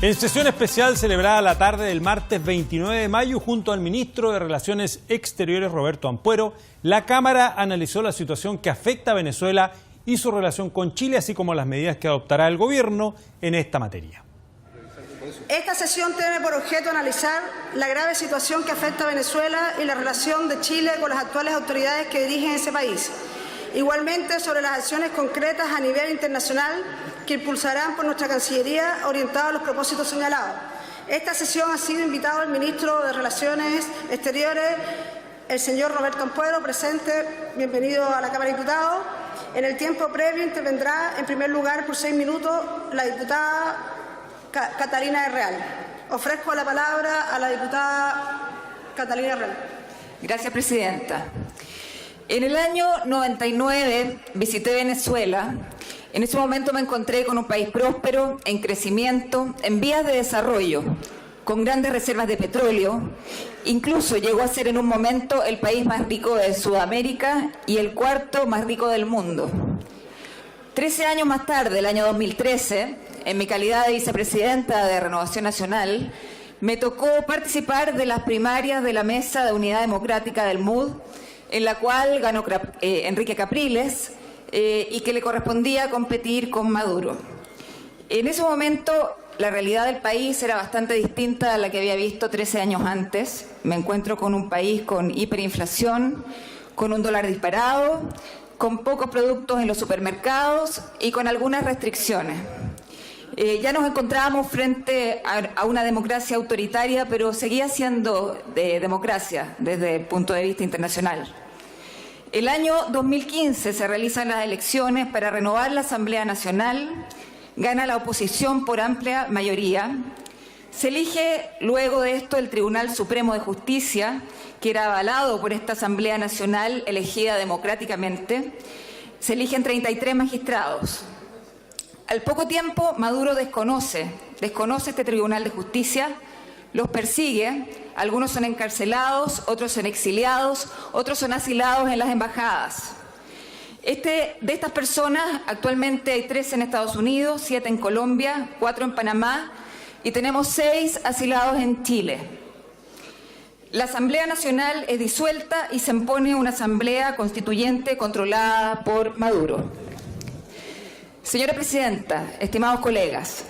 En sesión especial celebrada la tarde del martes 29 de mayo, junto al ministro de Relaciones Exteriores, Roberto Ampuero, la Cámara analizó la situación que afecta a Venezuela y su relación con Chile, así como las medidas que adoptará el gobierno en esta materia. Esta sesión tiene por objeto analizar la grave situación que afecta a Venezuela y la relación de Chile con las actuales autoridades que dirigen ese país. Igualmente, sobre las acciones concretas a nivel internacional que impulsarán por nuestra Cancillería orientadas a los propósitos señalados. Esta sesión ha sido invitado el ministro de Relaciones Exteriores, el señor Roberto Ampuero, presente. Bienvenido a la Cámara de Diputados. En el tiempo previo intervendrá, en primer lugar, por 6 minutos, la diputada Catalina del Real. Ofrezco la palabra a la diputada Catalina del Real. Gracias, presidenta. En el año 99 visité Venezuela. En ese momento me encontré con un país próspero, en crecimiento, en vías de desarrollo, con grandes reservas de petróleo. Incluso llegó a ser en un momento el país más rico de Sudamérica y el cuarto más rico del mundo. 13 años más tarde, el año 2013, en mi calidad de vicepresidenta de Renovación Nacional, me tocó participar de las primarias de la Mesa de Unidad Democrática del MUD, en la cual ganó Enrique Capriles y que le correspondía competir con Maduro. En ese momento la realidad del país era bastante distinta a la que había visto 13 años antes. Me encuentro con un país con hiperinflación, con un dólar disparado, con pocos productos en los supermercados y con algunas restricciones. Ya nos encontrábamos frente a una democracia autoritaria, pero seguía siendo democracia desde el punto de vista internacional. El año 2015 se realizan las elecciones para renovar la Asamblea Nacional, gana la oposición por amplia mayoría, se elige luego de esto el Tribunal Supremo de Justicia, que era avalado por esta Asamblea Nacional elegida democráticamente, se eligen 33 magistrados. Al poco tiempo, Maduro desconoce este Tribunal de Justicia, los persigue, algunos son encarcelados, otros son exiliados, otros son asilados en las embajadas. De estas personas, actualmente hay 3 en Estados Unidos, 7 en Colombia, 4 en Panamá y tenemos 6 asilados en Chile. La Asamblea Nacional es disuelta y se impone una asamblea constituyente controlada por Maduro. Señora presidenta, estimados colegas,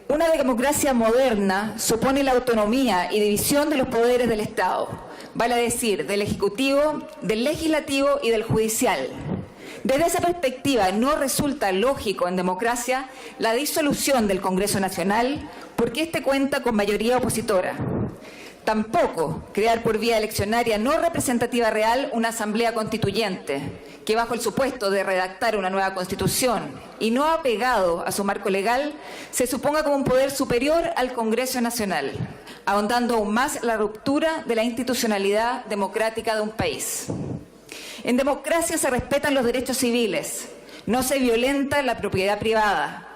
una democracia moderna supone la autonomía y división de los poderes del Estado, vale decir, del Ejecutivo, del Legislativo y del Judicial. Desde esa perspectiva no resulta lógico en democracia la disolución del Congreso Nacional porque éste cuenta con mayoría opositora. Tampoco crear por vía eleccionaria no representativa real una asamblea constituyente que bajo el supuesto de redactar una nueva constitución y no apegado a su marco legal se suponga como un poder superior al Congreso Nacional, ahondando aún más la ruptura de la institucionalidad democrática de un país. En democracia se respetan los derechos civiles, no se violenta la propiedad privada,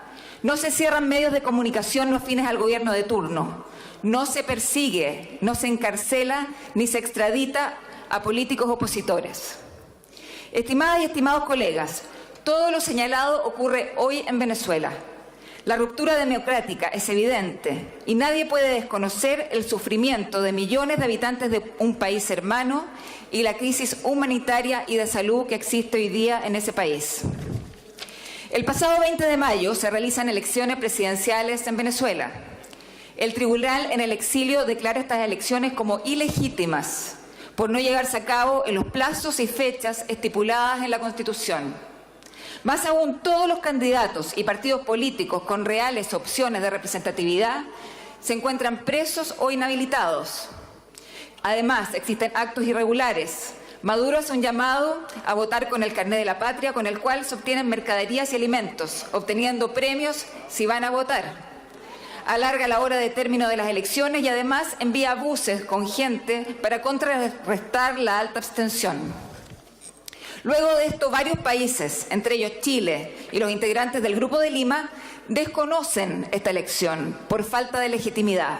no se cierran medios de comunicación no afines al gobierno de turno, no se persigue, no se encarcela ni se extradita a políticos opositores. Estimadas y estimados colegas, todo lo señalado ocurre hoy en Venezuela. La ruptura democrática es evidente y nadie puede desconocer el sufrimiento de millones de habitantes de un país hermano y la crisis humanitaria y de salud que existe hoy día en ese país. El pasado 20 de mayo se realizan elecciones presidenciales en Venezuela. El tribunal en el exilio declara estas elecciones como ilegítimas por no llegarse a cabo en los plazos y fechas estipuladas en la Constitución. Más aún, todos los candidatos y partidos políticos con reales opciones de representatividad se encuentran presos o inhabilitados. Además, existen actos irregulares. Maduro hace un llamado a votar con el carnet de la patria, con el cual se obtienen mercaderías y alimentos, obteniendo premios si van a votar. Alarga la hora de término de las elecciones y además envía buses con gente para contrarrestar la alta abstención. Luego de esto, varios países, entre ellos Chile y los integrantes del Grupo de Lima, desconocen esta elección por falta de legitimidad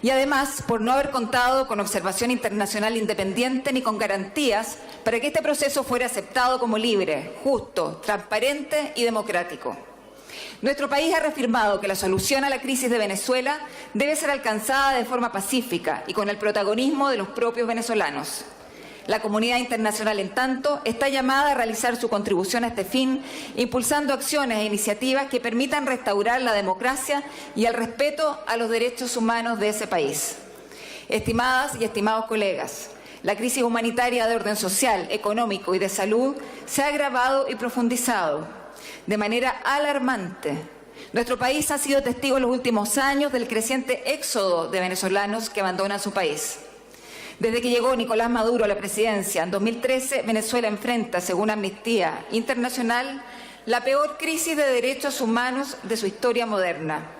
y además por no haber contado con observación internacional independiente ni con garantías para que este proceso fuera aceptado como libre, justo, transparente y democrático. Nuestro país ha reafirmado que la solución a la crisis de Venezuela debe ser alcanzada de forma pacífica y con el protagonismo de los propios venezolanos. La comunidad internacional, en tanto, está llamada a realizar su contribución a este fin, impulsando acciones e iniciativas que permitan restaurar la democracia y el respeto a los derechos humanos de ese país. Estimadas y estimados colegas, la crisis humanitaria de orden social, económico y de salud se ha agravado y profundizado de manera alarmante. Nuestro país ha sido testigo en los últimos años del creciente éxodo de venezolanos que abandonan su país. Desde que llegó Nicolás Maduro a la presidencia en 2013, Venezuela enfrenta, según Amnistía Internacional, la peor crisis de derechos humanos de su historia moderna.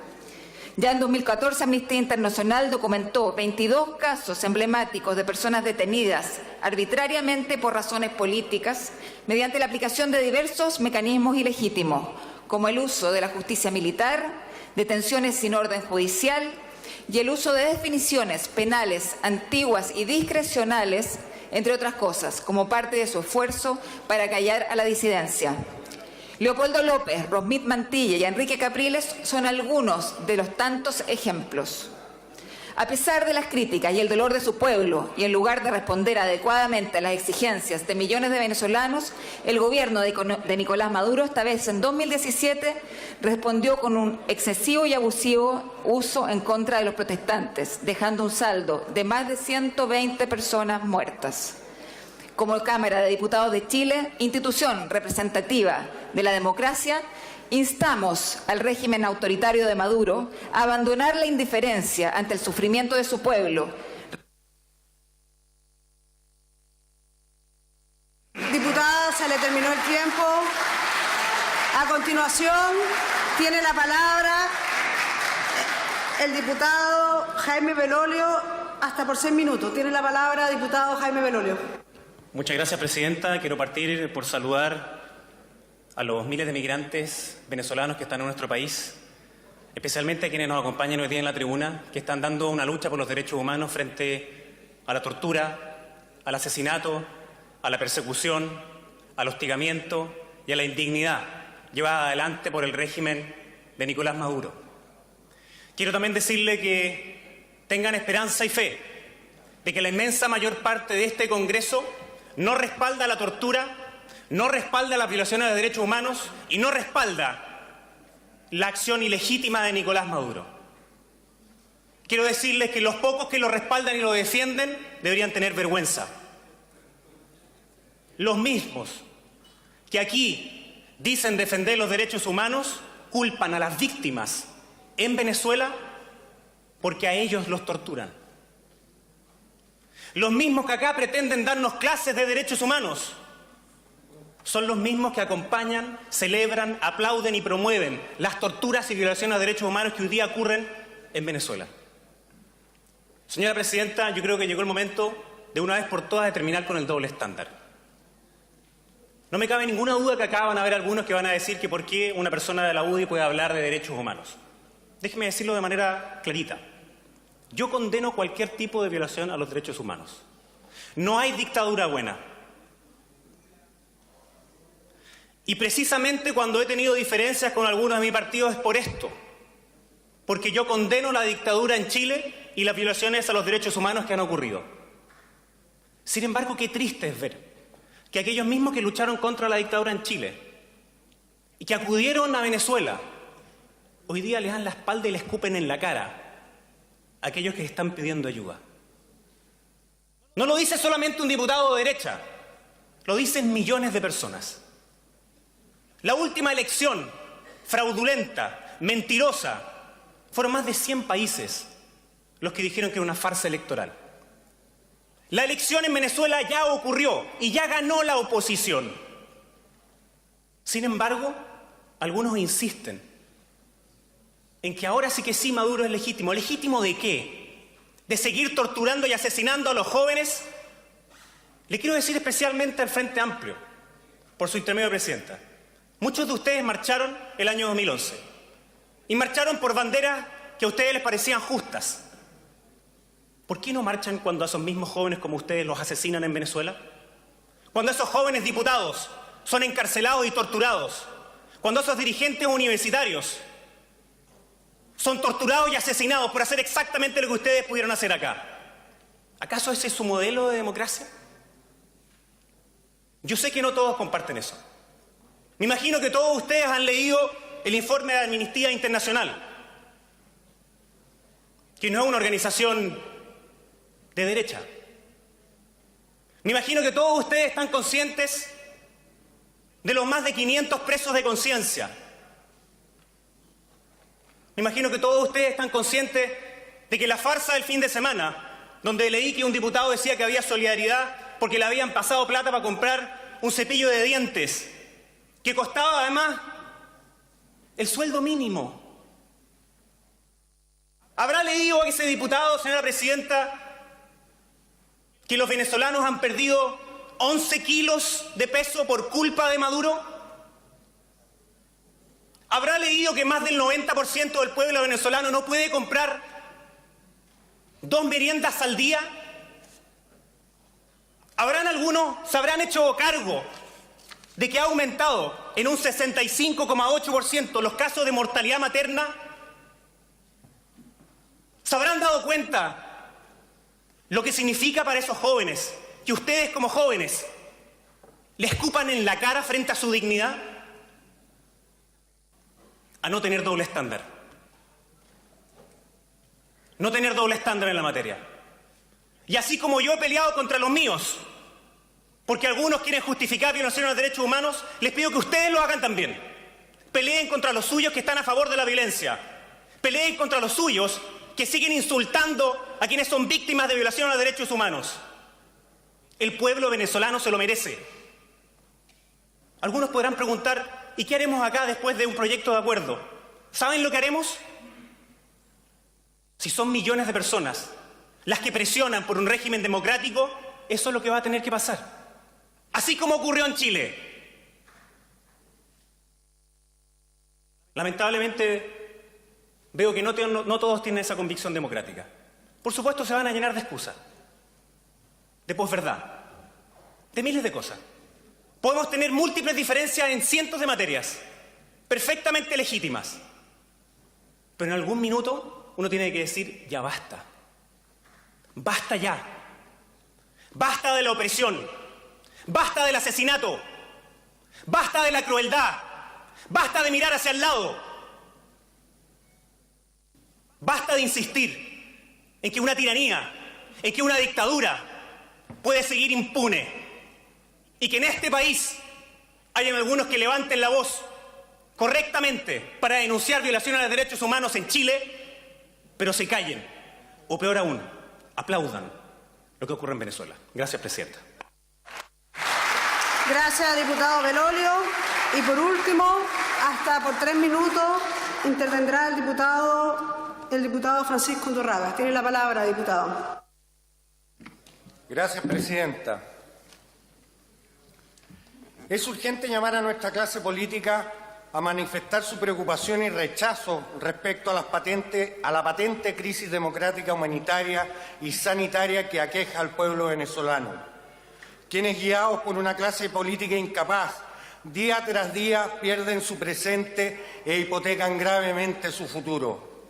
Ya en 2014, Amnistía Internacional documentó 22 casos emblemáticos de personas detenidas arbitrariamente por razones políticas mediante la aplicación de diversos mecanismos ilegítimos, como el uso de la justicia militar, detenciones sin orden judicial y el uso de definiciones penales antiguas y discrecionales, entre otras cosas, como parte de su esfuerzo para callar a la disidencia. Leopoldo López, Rosmit Mantilla y Enrique Capriles son algunos de los tantos ejemplos. A pesar de las críticas y el dolor de su pueblo, y en lugar de responder adecuadamente a las exigencias de millones de venezolanos, el gobierno de Nicolás Maduro, esta vez en 2017, respondió con un excesivo y abusivo uso en contra de los protestantes, dejando un saldo de más de 120 personas muertas. Como Cámara de Diputados de Chile, institución representativa de la democracia, instamos al régimen autoritario de Maduro a abandonar la indiferencia ante el sufrimiento de su pueblo. Diputada, se le terminó el tiempo. A continuación, tiene la palabra el diputado Jaime Belolio, hasta por 6 minutos. Tiene la palabra, diputado Jaime Belolio. Muchas gracias, presidenta. Quiero partir por saludar a los miles de migrantes venezolanos que están en nuestro país, especialmente a quienes nos acompañan hoy día en la tribuna, que están dando una lucha por los derechos humanos frente a la tortura, al asesinato, a la persecución, al hostigamiento y a la indignidad llevada adelante por el régimen de Nicolás Maduro. Quiero también decirle que tengan esperanza y fe de que la inmensa mayor parte de este Congreso no respalda la tortura, no respalda las violaciones de derechos humanos y no respalda la acción ilegítima de Nicolás Maduro. Quiero decirles que los pocos que lo respaldan y lo defienden deberían tener vergüenza. Los mismos que aquí dicen defender los derechos humanos culpan a las víctimas en Venezuela porque a ellos los torturan. Los mismos que acá pretenden darnos clases de derechos humanos son los mismos que acompañan, celebran, aplauden y promueven las torturas y violaciones de derechos humanos que hoy día ocurren en Venezuela. Señora presidenta, yo creo que llegó el momento de una vez por todas de terminar con el doble estándar. No me cabe ninguna duda que acá van a haber algunos que van a decir que por qué una persona de la UDI puede hablar de derechos humanos. Déjeme decirlo de manera clarita. Yo condeno cualquier tipo de violación a los derechos humanos. No hay dictadura buena. Y precisamente cuando he tenido diferencias con algunos de mi partido es por esto. Porque yo condeno la dictadura en Chile y las violaciones a los derechos humanos que han ocurrido. Sin embargo, qué triste es ver que aquellos mismos que lucharon contra la dictadura en Chile y que acudieron a Venezuela, hoy día les dan la espalda y les escupen en la cara a aquellos que están pidiendo ayuda. No lo dice solamente un diputado de derecha, lo dicen millones de personas. La última elección fraudulenta, mentirosa, fueron más de 100 países los que dijeron que era una farsa electoral. La elección en Venezuela ya ocurrió y ya ganó la oposición. Sin embargo, algunos insisten en que ahora sí que sí Maduro es legítimo. ¿Legítimo de qué? ¿De seguir torturando y asesinando a los jóvenes? Le quiero decir especialmente al Frente Amplio, por su intermedio, presidenta. Muchos de ustedes marcharon el año 2011 y marcharon por banderas que a ustedes les parecían justas. ¿Por qué no marchan cuando a esos mismos jóvenes como ustedes los asesinan en Venezuela? Cuando esos jóvenes diputados son encarcelados y torturados. cuando esos dirigentes universitarios son torturados y asesinados por hacer exactamente lo que ustedes pudieron hacer acá. ¿Acaso ese es su modelo de democracia? Yo sé que no todos comparten eso. Me imagino que todos ustedes han leído el informe de Amnistía Internacional, que no es una organización de derecha. Me imagino que todos ustedes están conscientes de los más de 500 presos de conciencia. Me imagino que todos ustedes están conscientes de que la farsa del fin de semana, donde leí que un diputado decía que había solidaridad porque le habían pasado plata para comprar un cepillo de dientes, que costaba además el sueldo mínimo. ¿Habrá leído ese diputado, señora presidenta, que los venezolanos han perdido 11 kilos de peso por culpa de Maduro? ¿Habrá leído que más del 90% del pueblo venezolano no puede comprar 2 meriendas al día? ¿Se habrán hecho cargo de que ha aumentado en un 65,8% los casos de mortalidad materna? ¿Se habrán dado cuenta lo que significa para esos jóvenes que ustedes como jóvenes le escupan en la cara frente a su dignidad? A no tener doble estándar. No tener doble estándar en la materia. Y así como yo he peleado contra los míos, porque algunos quieren justificar violaciones de los derechos humanos, les pido que ustedes lo hagan también. Peleen contra los suyos que están a favor de la violencia. Peleen contra los suyos que siguen insultando a quienes son víctimas de violación a los derechos humanos. El pueblo venezolano se lo merece. Algunos podrán preguntar, ¿y qué haremos acá después de un proyecto de acuerdo? ¿Saben lo que haremos? Si son millones de personas las que presionan por un régimen democrático, eso es lo que va a tener que pasar. Así como ocurrió en Chile. Lamentablemente, veo que no todos tienen esa convicción democrática. Por supuesto, se van a llenar de excusas, de posverdad, de miles de cosas. Podemos tener múltiples diferencias en cientos de materias, perfectamente legítimas. Pero en algún minuto uno tiene que decir, ya basta. Basta ya. Basta de la opresión. Basta del asesinato. Basta de la crueldad. Basta de mirar hacia el lado. Basta de insistir en que una tiranía, en que una dictadura puede seguir impune. Y que en este país hayan algunos que levanten la voz correctamente para denunciar violaciones de los derechos humanos en Chile, pero se callen, o peor aún, aplaudan lo que ocurre en Venezuela. Gracias, presidenta. Gracias, diputado Belolio. Y por último, hasta por 3 minutos, intervendrá el diputado Francisco Undurraga. Tiene la palabra, diputado. Gracias, presidenta. Es urgente llamar a nuestra clase política a manifestar su preocupación y rechazo respecto a la patente crisis democrática, humanitaria y sanitaria que aqueja al pueblo venezolano, quienes, guiados por una clase política incapaz, día tras día pierden su presente e hipotecan gravemente su futuro.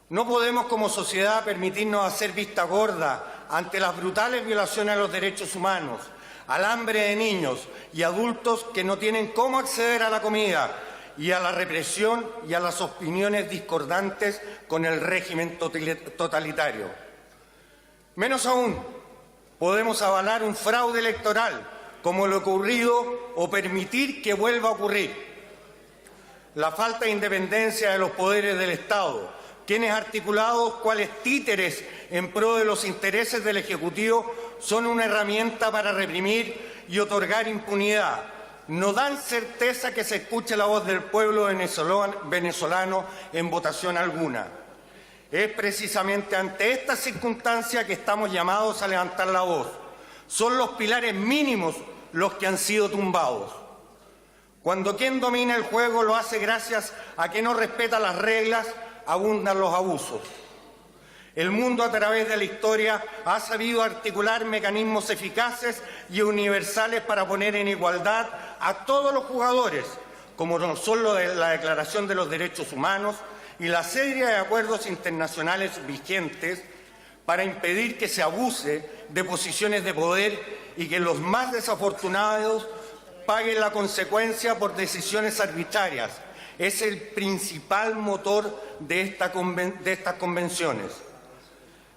No podemos como sociedad permitirnos hacer vista gorda ante las brutales violaciones a los derechos humanos, al hambre de niños y adultos que no tienen cómo acceder a la comida, y a la represión y a las opiniones discordantes con el régimen totalitario. Menos aún, podemos avalar un fraude electoral como lo ocurrido o permitir que vuelva a ocurrir. La falta de independencia de los poderes del Estado, quienes articulados cuales títeres en pro de los intereses del Ejecutivo son una herramienta para reprimir y otorgar impunidad, no dan certeza que se escuche la voz del pueblo venezolano en votación alguna. Es precisamente ante esta circunstancia que estamos llamados a levantar la voz. Son los pilares mínimos los que han sido tumbados. Cuando quien domina el juego lo hace gracias a que no respeta las reglas, abundan los abusos. El mundo a través de la historia ha sabido articular mecanismos eficaces y universales para poner en igualdad a todos los jugadores, como no son la Declaración de los Derechos Humanos y la serie de acuerdos internacionales vigentes para impedir que se abuse de posiciones de poder y que los más desafortunados paguen la consecuencia por decisiones arbitrarias. Es el principal motor de estas convenciones.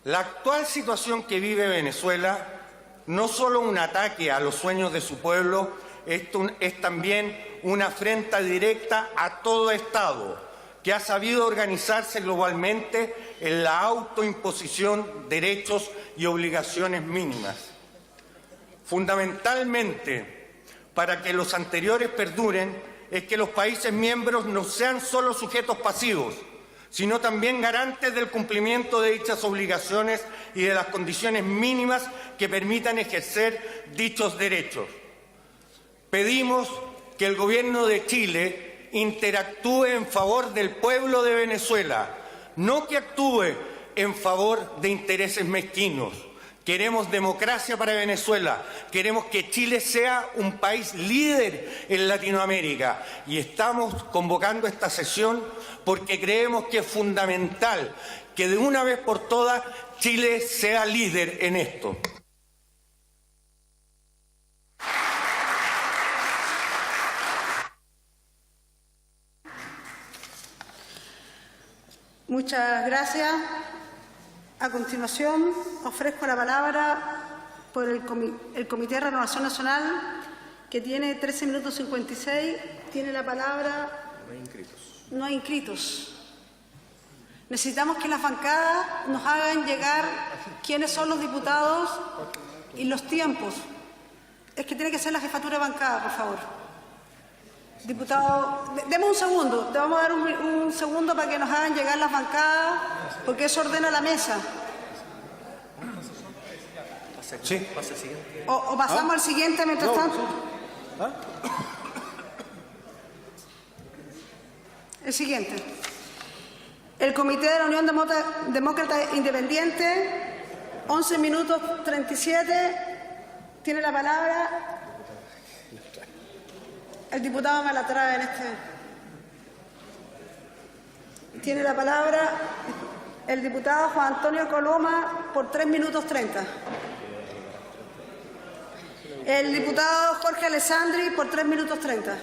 La actual situación que vive Venezuela no solo un ataque a los sueños de su pueblo, es también una afrenta directa a todo Estado que ha sabido organizarse globalmente en la autoimposición de derechos y obligaciones mínimas. Fundamentalmente, para que los anteriores perduren, es que los países miembros no sean solo sujetos pasivos, sino también garantes del cumplimiento de dichas obligaciones y de las condiciones mínimas que permitan ejercer dichos derechos. Pedimos que el Gobierno de Chile interactúe en favor del pueblo de Venezuela, no que actúe en favor de intereses mezquinos. Queremos democracia para Venezuela, queremos que Chile sea un país líder en Latinoamérica y estamos convocando esta sesión porque creemos que es fundamental que de una vez por todas Chile sea líder en esto. Muchas gracias. A continuación, ofrezco la palabra por el Comité de Renovación Nacional, que tiene 13 minutos 56. Tiene la palabra. No hay inscritos. Necesitamos que las bancadas nos hagan llegar quiénes son los diputados y los tiempos. Es que tiene que ser la jefatura de bancada, por favor. Diputado, demos un segundo, te vamos a dar un segundo para que nos hagan llegar las bancadas, porque eso ordena la mesa. Sí. O pasamos al siguiente mientras tanto. El siguiente. El Comité de la Unión Demócrata Independiente, 11 minutos 37, tiene la palabra. El diputado Malatrae en este. Tiene la palabra el diputado Juan Antonio Coloma por 3 minutos 30. El diputado Jorge Alessandri por 3 minutos 30.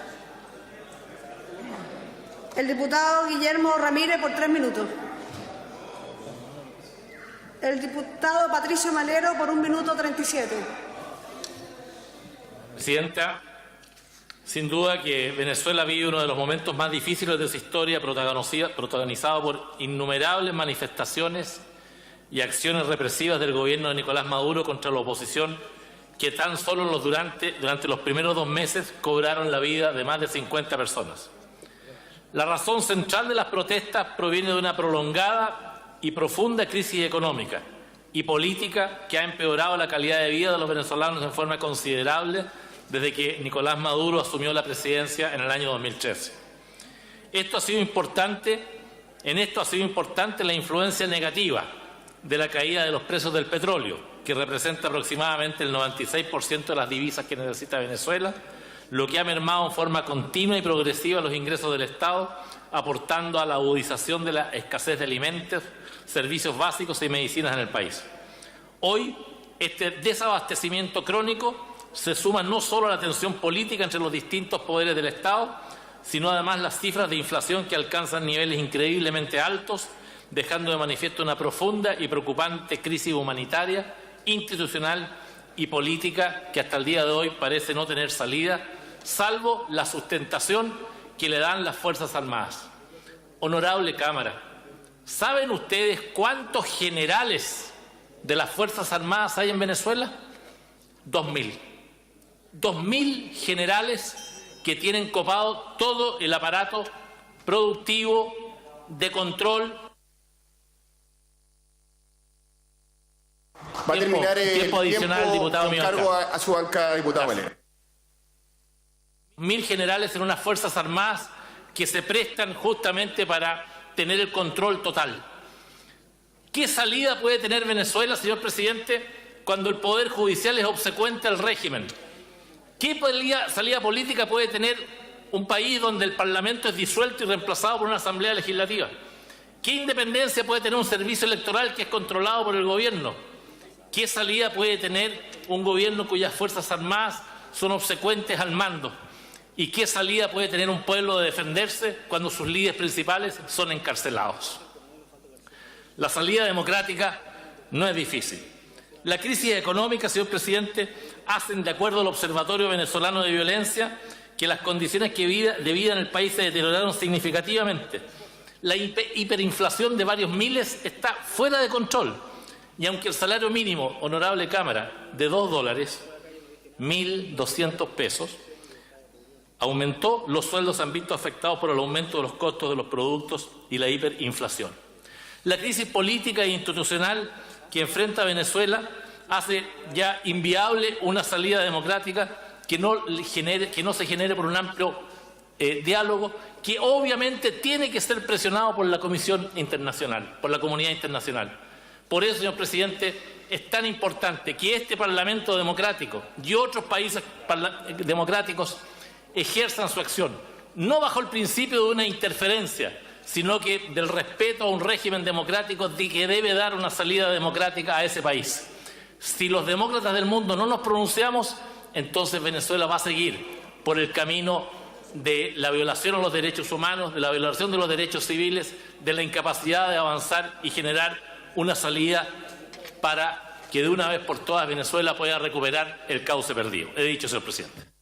El diputado Guillermo Ramírez por 3 minutos. El diputado Patricio Malero por 1 minuto 37. Presidenta, sin duda que Venezuela vive uno de los momentos más difíciles de su historia, protagonizado por innumerables manifestaciones y acciones represivas del gobierno de Nicolás Maduro contra la oposición, que tan solo durante los primeros 2 meses cobraron la vida de más de 50 personas. La razón central de las protestas proviene de una prolongada y profunda crisis económica y política que ha empeorado la calidad de vida de los venezolanos en forma considerable desde que Nicolás Maduro asumió la presidencia en el año 2013. En esto ha sido importante la influencia negativa de la caída de los precios del petróleo, que representa aproximadamente el 96% de las divisas que necesita Venezuela, lo que ha mermado en forma continua y progresiva los ingresos del Estado, aportando a la agudización de la escasez de alimentos, servicios básicos y medicinas en el país. Hoy, este desabastecimiento crónico se suma no solo a la tensión política entre los distintos poderes del Estado, sino además las cifras de inflación que alcanzan niveles increíblemente altos, dejando de manifiesto una profunda y preocupante crisis humanitaria, institucional y política que hasta el día de hoy parece no tener salida, salvo la sustentación que le dan las Fuerzas Armadas. Honorable Cámara, ¿saben ustedes cuántos generales de las Fuerzas Armadas hay en Venezuela? 2.000. 2.000 generales que tienen copado todo el aparato productivo de control. Va a terminar el tiempo adicional, diputado en cargo a su bancada, diputado Valero. 1.000 generales en unas Fuerzas Armadas que se prestan justamente para tener el control total. ¿Qué salida puede tener Venezuela, señor presidente, cuando el Poder Judicial es obsecuente al régimen? ¿Qué salida política puede tener un país donde el Parlamento es disuelto y reemplazado por una Asamblea Legislativa? ¿Qué independencia puede tener un servicio electoral que es controlado por el gobierno? ¿Qué salida puede tener un gobierno cuyas Fuerzas Armadas son obsecuentes al mando? ¿Y qué salida puede tener un pueblo de defenderse cuando sus líderes principales son encarcelados? La salida democrática no es difícil. La crisis económica, señor presidente, hacen, de acuerdo al Observatorio Venezolano de Violencia, que las condiciones de vida en el país se deterioraron significativamente. La hiperinflación de varios miles está fuera de control. Y aunque el salario mínimo, honorable Cámara, de $2, 1.200 pesos, aumentó, los sueldos han visto afectados por el aumento de los costos de los productos y la hiperinflación. La crisis política e institucional que enfrenta Venezuela hace ya inviable una salida democrática que no se genere por un amplio diálogo, que obviamente tiene que ser presionado por la Comisión Internacional, por la comunidad internacional. Por eso, señor presidente, es tan importante que este Parlamento democrático y otros países democráticos ejerzan su acción, no bajo el principio de una interferencia, sino que del respeto a un régimen democrático que debe dar una salida democrática a ese país. Si los demócratas del mundo no nos pronunciamos, entonces Venezuela va a seguir por el camino de la violación a los derechos humanos, de la violación de los derechos civiles, de la incapacidad de avanzar y generar una salida para que de una vez por todas Venezuela pueda recuperar el cauce perdido. He dicho, señor presidente.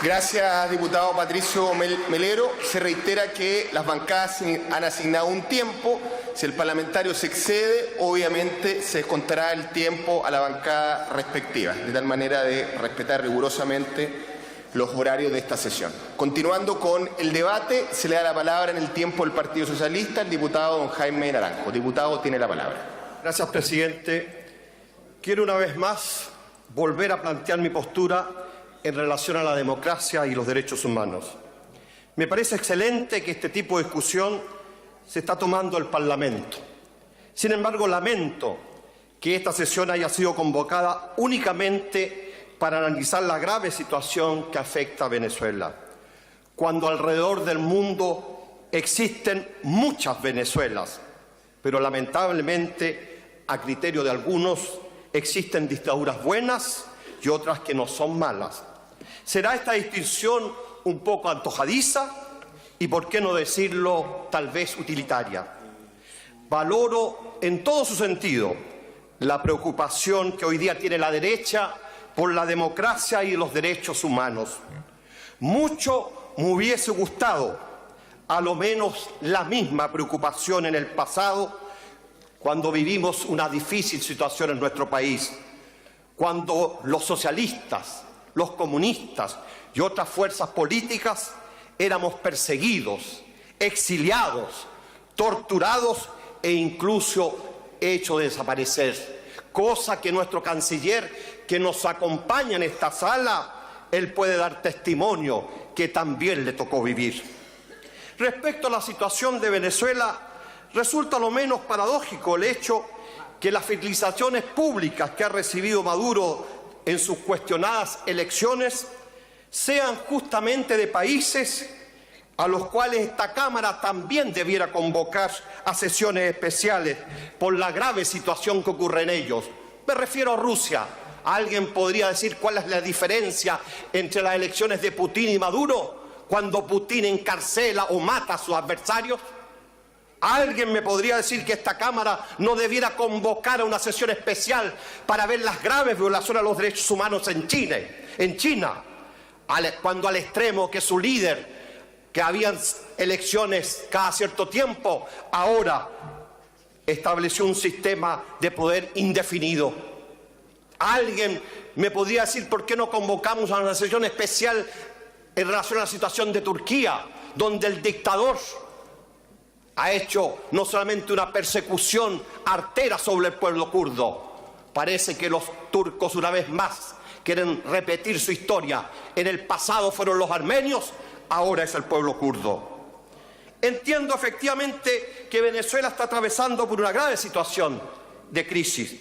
Gracias, diputado Patricio Melero. Se reitera que las bancadas han asignado un tiempo. Si el parlamentario se excede, obviamente se descontará el tiempo a la bancada respectiva, de tal manera de respetar rigurosamente los horarios de esta sesión. Continuando con el debate, se le da la palabra en el tiempo del Partido Socialista al diputado don Jaime Naranjo. Diputado, tiene la palabra. Gracias, presidente. Quiero una vez más volver a plantear mi postura en relación a la democracia y los derechos humanos. Me parece excelente que este tipo de discusión se está tomando el Parlamento. Sin embargo, lamento que esta sesión haya sido convocada únicamente para analizar la grave situación que afecta a Venezuela, cuando alrededor del mundo existen muchas Venezuelas, pero lamentablemente, a criterio de algunos, existen dictaduras buenas y otras que no son malas. ¿Será esta distinción un poco antojadiza y, por qué no decirlo, tal vez utilitaria? Valoro en todo su sentido la preocupación que hoy día tiene la derecha por la democracia y los derechos humanos. Mucho me hubiese gustado, a lo menos la misma preocupación en el pasado, cuando vivimos una difícil situación en nuestro país, cuando los socialistas, los comunistas y otras fuerzas políticas éramos perseguidos, exiliados, torturados e incluso hechos desaparecer. Cosa que nuestro canciller, que nos acompaña en esta sala, él puede dar testimonio que también le tocó vivir. Respecto a la situación de Venezuela, resulta lo menos paradójico el hecho que las felicitaciones públicas que ha recibido Maduro en sus cuestionadas elecciones sean justamente de países a los cuales esta Cámara también debiera convocar a sesiones especiales por la grave situación que ocurre en ellos. Me refiero a Rusia. ¿Alguien podría decir cuál es la diferencia entre las elecciones de Putin y Maduro cuando Putin encarcela o mata a sus adversarios? ¿Alguien me podría decir que esta Cámara no debiera convocar a una sesión especial para ver las graves violaciones a los derechos humanos en China, cuando al extremo que su líder, que habían elecciones cada cierto tiempo, ahora estableció un sistema de poder indefinido? ¿Alguien me podría decir por qué no convocamos a una sesión especial en relación a la situación de Turquía, donde el dictador ha hecho no solamente una persecución artera sobre el pueblo kurdo? Parece que los turcos una vez más quieren repetir su historia. En el pasado fueron los armenios, ahora es el pueblo kurdo. Entiendo efectivamente que Venezuela está atravesando por una grave situación de crisis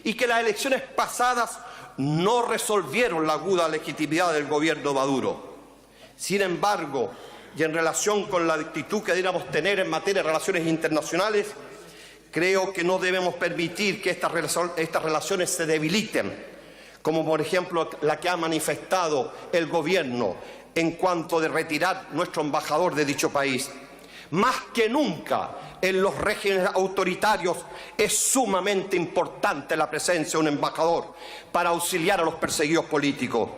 y que las elecciones pasadas no resolvieron la aguda legitimidad del gobierno Maduro. Sin embargo, y en relación con la actitud que deberíamos tener en materia de relaciones internacionales, creo que no debemos permitir que estas relaciones se debiliten, como por ejemplo la que ha manifestado el gobierno en cuanto de retirar nuestro embajador de dicho país. Más que nunca en los regímenes autoritarios es sumamente importante la presencia de un embajador para auxiliar a los perseguidos políticos.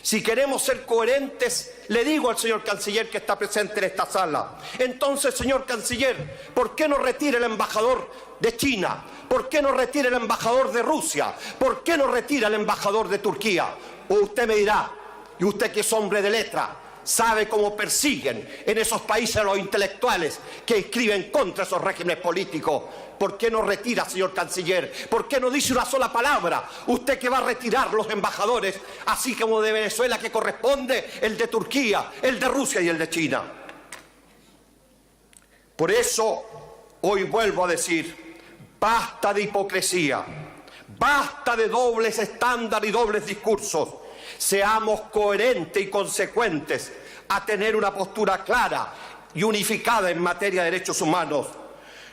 Si queremos ser coherentes, le digo al señor canciller que está presente en esta sala, entonces, señor canciller, ¿por qué no retira el embajador de China? ¿Por qué no retira el embajador de Rusia? ¿Por qué no retira el embajador de Turquía? O usted me dirá, y usted que es hombre de letra, sabe cómo persiguen en esos países a los intelectuales que escriben contra esos regímenes políticos. ¿Por qué no retira, señor canciller? ¿Por qué no dice una sola palabra? Usted que va a retirar los embajadores, así como de Venezuela que corresponde, el de Turquía, el de Rusia y el de China. Por eso, hoy vuelvo a decir, basta de hipocresía, basta de dobles estándares y dobles discursos. Seamos coherentes y consecuentes a tener una postura clara y unificada en materia de derechos humanos.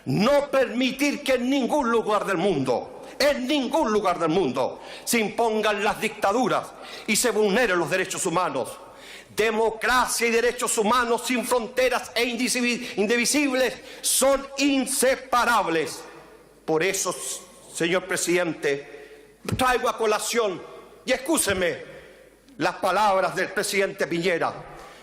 No permitir que en ningún lugar del mundo, se impongan las dictaduras y se vulneren los derechos humanos. Democracia y derechos humanos sin fronteras e indivisibles son inseparables. Por eso, señor presidente, traigo a colación, y excúseme, las palabras del presidente Piñera.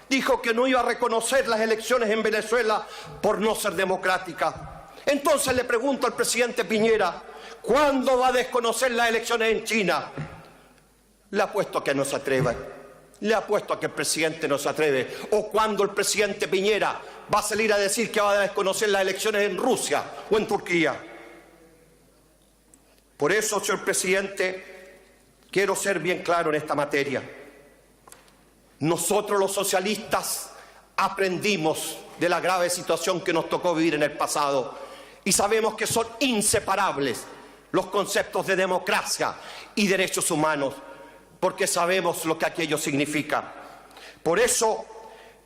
Dijo que no iba a reconocer las elecciones en Venezuela por no ser democrática. Entonces le pregunto al presidente Piñera, ¿cuándo va a desconocer las elecciones en China? Le apuesto a que no se atreva. Le apuesto a que el presidente no se atreve. O cuando el presidente Piñera va a salir a decir que va a desconocer las elecciones en Rusia o en Turquía. Por eso, señor presidente, quiero ser bien claro en esta materia. Nosotros los socialistas aprendimos de la grave situación que nos tocó vivir en el pasado y sabemos que son inseparables los conceptos de democracia y derechos humanos, porque sabemos lo que aquello significa. Por eso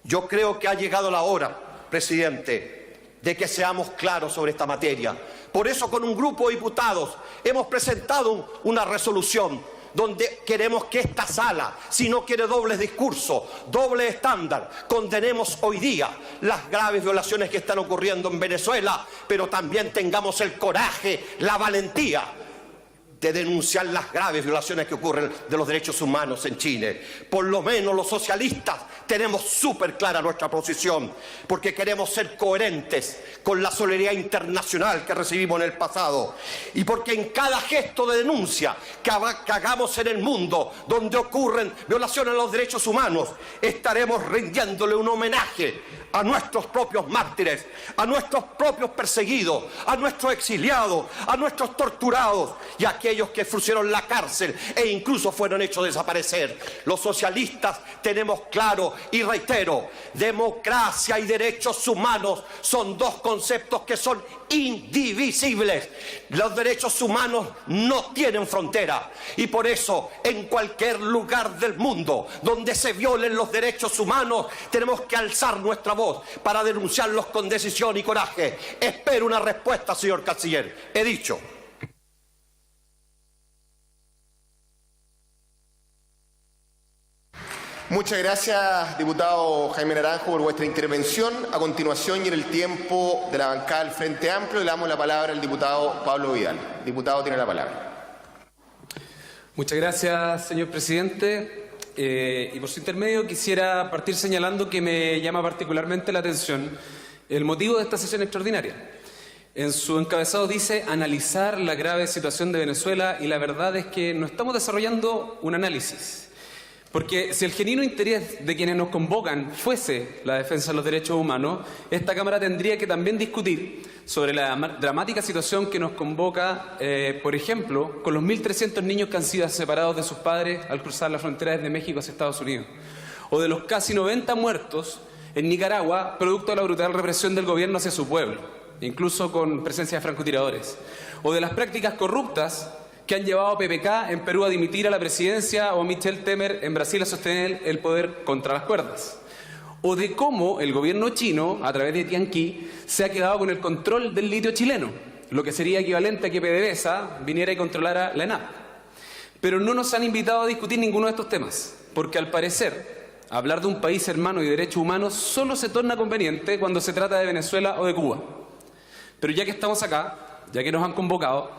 yo creo que ha llegado la hora, presidente, de que seamos claros sobre esta materia. Por eso con un grupo de diputados hemos presentado una resolución donde queremos que esta sala, si no quiere dobles discursos, doble estándar, condenemos hoy día las graves violaciones que están ocurriendo en Venezuela, pero también tengamos el coraje, la valentía de denunciar las graves violaciones que ocurren de los derechos humanos en Chile. Por lo menos los socialistas tenemos súper clara nuestra posición, porque queremos ser coherentes con la solidaridad internacional que recibimos en el pasado, y porque en cada gesto de denuncia que hagamos en el mundo donde ocurren violaciones a los derechos humanos, estaremos rindiéndole un homenaje a nuestros propios mártires, a nuestros propios perseguidos, a nuestros exiliados, a nuestros torturados y a aquellos que fueron la cárcel e incluso fueron hechos desaparecer. Los socialistas tenemos claro y reitero, democracia y derechos humanos son dos conceptos que son indivisibles. Los derechos humanos no tienen frontera y por eso en cualquier lugar del mundo donde se violen los derechos humanos tenemos que alzar nuestra voz para denunciarlos con decisión y coraje. Espero una respuesta, señor canciller. He dicho. Muchas gracias, diputado Jaime Naranjo, por vuestra intervención. A continuación, y en el tiempo de la bancada del Frente Amplio, le damos la palabra al diputado Pablo Vidal. Diputado, tiene la palabra. Muchas gracias, señor presidente. Y por su intermedio quisiera partir señalando que me llama particularmente la atención el motivo de esta sesión extraordinaria. En su encabezado dice analizar la grave situación de Venezuela, y la verdad es que no estamos desarrollando un análisis. Porque si el genuino interés de quienes nos convocan fuese la defensa de los derechos humanos, esta Cámara tendría que también discutir sobre la dramática situación que nos convoca, por ejemplo, con los 1.300 niños que han sido separados de sus padres al cruzar la frontera desde México hacia Estados Unidos, o de los casi 90 muertos en Nicaragua, producto de la brutal represión del gobierno hacia su pueblo, incluso con presencia de francotiradores, o de las prácticas corruptas que han llevado a PPK en Perú a dimitir a la presidencia o a Michel Temer en Brasil a sostener el poder contra las cuerdas. O de cómo el gobierno chino, a través de Tianqi, se ha quedado con el control del litio chileno, lo que sería equivalente a que PDVSA viniera y controlara la ENAP. Pero no nos han invitado a discutir ninguno de estos temas, porque al parecer hablar de un país hermano y derechos humanos solo se torna conveniente cuando se trata de Venezuela o de Cuba. Pero ya que estamos acá, ya que nos han convocado,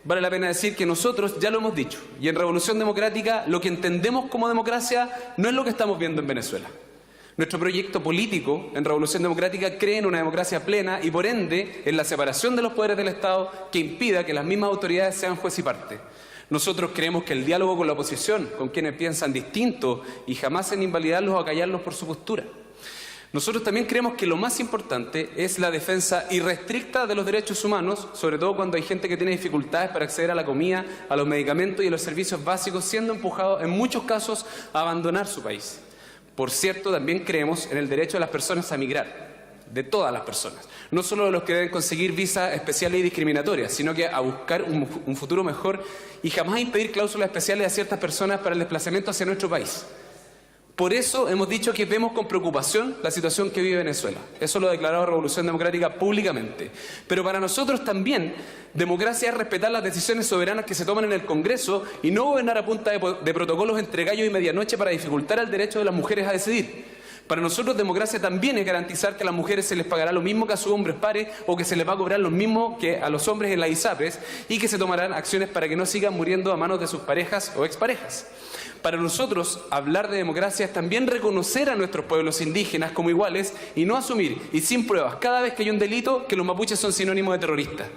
vale la pena decir que nosotros ya lo hemos dicho, y en Revolución Democrática lo que entendemos como democracia no es lo que estamos viendo en Venezuela. Nuestro proyecto político en Revolución Democrática cree en una democracia plena y por ende en la separación de los poderes del Estado que impida que las mismas autoridades sean juez y parte. Nosotros creemos que el diálogo con la oposición, con quienes piensan distinto y jamás en invalidarlos o acallarlos por su postura. Nosotros también creemos que lo más importante es la defensa irrestricta de los derechos humanos, sobre todo cuando hay gente que tiene dificultades para acceder a la comida, a los medicamentos y a los servicios básicos, siendo empujados en muchos casos a abandonar su país. Por cierto, también creemos en el derecho de las personas a migrar, de todas las personas, no solo de los que deben conseguir visas especiales y discriminatorias, sino que a buscar un futuro mejor y jamás impedir cláusulas especiales a ciertas personas para el desplazamiento hacia nuestro país. Por eso hemos dicho que vemos con preocupación la situación que vive Venezuela. Eso lo ha declarado Revolución Democrática públicamente. Pero para nosotros también, democracia es respetar las decisiones soberanas que se toman en el Congreso y no gobernar a punta de protocolos entre gallo y medianoche para dificultar el derecho de las mujeres a decidir. Para nosotros democracia también es garantizar que a las mujeres se les pagará lo mismo que a sus hombres pares o que se les va a cobrar lo mismo que a los hombres en las ISAPRES y que se tomarán acciones para que no sigan muriendo a manos de sus parejas o exparejas. Para nosotros, hablar de democracia es también reconocer a nuestros pueblos indígenas como iguales y no asumir, y sin pruebas, cada vez que hay un delito, que los mapuches son sinónimos de terroristas.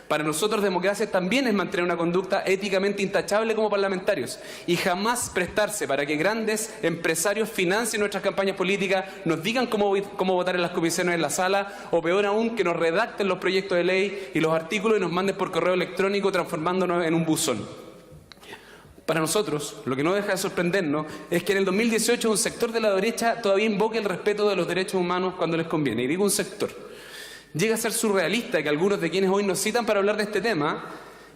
Para nosotros, democracia también es mantener una conducta éticamente intachable como parlamentarios y jamás prestarse para que grandes empresarios financien nuestras campañas políticas, nos digan cómo votar en las comisiones en la sala o peor aún, que nos redacten los proyectos de ley y los artículos y nos manden por correo electrónico transformándonos en un buzón. Para nosotros, lo que no deja de sorprendernos es que en el 2018 un sector de la derecha todavía invoque el respeto de los derechos humanos cuando les conviene. Y digo un sector. Llega a ser surrealista que algunos de quienes hoy nos citan para hablar de este tema,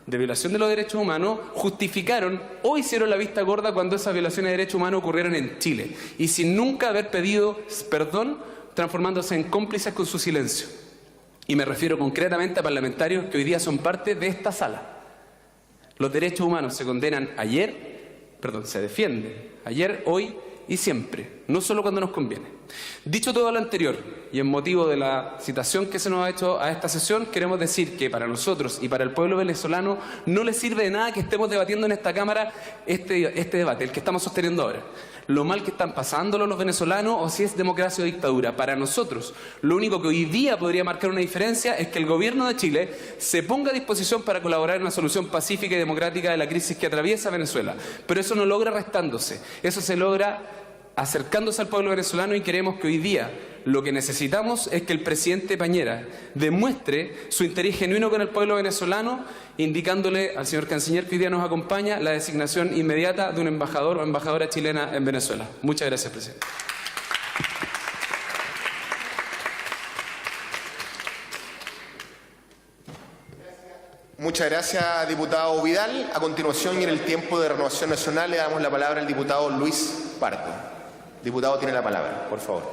de violación de los derechos humanos, justificaron o hicieron la vista gorda cuando esas violaciones de derechos humanos ocurrieron en Chile. Y sin nunca haber pedido perdón, transformándose en cómplices con su silencio. Y me refiero concretamente a parlamentarios que hoy día son parte de esta sala. Los derechos humanos se condenan se defienden ayer, hoy y siempre, no solo cuando nos conviene. Dicho todo lo anterior, y en motivo de la citación que se nos ha hecho a esta sesión, queremos decir que para nosotros y para el pueblo venezolano no le sirve de nada que estemos debatiendo en esta Cámara este debate, el que estamos sosteniendo ahora. Lo mal que están pasándolo los venezolanos o si es democracia o dictadura. Para nosotros, lo único que hoy día podría marcar una diferencia es que el gobierno de Chile se ponga a disposición para colaborar en una solución pacífica y democrática de la crisis que atraviesa Venezuela. Pero eso no logra restándose, eso se logra acercándose al pueblo venezolano, y queremos que hoy día lo que necesitamos es que el presidente Piñera demuestre su interés genuino con el pueblo venezolano, indicándole al señor canciller que hoy día nos acompaña la designación inmediata de un embajador o embajadora chilena en Venezuela. Muchas gracias, presidente. Muchas gracias, diputado Vidal. A continuación, y en el tiempo de Renovación Nacional, le damos la palabra al diputado Luis Pardo. Diputado, tiene la palabra, por favor.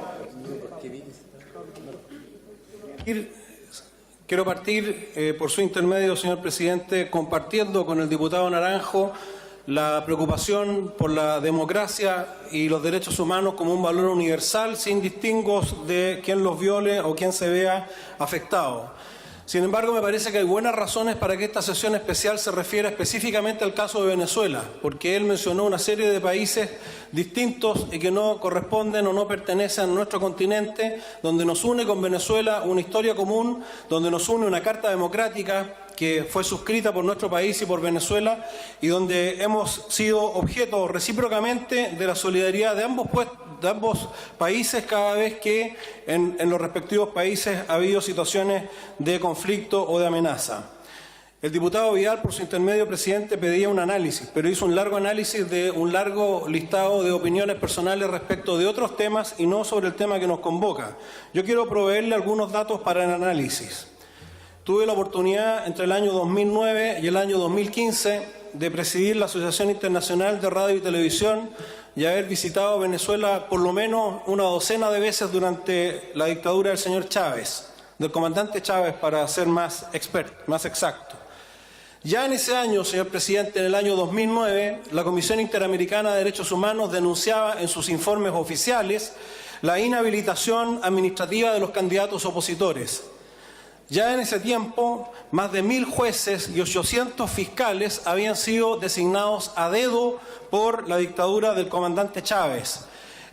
Quiero partir, por su intermedio, señor presidente, compartiendo con el diputado Naranjo la preocupación por la democracia y los derechos humanos como un valor universal, sin distingos de quién los viole o quién se vea afectado. Sin embargo, me parece que hay buenas razones para que esta sesión especial se refiera específicamente al caso de Venezuela, porque él mencionó una serie de países distintos y que no corresponden o no pertenecen a nuestro continente, donde nos une con Venezuela una historia común, donde nos une una carta democrática que fue suscrita por nuestro país y por Venezuela, y donde hemos sido objeto recíprocamente de la solidaridad de ambos países cada vez que en los respectivos países ha habido situaciones de conflicto o de amenaza. El diputado Vidal, por su intermedio, presidente, pedía un análisis, pero hizo un largo análisis de un largo listado de opiniones personales respecto de otros temas y no sobre el tema que nos convoca. Yo quiero proveerle algunos datos para el análisis. tuve la oportunidad entre el año 2009 y el año 2015 de presidir la Asociación Internacional de Radio y Televisión y haber visitado Venezuela por lo menos una docena de veces durante la dictadura del señor Chávez, del comandante Chávez, para ser más exacto. Ya en ese año, señor presidente, en el año 2009, la Comisión Interamericana de Derechos Humanos denunciaba en sus informes oficiales la inhabilitación administrativa de los candidatos opositores. Ya en ese tiempo, más de 1.000 jueces y 800 fiscales habían sido designados a dedo por la dictadura del comandante Chávez,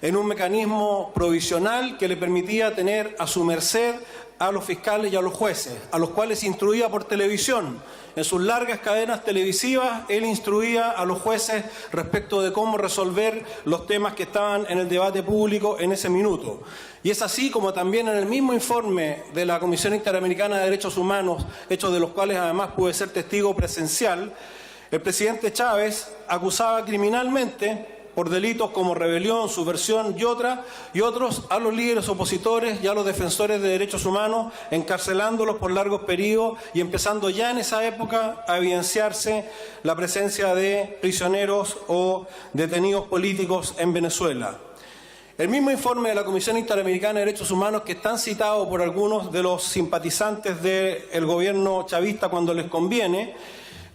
en un mecanismo provisional que le permitía tener a su merced a los fiscales y a los jueces, a los cuales instruía por televisión. En sus largas cadenas televisivas, él instruía a los jueces respecto de cómo resolver los temas que estaban en el debate público en ese minuto. Y es así como también en el mismo informe de la Comisión Interamericana de Derechos Humanos, hechos de los cuales además pude ser testigo presencial, el presidente Chávez acusaba criminalmente por delitos como rebelión, subversión y otros a los líderes opositores y a los defensores de derechos humanos, encarcelándolos por largos periodos y empezando ya en esa época a evidenciarse la presencia de prisioneros o detenidos políticos en Venezuela. El mismo informe de la Comisión Interamericana de Derechos Humanos, que están citados por algunos de los simpatizantes del gobierno chavista cuando les conviene,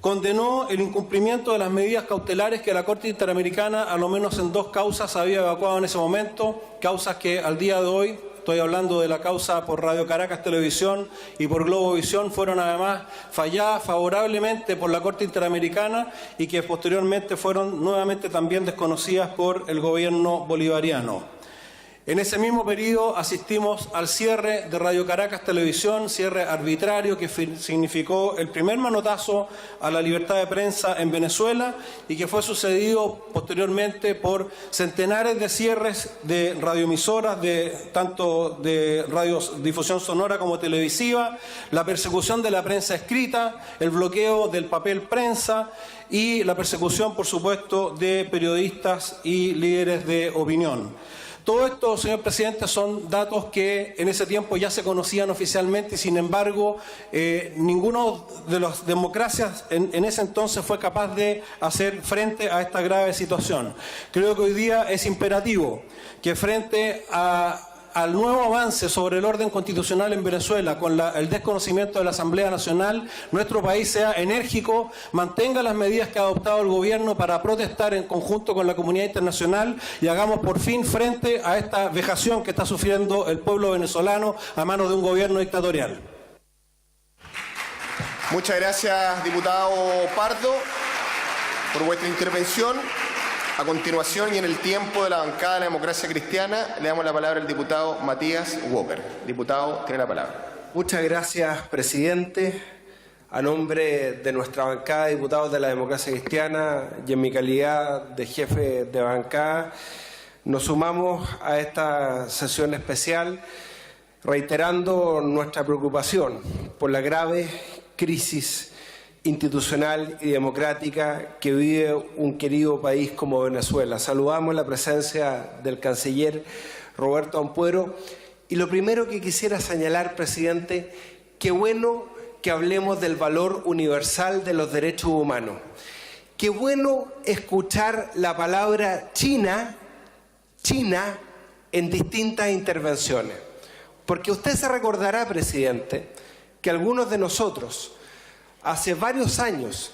condenó el incumplimiento de las medidas cautelares que la Corte Interamericana, a lo menos en 2 causas, había evacuado en ese momento, causas que al día de hoy, estoy hablando de la causa por Radio Caracas Televisión y por Globovisión, fueron además falladas favorablemente por la Corte Interamericana y que posteriormente fueron nuevamente también desconocidas por el gobierno bolivariano. En ese mismo periodo asistimos al cierre de Radio Caracas Televisión, cierre arbitrario que significó el primer manotazo a la libertad de prensa en Venezuela y que fue sucedido posteriormente por centenares de cierres de radioemisoras, tanto de radiodifusión sonora como televisiva, la persecución de la prensa escrita, el bloqueo del papel prensa y la persecución, por supuesto, de periodistas y líderes de opinión. Todo esto, señor presidente, son datos que en ese tiempo ya se conocían oficialmente y, sin embargo, ninguno de las democracias en ese entonces fue capaz de hacer frente a esta grave situación. Creo que hoy día es imperativo que frente al nuevo avance sobre el orden constitucional en Venezuela, con el desconocimiento de la Asamblea Nacional, nuestro país sea enérgico, mantenga las medidas que ha adoptado el gobierno para protestar en conjunto con la comunidad internacional y hagamos por fin frente a esta vejación que está sufriendo el pueblo venezolano a manos de un gobierno dictatorial. Muchas gracias, diputado Pardo, por vuestra intervención. A continuación y en el tiempo de la bancada de la Democracia Cristiana, le damos la palabra al diputado Matías Walker. Diputado, tiene la palabra. Muchas gracias, presidente. A nombre de nuestra bancada de diputados de la Democracia Cristiana y en mi calidad de jefe de bancada, nos sumamos a esta sesión especial reiterando nuestra preocupación por la grave crisis institucional y democrática que vive un querido país como Venezuela. Saludamos la presencia del canciller Roberto Ampuero y lo primero que quisiera señalar, presidente, qué bueno que hablemos del valor universal de los derechos humanos. Qué bueno escuchar la palabra China en distintas intervenciones, porque usted se recordará, presidente, que algunos de nosotros hace varios años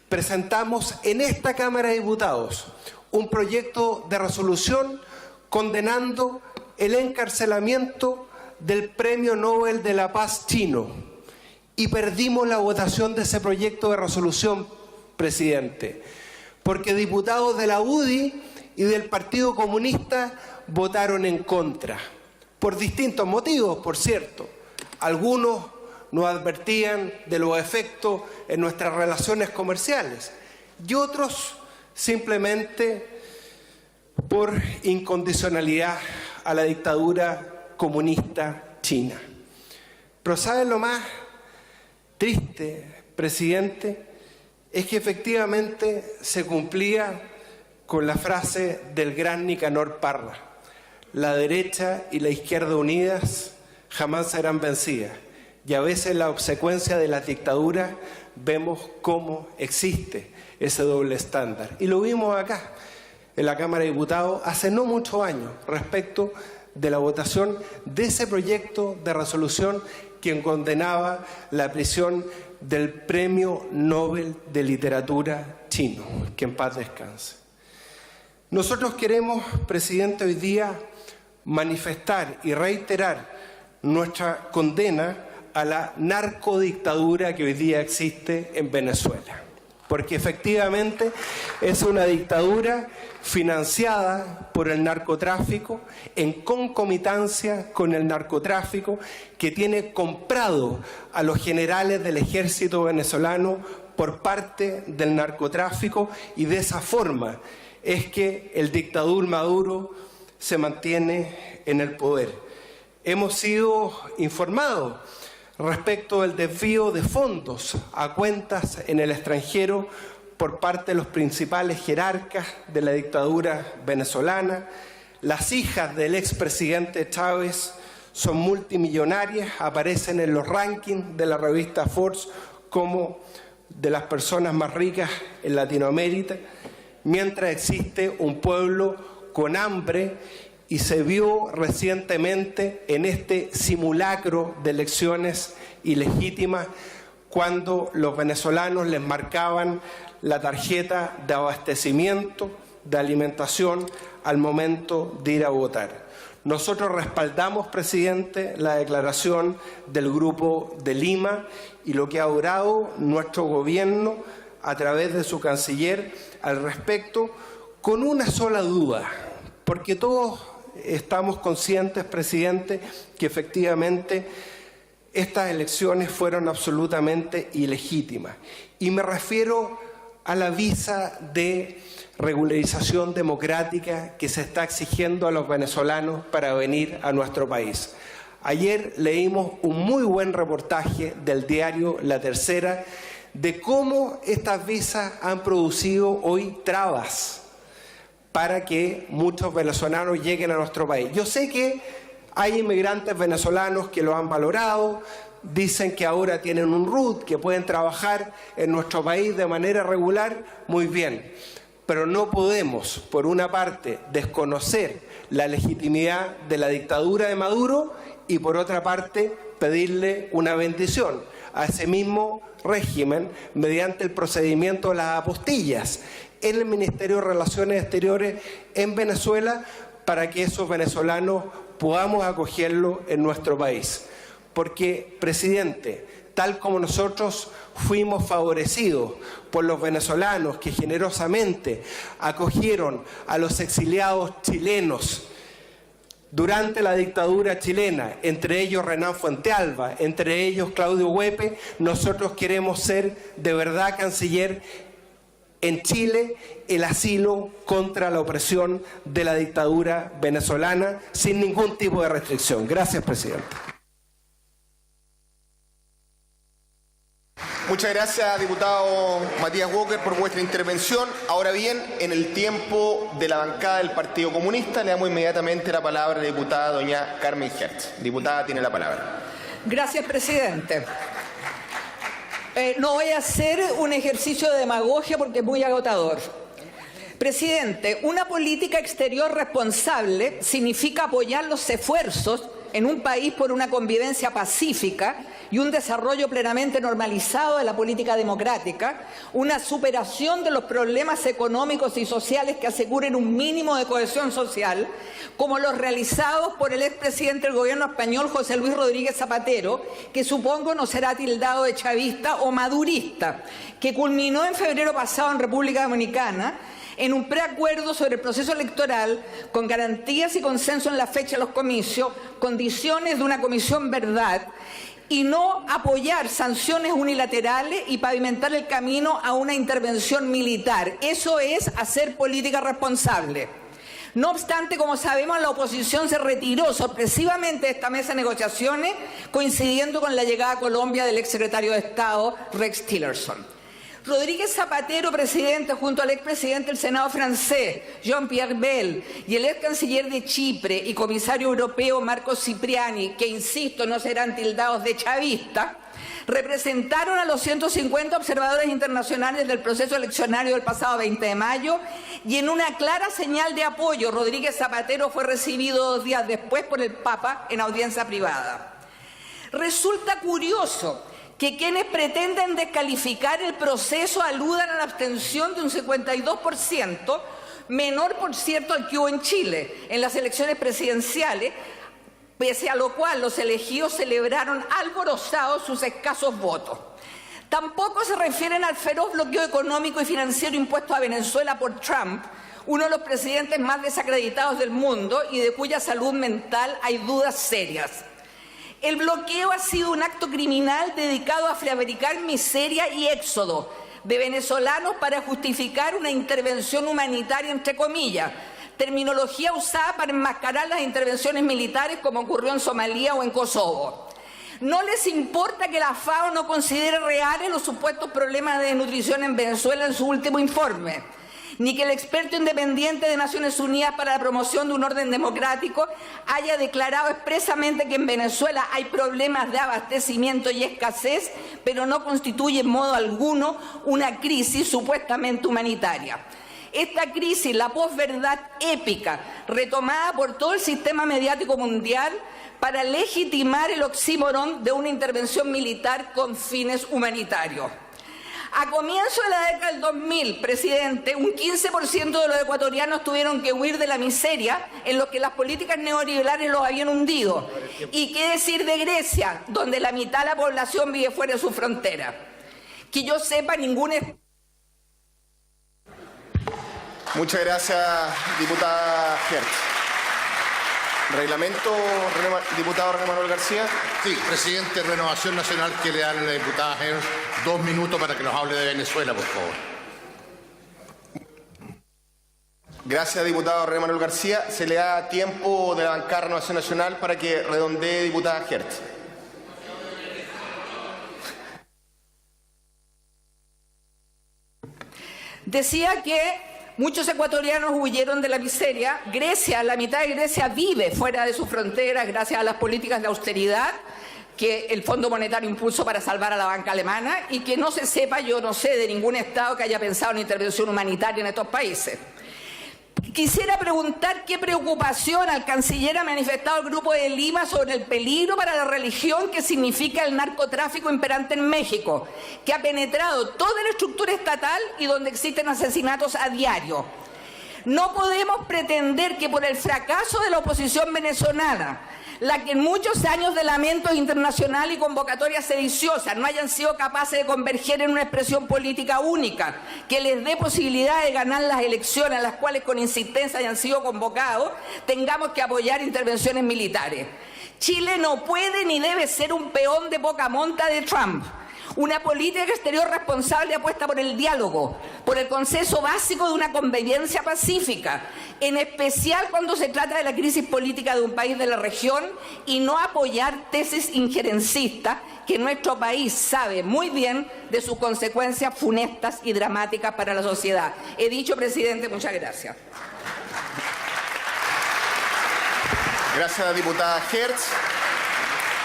presentamos en esta Cámara de Diputados un proyecto de resolución condenando el encarcelamiento del Premio Nobel de la Paz chino y perdimos la votación de ese proyecto de resolución, presidente, porque diputados de la UDI y del Partido Comunista votaron en contra, por distintos motivos, por cierto. Algunos nos advertían de los efectos en nuestras relaciones comerciales y otros simplemente por incondicionalidad a la dictadura comunista china. Pero ¿saben lo más triste, presidente? Es que efectivamente se cumplía con la frase del gran Nicanor Parra: la derecha y la izquierda unidas jamás serán vencidas. y a veces en la obsecuencia de las dictaduras vemos cómo existe ese doble estándar. Y lo vimos acá, en la Cámara de Diputados, hace no muchos años, respecto de la votación de ese proyecto de resolución que condenaba la prisión del Premio Nobel de Literatura chino, que en paz descanse. Nosotros queremos, presidente, hoy día manifestar y reiterar nuestra condena a la narcodictadura que hoy día existe en Venezuela, porque efectivamente es una dictadura financiada por el narcotráfico, en concomitancia con el narcotráfico, que tiene comprado a los generales del ejército venezolano por parte del narcotráfico, y de esa forma es que el dictador Maduro se mantiene en el poder. Hemos sido informados respecto del desvío de fondos a cuentas en el extranjero por parte de los principales jerarcas de la dictadura venezolana. Las hijas del expresidente Chávez son multimillonarias, aparecen en los rankings de la revista Forbes como de las personas más ricas en Latinoamérica, mientras existe un pueblo con hambre, y se vio recientemente en este simulacro de elecciones ilegítimas cuando los venezolanos les marcaban la tarjeta de abastecimiento, de alimentación al momento de ir a votar. Nosotros respaldamos, presidente, la declaración del Grupo de Lima y lo que ha orado nuestro gobierno a través de su canciller al respecto, con una sola duda, porque todos estamos conscientes, presidente, que efectivamente estas elecciones fueron absolutamente ilegítimas. Y me refiero a la visa de regularización democrática que se está exigiendo a los venezolanos para venir a nuestro país. Ayer leímos un muy buen reportaje del diario La Tercera de cómo estas visas han producido hoy trabas para que muchos venezolanos lleguen a nuestro país. Yo sé que hay inmigrantes venezolanos que lo han valorado, dicen que ahora tienen un RUT, que pueden trabajar en nuestro país de manera regular, muy bien. Pero no podemos, por una parte, desconocer la legitimidad de la dictadura de Maduro y, por otra parte, pedirle una bendición a ese mismo régimen mediante el procedimiento de las apostillas en el Ministerio de Relaciones Exteriores en Venezuela, para que esos venezolanos podamos acogerlos en nuestro país. Porque, presidente, tal como nosotros fuimos favorecidos por los venezolanos que generosamente acogieron a los exiliados chilenos durante la dictadura chilena, entre ellos Renán Fuentealba, entre ellos Claudio Huepe, nosotros queremos ser de verdad canciller en Chile el asilo contra la opresión de la dictadura venezolana sin ningún tipo de restricción. Gracias, presidente. Muchas gracias, diputado Matías Walker, por vuestra intervención. Ahora bien, en el tiempo de la bancada del Partido Comunista, le damos inmediatamente la palabra a la diputada doña Carmen Hertz. Diputada, tiene la palabra. Gracias, presidente. No voy a hacer un ejercicio de demagogia porque es muy agotador. Presidente, una política exterior responsable significa apoyar los esfuerzos en un país por una convivencia pacífica y un desarrollo plenamente normalizado de la política democrática, una superación de los problemas económicos y sociales que aseguren un mínimo de cohesión social, como los realizados por el expresidente del gobierno español, José Luis Rodríguez Zapatero, que supongo no será tildado de chavista o madurista, que culminó en febrero pasado en República Dominicana, en un preacuerdo sobre el proceso electoral, con garantías y consenso en la fecha de los comicios, condiciones de una comisión verdad, y no apoyar sanciones unilaterales y pavimentar el camino a una intervención militar. Eso es hacer política responsable. No obstante, como sabemos, la oposición se retiró sorpresivamente de esta mesa de negociaciones, coincidiendo con la llegada a Colombia del exsecretario de Estado, Rex Tillerson. Rodríguez Zapatero, presidente, junto al expresidente del Senado francés, Jean-Pierre Bel, y el ex canciller de Chipre y comisario europeo, Marco Cipriani, que, insisto, no serán tildados de chavista, representaron a los 150 observadores internacionales del proceso eleccionario del pasado 20 de mayo y en una clara señal de apoyo, Rodríguez Zapatero fue recibido 2 días después por el Papa en audiencia privada. Resulta curioso que quienes pretenden descalificar el proceso aludan a la abstención de un 52%, menor, por cierto, al que hubo en Chile en las elecciones presidenciales, pese a lo cual los elegidos celebraron alborozados sus escasos votos. Tampoco se refieren al feroz bloqueo económico y financiero impuesto a Venezuela por Trump, uno de los presidentes más desacreditados del mundo y de cuya salud mental hay dudas serias. El bloqueo ha sido un acto criminal dedicado a fabricar miseria y éxodo de venezolanos para justificar una intervención humanitaria, entre comillas, terminología usada para enmascarar las intervenciones militares como ocurrió en Somalia o en Kosovo. No les importa que la FAO no considere reales los supuestos problemas de desnutrición en Venezuela en su último informe, ni que el experto independiente de Naciones Unidas para la promoción de un orden democrático haya declarado expresamente que en Venezuela hay problemas de abastecimiento y escasez, pero no constituye en modo alguno una crisis supuestamente humanitaria. Esta crisis, la posverdad épica, retomada por todo el sistema mediático mundial para legitimar el oxímoron de una intervención militar con fines humanitarios. A comienzo de la década del 2000, presidente, un 15% de los ecuatorianos tuvieron que huir de la miseria en lo que las políticas neoliberales los habían hundido. ¿Y qué decir de Grecia, donde la mitad de la población vive fuera de su frontera? Que yo sepa, ningún... Muchas gracias, diputada Hertz. ¿Reglamento, diputado René Manuel García? Sí, presidente, Renovación Nacional quiere darle a la diputada Hertz 2 minutos para que nos hable de Venezuela, por favor. Gracias, diputado René Manuel García. Se le da tiempo de la bancada Renovación Nacional para que redondee, diputada Hertz. Decía que muchos ecuatorianos huyeron de la miseria. Grecia, la mitad de Grecia vive fuera de sus fronteras gracias a las políticas de austeridad que el Fondo Monetario impuso para salvar a la banca alemana y que no se sepa, yo no sé de ningún Estado que haya pensado en intervención humanitaria en estos países. Quisiera preguntar qué preocupación al canciller ha manifestado el Grupo de Lima sobre el peligro para la religión que significa el narcotráfico imperante en México, que ha penetrado toda la estructura estatal y donde existen asesinatos a diario. No podemos pretender que por el fracaso de la oposición venezolana, la que en muchos años de lamentos internacional y convocatorias sediciosas no hayan sido capaces de converger en una expresión política única que les dé posibilidad de ganar las elecciones a las cuales con insistencia hayan sido convocados, tengamos que apoyar intervenciones militares. Chile no puede ni debe ser un peón de poca monta de Trump. Una política exterior responsable apuesta por el diálogo, por el consenso básico de una convivencia pacífica, en especial cuando se trata de la crisis política de un país de la región, y no apoyar tesis injerencistas que nuestro país sabe muy bien de sus consecuencias funestas y dramáticas para la sociedad. He dicho, presidente, muchas gracias. Gracias, diputada Hertz.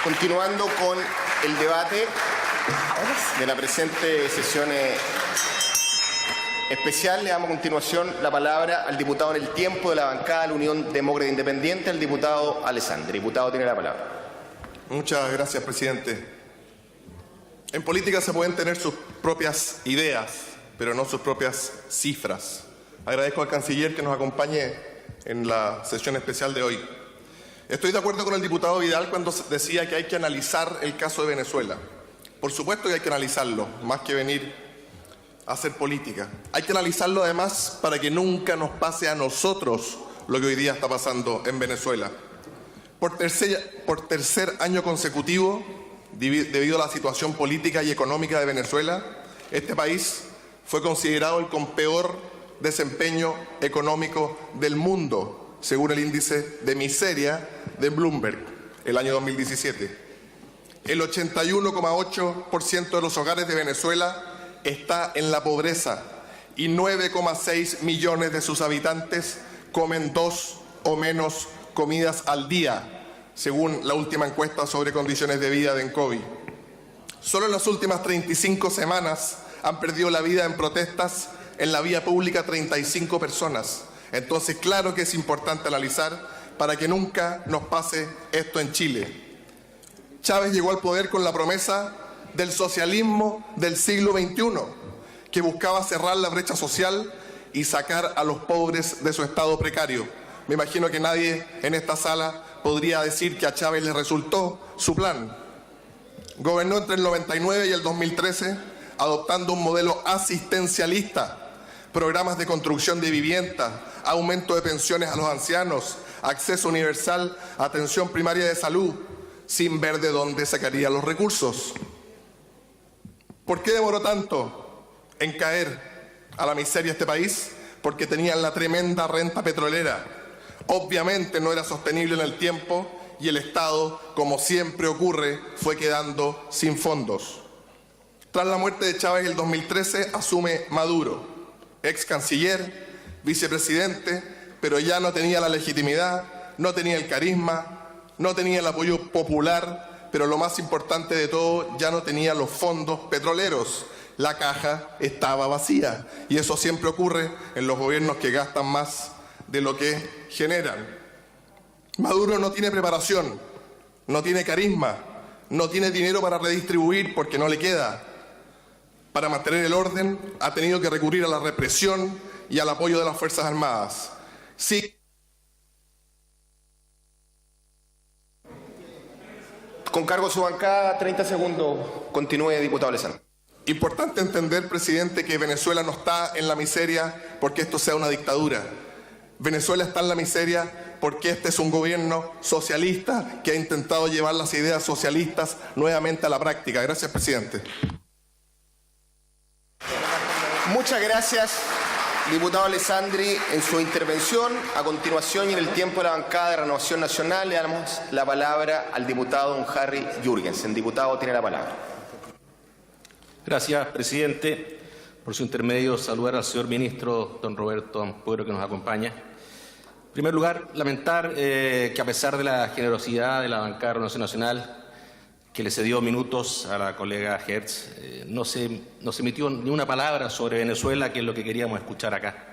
Continuando con el debate de la presente sesión especial, le damos a continuación la palabra al diputado en el tiempo de la bancada de la Unión Demócrata Independiente, el diputado Alessandri. Diputado, tiene la palabra. Muchas gracias, presidente. En política se pueden tener sus propias ideas, pero no sus propias cifras. Agradezco al canciller que nos acompañe en la sesión especial de hoy. Estoy de acuerdo con el diputado Vidal cuando decía que hay que analizar el caso de Venezuela. Por supuesto que hay que analizarlo, más que venir a hacer política. Hay que analizarlo además para que nunca nos pase a nosotros lo que hoy día está pasando en Venezuela. Por tercer año consecutivo, debido a la situación política y económica de Venezuela, este país fue considerado el con peor desempeño económico del mundo, según el índice de miseria de Bloomberg, el año 2017. El 81,8% de los hogares de Venezuela está en la pobreza y 9,6 millones de sus habitantes comen 2 o menos comidas al día, según la última encuesta sobre condiciones de vida de ENCOVI. Solo en las últimas 35 semanas han perdido la vida en protestas en la vía pública 35 personas. Entonces, claro que es importante analizar para que nunca nos pase esto en Chile. Chávez llegó al poder con la promesa del socialismo del siglo XXI, que buscaba cerrar la brecha social y sacar a los pobres de su estado precario. Me imagino que nadie en esta sala podría decir que a Chávez le resultó su plan. Gobernó entre el 99 y el 2013, adoptando un modelo asistencialista, programas de construcción de vivienda, aumento de pensiones a los ancianos, acceso universal, atención primaria de salud, sin ver de dónde sacaría los recursos. ¿Por qué demoró tanto en caer a la miseria este país? Porque tenían la tremenda renta petrolera. Obviamente no era sostenible en el tiempo y el Estado, como siempre ocurre, fue quedando sin fondos. Tras la muerte de Chávez en el 2013, asume Maduro, ex canciller, vicepresidente, pero ya no tenía la legitimidad, no tenía el carisma, no tenía el apoyo popular, pero lo más importante de todo, ya no tenía los fondos petroleros. La caja estaba vacía y eso siempre ocurre en los gobiernos que gastan más de lo que generan. Maduro no tiene preparación, no tiene carisma, no tiene dinero para redistribuir porque no le queda. Para mantener el orden ha tenido que recurrir a la represión y al apoyo de las Fuerzas Armadas. Sí. Con cargo a su bancada, 30 segundos. Continúe, diputado Lezama. Importante entender, presidente, que Venezuela no está en la miseria porque esto sea una dictadura. Venezuela está en la miseria porque este es un gobierno socialista que ha intentado llevar las ideas socialistas nuevamente a la práctica. Gracias, presidente. Muchas gracias, diputado Alessandri, en su intervención. A continuación y en el tiempo de la bancada de Renovación Nacional le damos la palabra al diputado don Harry Jürgensen. Diputado, tiene la palabra. Gracias, presidente. Por su intermedio, saludar al señor ministro, don Roberto Ampuero, que nos acompaña. En primer lugar, lamentar que a pesar de la generosidad de la bancada de Renovación Nacional, que le cedió minutos a la colega Hertz, no se emitió ni una palabra sobre Venezuela, que es lo que queríamos escuchar acá.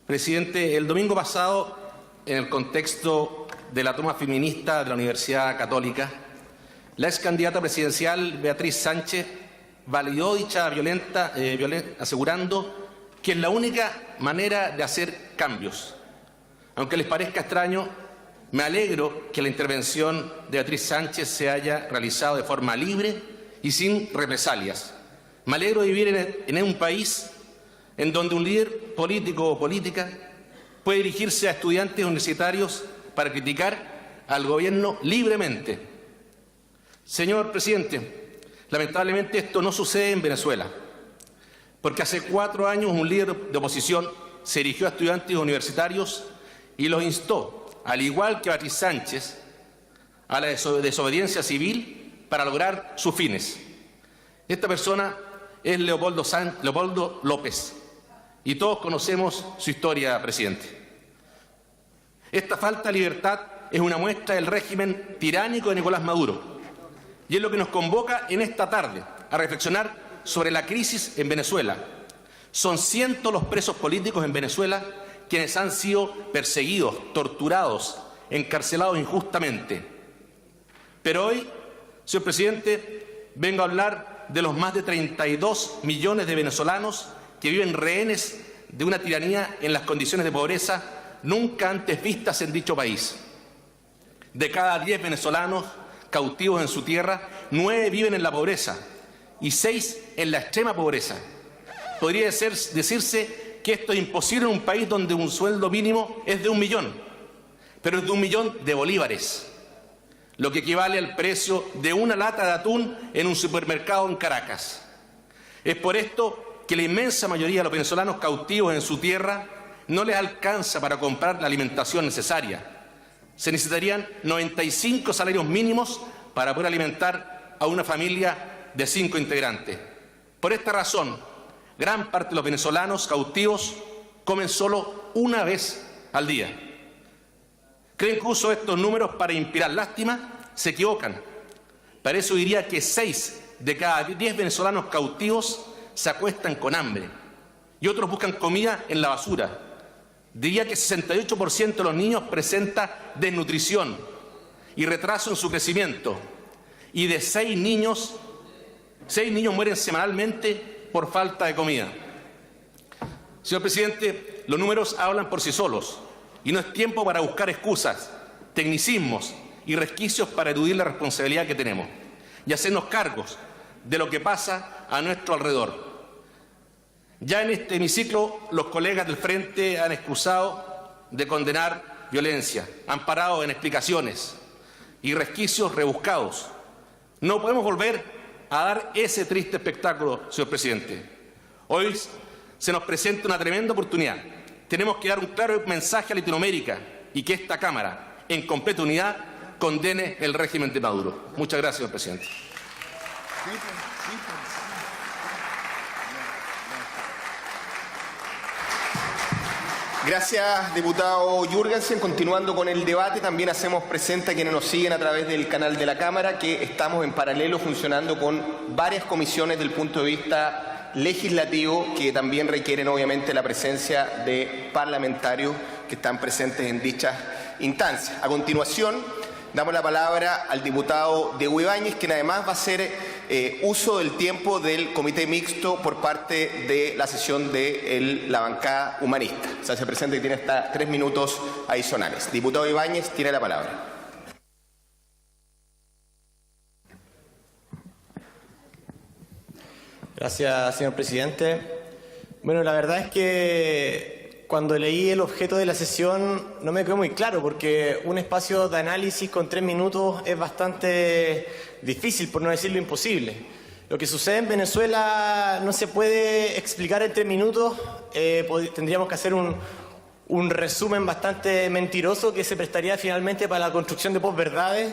Presidente, el domingo pasado, en el contexto de la toma feminista de la Universidad Católica, la ex candidata presidencial Beatriz Sánchez validó dicha violencia, asegurando que es la única manera de hacer cambios. Aunque les parezca extraño, me alegro que la intervención de Beatriz Sánchez se haya realizado de forma libre y sin represalias. Me alegro de vivir en un país en donde un líder político o política puede dirigirse a estudiantes universitarios para criticar al gobierno libremente. Señor presidente, lamentablemente esto no sucede en Venezuela, porque hace 4 años un líder de oposición se dirigió a estudiantes universitarios y los instó, al igual que Beatriz Sánchez, a la desobediencia civil para lograr sus fines. Esta persona es Leopoldo López, y todos conocemos su historia, presidente. Esta falta de libertad es una muestra del régimen tiránico de Nicolás Maduro, y es lo que nos convoca en esta tarde a reflexionar sobre la crisis en Venezuela. Son cientos los presos políticos en Venezuela quienes han sido perseguidos, torturados, encarcelados injustamente. Pero hoy, señor presidente, vengo a hablar de los más de 32 millones de venezolanos que viven rehenes de una tiranía en las condiciones de pobreza nunca antes vistas en dicho país. De cada 10 venezolanos cautivos en su tierra, 9 viven en la pobreza y 6 en la extrema pobreza. Podría decirse que esto es imposible en un país donde un sueldo mínimo es de 1 millón, pero es de 1 millón de bolívares, lo que equivale al precio de una lata de atún en un supermercado en Caracas. Es por esto que la inmensa mayoría de los venezolanos cautivos en su tierra no les alcanza para comprar la alimentación necesaria. Se necesitarían 95 salarios mínimos para poder alimentar a una familia de 5 integrantes. Por esta razón, gran parte de los venezolanos cautivos comen solo una vez al día. ¿Creen que uso estos números para inspirar lástima? Se equivocan. Para eso diría que 6 de cada 10 venezolanos cautivos se acuestan con hambre y otros buscan comida en la basura. Diría que 68% de los niños presenta desnutrición y retraso en su crecimiento. Y de 6 niños mueren semanalmente por falta de comida. Señor presidente, los números hablan por sí solos y no es tiempo para buscar excusas, tecnicismos y resquicios para eludir la responsabilidad que tenemos y hacernos cargos de lo que pasa a nuestro alrededor. Ya en este hemiciclo los colegas del Frente han excusado de condenar violencia, han parado en explicaciones y resquicios rebuscados. No podemos volver a dar ese triste espectáculo, señor presidente. Hoy se nos presenta una tremenda oportunidad. Tenemos que dar un claro mensaje a Latinoamérica y que esta Cámara, en completa unidad, condene el régimen de Maduro. Muchas gracias, señor presidente. Gracias, diputado Jürgensen. Continuando con el debate, también hacemos presente a quienes nos siguen a través del canal de la Cámara que estamos en paralelo funcionando con varias comisiones del punto de vista legislativo que también requieren obviamente la presencia de parlamentarios que están presentes en dichas instancias. A continuación, damos la palabra al diputado Diego Ibáñez, quien además va a hacer uso del tiempo del comité mixto por parte de la sesión de la bancada humanista. O sea, se presenta y tiene hasta 3 minutos adicionales. Diputado Ibáñez, tiene la palabra. Gracias, señor presidente. Bueno, la verdad es que cuando leí el objeto de la sesión no me quedó muy claro, porque un espacio de análisis con 3 minutos es bastante difícil, por no decirlo imposible. Lo que sucede en Venezuela no se puede explicar en 3 minutos. Tendríamos que hacer un resumen bastante mentiroso que se prestaría finalmente para la construcción de posverdades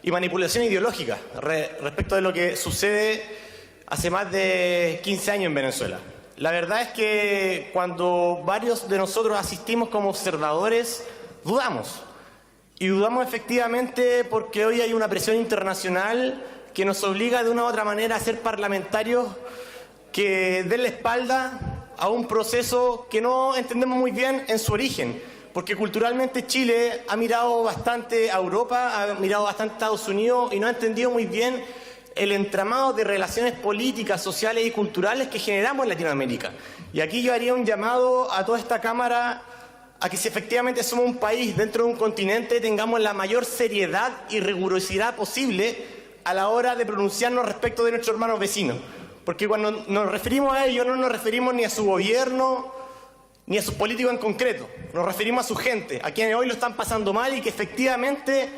y manipulación ideológica respecto de lo que sucede hace más de 15 años en Venezuela. La verdad es que cuando varios de nosotros asistimos como observadores, dudamos. Y dudamos efectivamente porque hoy hay una presión internacional que nos obliga de una u otra manera a ser parlamentarios que den la espalda a un proceso que no entendemos muy bien en su origen. Porque culturalmente Chile ha mirado bastante a Europa, ha mirado bastante a Estados Unidos y no ha entendido muy bien el entramado de relaciones políticas, sociales y culturales que generamos en Latinoamérica. Y aquí yo haría un llamado a toda esta Cámara a que si efectivamente somos un país dentro de un continente tengamos la mayor seriedad y rigurosidad posible a la hora de pronunciarnos respecto de nuestros hermanos vecinos. Porque cuando nos referimos a ellos no nos referimos ni a su gobierno ni a sus políticos en concreto. Nos referimos a su gente, a quienes hoy lo están pasando mal y que efectivamente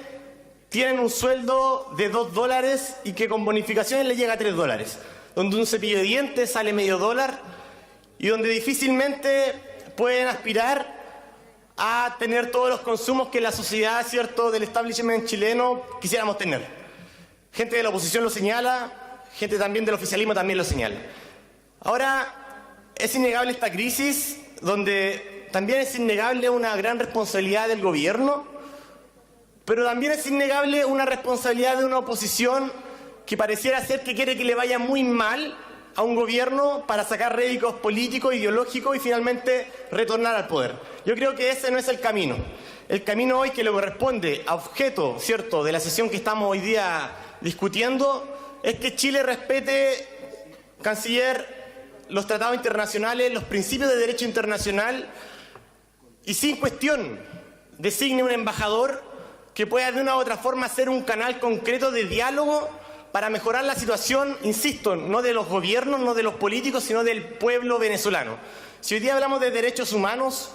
tienen un sueldo de $2 y que con bonificaciones les llega a $3, donde un cepillo de dientes sale $0.50 y donde difícilmente pueden aspirar a tener todos los consumos que la sociedad, ¿cierto?, del establishment chileno quisiéramos tener. Gente de la oposición lo señala, gente también del oficialismo también lo señala. Ahora, es innegable esta crisis, donde también es innegable una gran responsabilidad del gobierno, pero también es innegable una responsabilidad de una oposición que pareciera ser que quiere que le vaya muy mal a un gobierno para sacar réditos políticos, ideológicos y finalmente retornar al poder. Yo creo que ese no es el camino. El camino hoy que le corresponde a objeto, ¿cierto?, de la sesión que estamos hoy día discutiendo es que Chile respete, canciller, los tratados internacionales, los principios de derecho internacional y sin cuestión designe un embajador que pueda de una u otra forma ser un canal concreto de diálogo para mejorar la situación, insisto, no de los gobiernos, no de los políticos, sino del pueblo venezolano. Si hoy día hablamos de derechos humanos,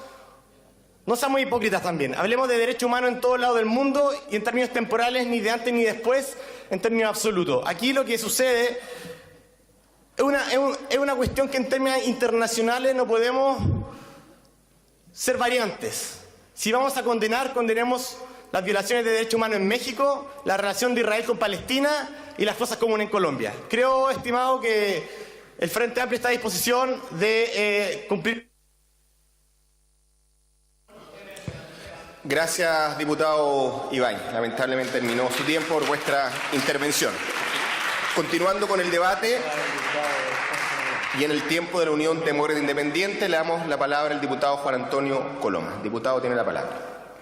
no seamos hipócritas también. Hablemos de derechos humanos en todos lados del mundo y en términos temporales, ni de antes ni después, en términos absolutos. Aquí lo que sucede es una cuestión que en términos internacionales no podemos ser variantes. Si vamos a condenar, condenemos las violaciones de derechos humanos en México, la relación de Israel con Palestina y las fosas comunes en Colombia. Creo, estimado, que El Frente Amplio está a disposición de cumplir. Gracias, diputado Ibáñez. Lamentablemente terminó su tiempo por vuestra intervención. Continuando con el debate y en el tiempo de la Unión Demócrata Independiente, le damos la palabra al diputado Juan Antonio Coloma. Diputado, tiene la palabra.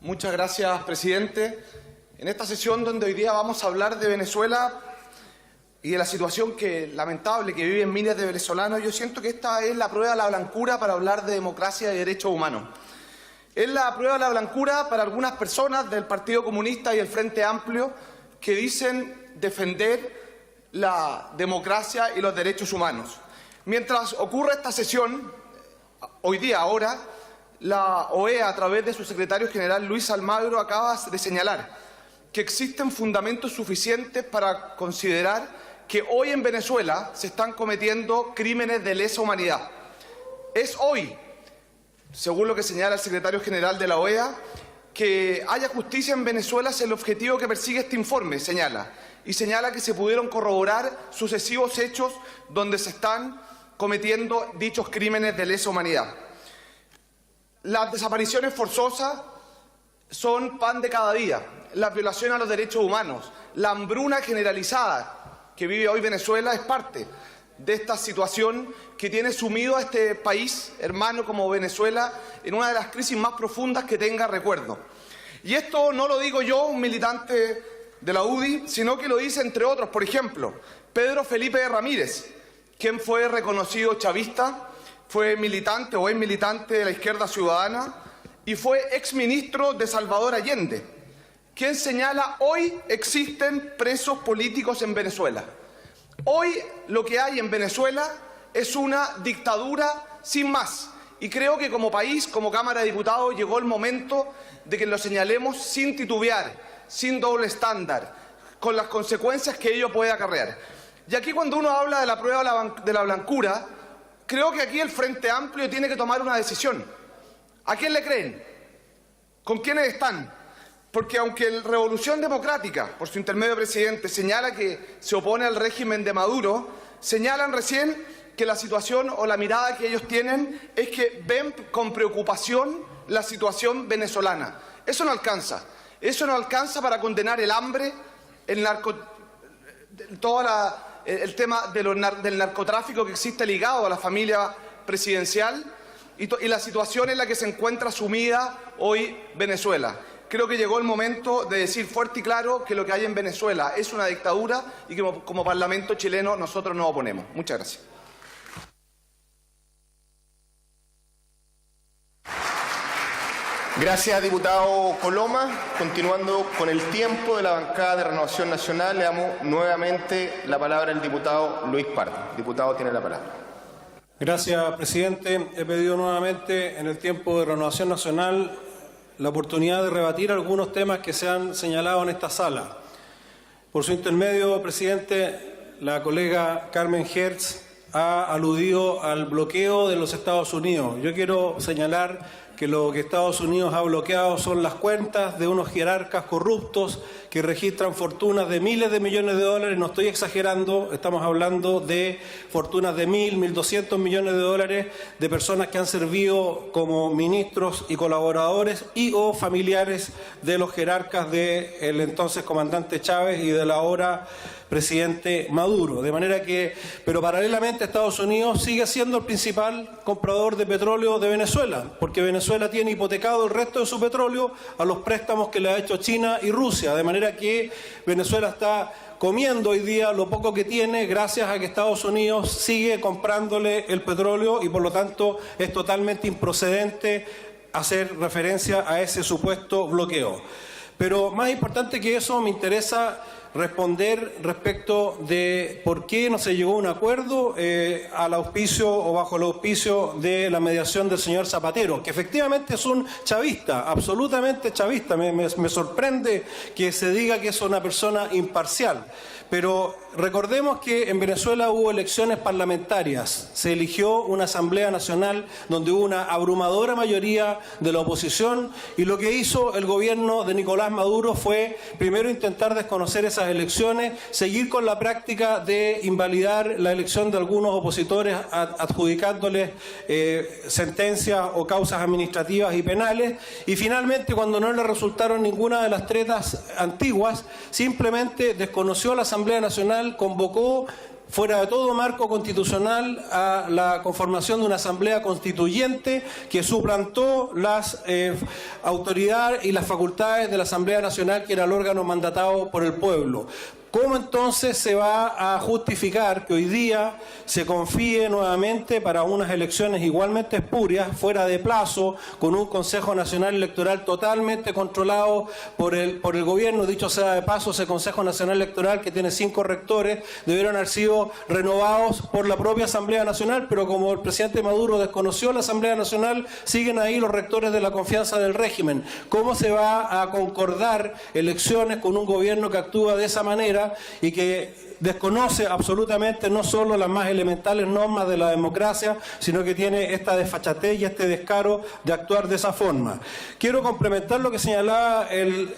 Muchas gracias, presidente. En esta sesión donde hoy día vamos a hablar de Venezuela y de la situación lamentable que viven miles de venezolanos, yo siento que esta es la prueba de la blancura para hablar de democracia y derechos humanos. Es la prueba de la blancura para algunas personas del Partido Comunista y el Frente Amplio que dicen defender la democracia y los derechos humanos. Mientras ocurre esta sesión, hoy día, ahora, la OEA, a través de su secretario general Luis Almagro, acaba de señalar que existen fundamentos suficientes para considerar que hoy en Venezuela se están cometiendo crímenes de lesa humanidad. Es hoy, según lo que señala el secretario general de la OEA, que haya justicia en Venezuela es el objetivo que persigue este informe, señala. Y señala que se pudieron corroborar sucesivos hechos donde se están cometiendo dichos crímenes de lesa humanidad. Las desapariciones forzosas son pan de cada día. La violación a los derechos humanos, la hambruna generalizada que vive hoy Venezuela es parte de esta situación que tiene sumido a este país hermano como Venezuela en una de las crisis más profundas que tenga recuerdo. Y esto no lo digo yo, un militante de la UDI, sino que lo dice, entre otros, por ejemplo, Pedro Felipe Ramírez, quien fue reconocido chavista, fue militante o es militante de la Izquierda Ciudadana y fue exministro de Salvador Allende, quien señala: hoy existen presos políticos en Venezuela. Hoy lo que hay en Venezuela es una dictadura sin más. Y creo que como país, como Cámara de Diputados, llegó el momento de que lo señalemos sin titubear, sin doble estándar, con las consecuencias que ello puede acarrear. Y aquí, cuando uno habla de la prueba de la blancura, creo que aquí el Frente Amplio tiene que tomar una decisión. ¿A quién le creen? ¿Con quiénes están? Porque aunque el Revolución Democrática, por su intermedio presidente, señala que se opone al régimen de Maduro, señalan recién que la situación o la mirada que ellos tienen es que ven con preocupación la situación venezolana. Eso no alcanza. Eso no alcanza para condenar el hambre, el tema del narcotráfico que existe ligado a la familia presidencial y la situación en la que se encuentra sumida hoy Venezuela. Creo que llegó el momento de decir fuerte y claro que lo que hay en Venezuela es una dictadura y que como Parlamento chileno nosotros nos oponemos. Muchas gracias. Gracias, diputado Coloma. Continuando con el tiempo de la bancada de Renovación Nacional, le damos nuevamente la palabra al diputado Luis Pardo. Diputado, tiene la palabra. Gracias, presidente. He pedido nuevamente en el tiempo de Renovación Nacional la oportunidad de rebatir algunos temas que se han señalado en esta sala. Por su intermedio, presidente, la colega Carmen Hertz ha aludido al bloqueo de los Estados Unidos. Yo quiero señalar que lo que Estados Unidos ha bloqueado son las cuentas de unos jerarcas corruptos que registran fortunas de miles de millones de dólares. No estoy exagerando, estamos hablando de fortunas de 1.200 millones de dólares de personas que han servido como ministros y colaboradores y o familiares de los jerarcas del entonces comandante Chávez y del ahora presidente Maduro. De manera que, pero paralelamente Estados Unidos sigue siendo el principal comprador de petróleo de Venezuela, porque Venezuela tiene hipotecado el resto de su petróleo a los préstamos que le ha hecho China y Rusia, de manera que Venezuela está comiendo hoy día lo poco que tiene gracias a que Estados Unidos sigue comprándole el petróleo y por lo tanto es totalmente improcedente hacer referencia a ese supuesto bloqueo. Pero más importante que eso, me interesa responder respecto de por qué no se llegó a un acuerdo al auspicio o bajo el auspicio de la mediación del señor Zapatero, que efectivamente es un chavista, absolutamente chavista. Me sorprende que se diga que es una persona imparcial. Pero recordemos que en Venezuela hubo elecciones parlamentarias, se eligió una Asamblea Nacional donde hubo una abrumadora mayoría de la oposición y lo que hizo el gobierno de Nicolás Maduro fue primero intentar desconocer esas esas elecciones, seguir con la práctica de invalidar la elección de algunos opositores adjudicándoles sentencias o causas administrativas y penales, y finalmente, cuando no le resultaron ninguna de las tretas antiguas, simplemente desconoció la Asamblea Nacional, convocó fuera de todo marco constitucional a la conformación de una asamblea constituyente que suplantó las autoridades y las facultades de la Asamblea Nacional, que era el órgano mandatado por el pueblo. ¿Cómo entonces se va a justificar que hoy día se confíe nuevamente para unas elecciones igualmente espurias, fuera de plazo, con un Consejo Nacional Electoral totalmente controlado por el gobierno? Dicho sea de paso, ese Consejo Nacional Electoral, que tiene 5 rectores, debieron haber sido renovados por la propia Asamblea Nacional, pero como el presidente Maduro desconoció la Asamblea Nacional, siguen ahí los rectores de la confianza del régimen. ¿Cómo se va a concordar elecciones con un gobierno que actúa de esa manera y que desconoce absolutamente no solo las más elementales normas de la democracia, sino que tiene esta desfachatez y este descaro de actuar de esa forma? Quiero complementar lo que señalaba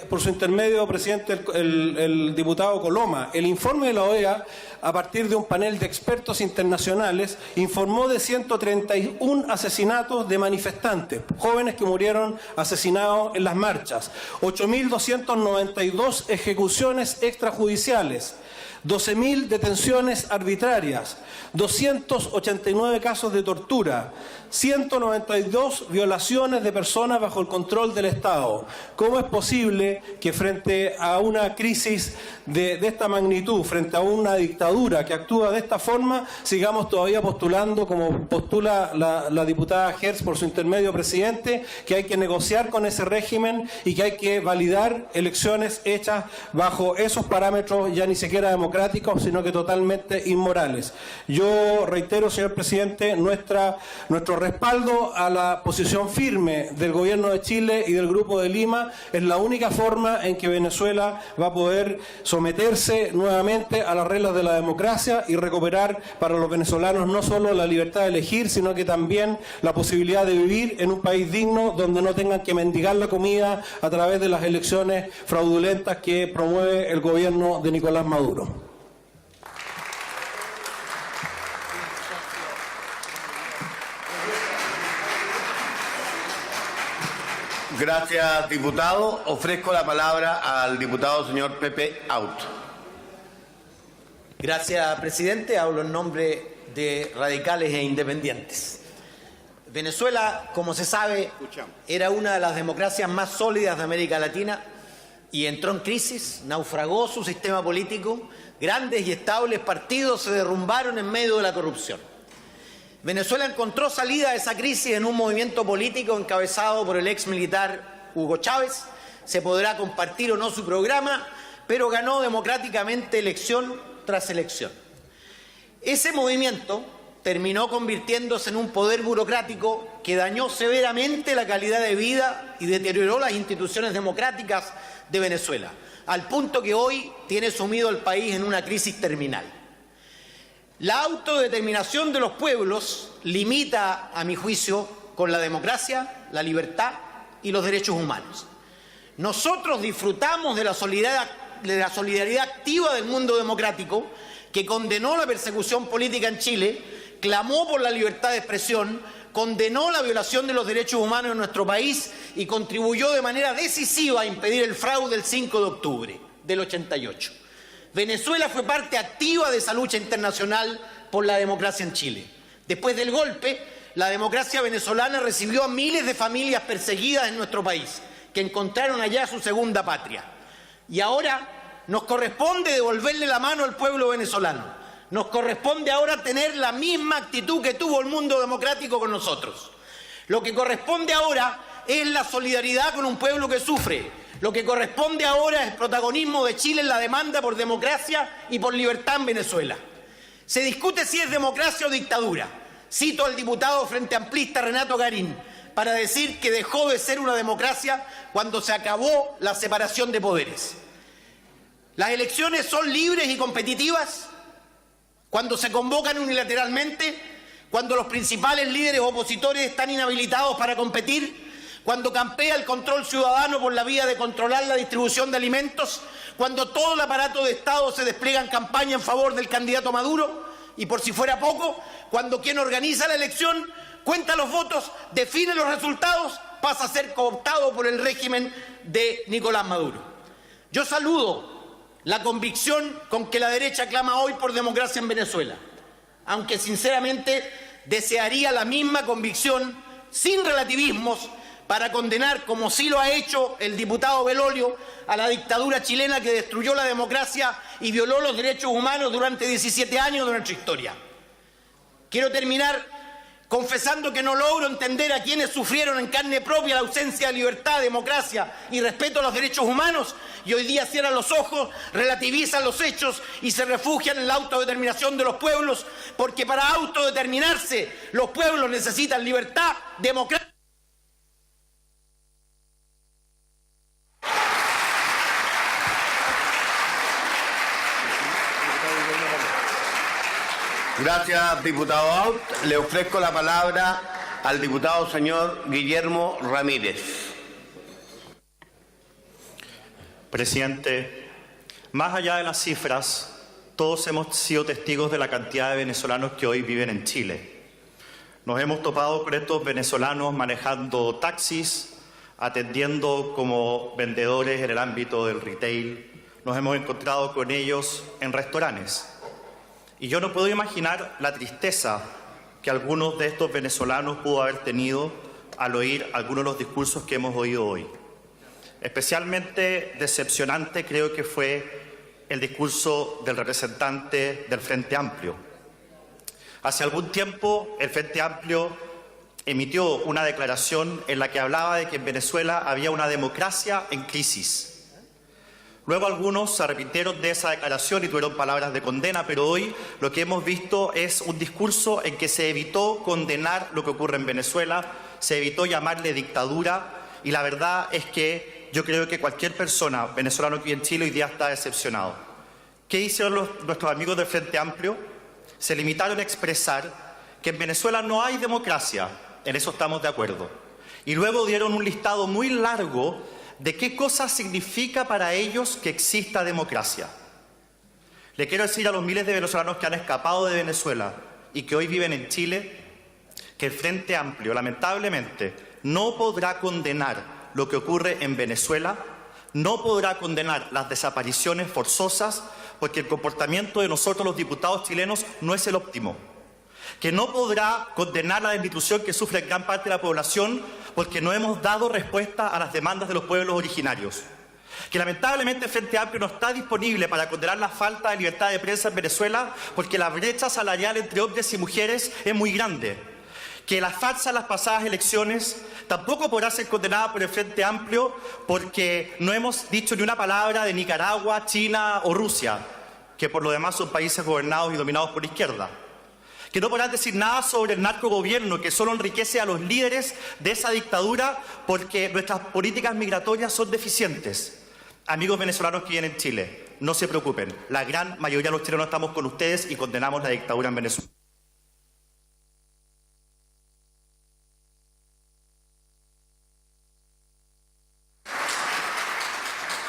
por su intermedio, presidente, el diputado Coloma. El informe de la OEA, a partir de un panel de expertos internacionales, informó de 131 asesinatos de manifestantes, jóvenes que murieron asesinados en las marchas, 8.292 ejecuciones extrajudiciales, 12.000 detenciones arbitrarias, 289 casos de tortura, 192 violaciones de personas bajo el control del Estado. ¿Cómo es posible que frente a una crisis de esta magnitud, frente a una dictadura que actúa de esta forma, sigamos todavía postulando, como postula la diputada Hertz por su intermedio, presidente, que hay que negociar con ese régimen y que hay que validar elecciones hechas bajo esos parámetros ya ni siquiera democráticos, sino que totalmente inmorales? Yo reitero, señor presidente, nuestro respaldo a la posición firme del Gobierno de Chile y del Grupo de Lima. Es la única forma en que Venezuela va a poder someterse nuevamente a las reglas de la democracia y recuperar para los venezolanos no solo la libertad de elegir, sino que también la posibilidad de vivir en un país digno, donde no tengan que mendigar la comida a través de las elecciones fraudulentas que promueve el gobierno de Nicolás Maduro. Gracias, diputado. Ofrezco la palabra al diputado señor Pepe Auto. Gracias, presidente. Hablo en nombre de radicales e independientes. Venezuela, como se sabe, era una de las democracias más sólidas de América Latina y entró en crisis, naufragó su sistema político, grandes y estables partidos se derrumbaron en medio de la corrupción. Venezuela encontró salida de esa crisis en un movimiento político encabezado por el ex militar Hugo Chávez. Se podrá compartir o no su programa, pero ganó democráticamente elección tras elección. Ese movimiento terminó convirtiéndose en un poder burocrático que dañó severamente la calidad de vida y deterioró las instituciones democráticas de Venezuela, al punto que hoy tiene sumido al país en una crisis terminal. La autodeterminación de los pueblos limita, a mi juicio, con la democracia, la libertad y los derechos humanos. Nosotros disfrutamos de la solidaridad activa del mundo democrático, que condenó la persecución política en Chile, clamó por la libertad de expresión, condenó la violación de los derechos humanos en nuestro país y contribuyó de manera decisiva a impedir el fraude del 5 de octubre del 88. Venezuela fue parte activa de esa lucha internacional por la democracia en Chile. Después del golpe, la democracia venezolana recibió a miles de familias perseguidas en nuestro país, que encontraron allá su segunda patria. Y ahora nos corresponde devolverle la mano al pueblo venezolano. Nos corresponde ahora tener la misma actitud que tuvo el mundo democrático con nosotros. Lo que corresponde ahora es la solidaridad con un pueblo que sufre. Lo que corresponde ahora es el protagonismo de Chile en la demanda por democracia y por libertad en Venezuela. Se discute si es democracia o dictadura. Cito al diputado Frente Amplista Renato Garín para decir que dejó de ser una democracia cuando se acabó la separación de poderes. Las elecciones son libres y competitivas cuando se convocan unilateralmente, cuando los principales líderes opositores están inhabilitados para competir, cuando campea el control ciudadano por la vía de controlar la distribución de alimentos, cuando todo el aparato de Estado se despliega en campaña en favor del candidato Maduro, y por si fuera poco, cuando quien organiza la elección cuenta los votos, define los resultados, pasa a ser cooptado por el régimen de Nicolás Maduro. Yo saludo la convicción con que la derecha clama hoy por democracia en Venezuela, aunque sinceramente desearía la misma convicción, sin relativismos, para condenar, como sí lo ha hecho el diputado Belolio, a la dictadura chilena que destruyó la democracia y violó los derechos humanos durante 17 años de nuestra historia. Quiero terminar confesando que no logro entender a quienes sufrieron en carne propia la ausencia de libertad, democracia y respeto a los derechos humanos y hoy día cierran los ojos, relativizan los hechos y se refugian en la autodeterminación de los pueblos, porque para autodeterminarse los pueblos necesitan libertad, democracia. Gracias, diputado Aut. Le ofrezco la palabra al diputado señor Guillermo Ramírez. Presidente, más allá de las cifras, todos hemos sido testigos de la cantidad de venezolanos que hoy viven en Chile. Nos hemos topado con estos venezolanos manejando taxis, atendiendo como vendedores en el ámbito del retail. Nos hemos encontrado con ellos en restaurantes. Y yo no puedo imaginar la tristeza que algunos de estos venezolanos pudo haber tenido al oír algunos de los discursos que hemos oído hoy. Especialmente decepcionante creo que fue el discurso del representante del Frente Amplio. Hace algún tiempo el Frente Amplio emitió una declaración en la que hablaba de que en Venezuela había una democracia en crisis. Luego algunos se arrepintieron de esa declaración y tuvieron palabras de condena, pero hoy lo que hemos visto es un discurso en que se evitó condenar lo que ocurre en Venezuela, se evitó llamarle dictadura y la verdad es que yo creo que cualquier persona venezolana que vive en Chile hoy día está decepcionado. ¿Qué hicieron nuestros amigos del Frente Amplio? Se limitaron a expresar que en Venezuela no hay democracia, en eso estamos de acuerdo. Y luego dieron un listado muy largo de qué cosa significa para ellos que exista democracia. Le quiero decir a los miles de venezolanos que han escapado de Venezuela y que hoy viven en Chile, que el Frente Amplio, lamentablemente, no podrá condenar lo que ocurre en Venezuela, no podrá condenar las desapariciones forzosas, porque el comportamiento de nosotros los diputados chilenos no es el óptimo. Que no podrá condenar la destitución que sufre gran parte de la población porque no hemos dado respuesta a las demandas de los pueblos originarios. Que lamentablemente el Frente Amplio no está disponible para condenar la falta de libertad de prensa en Venezuela porque la brecha salarial entre hombres y mujeres es muy grande. Que la farsa de las pasadas elecciones tampoco podrá ser condenada por el Frente Amplio porque no hemos dicho ni una palabra de Nicaragua, China o Rusia, que por lo demás son países gobernados y dominados por la izquierda. Que no podrán decir nada sobre el narcogobierno, que solo enriquece a los líderes de esa dictadura porque nuestras políticas migratorias son deficientes. Amigos venezolanos que viven en Chile, no se preocupen, la gran mayoría de los chilenos estamos con ustedes y condenamos la dictadura en Venezuela.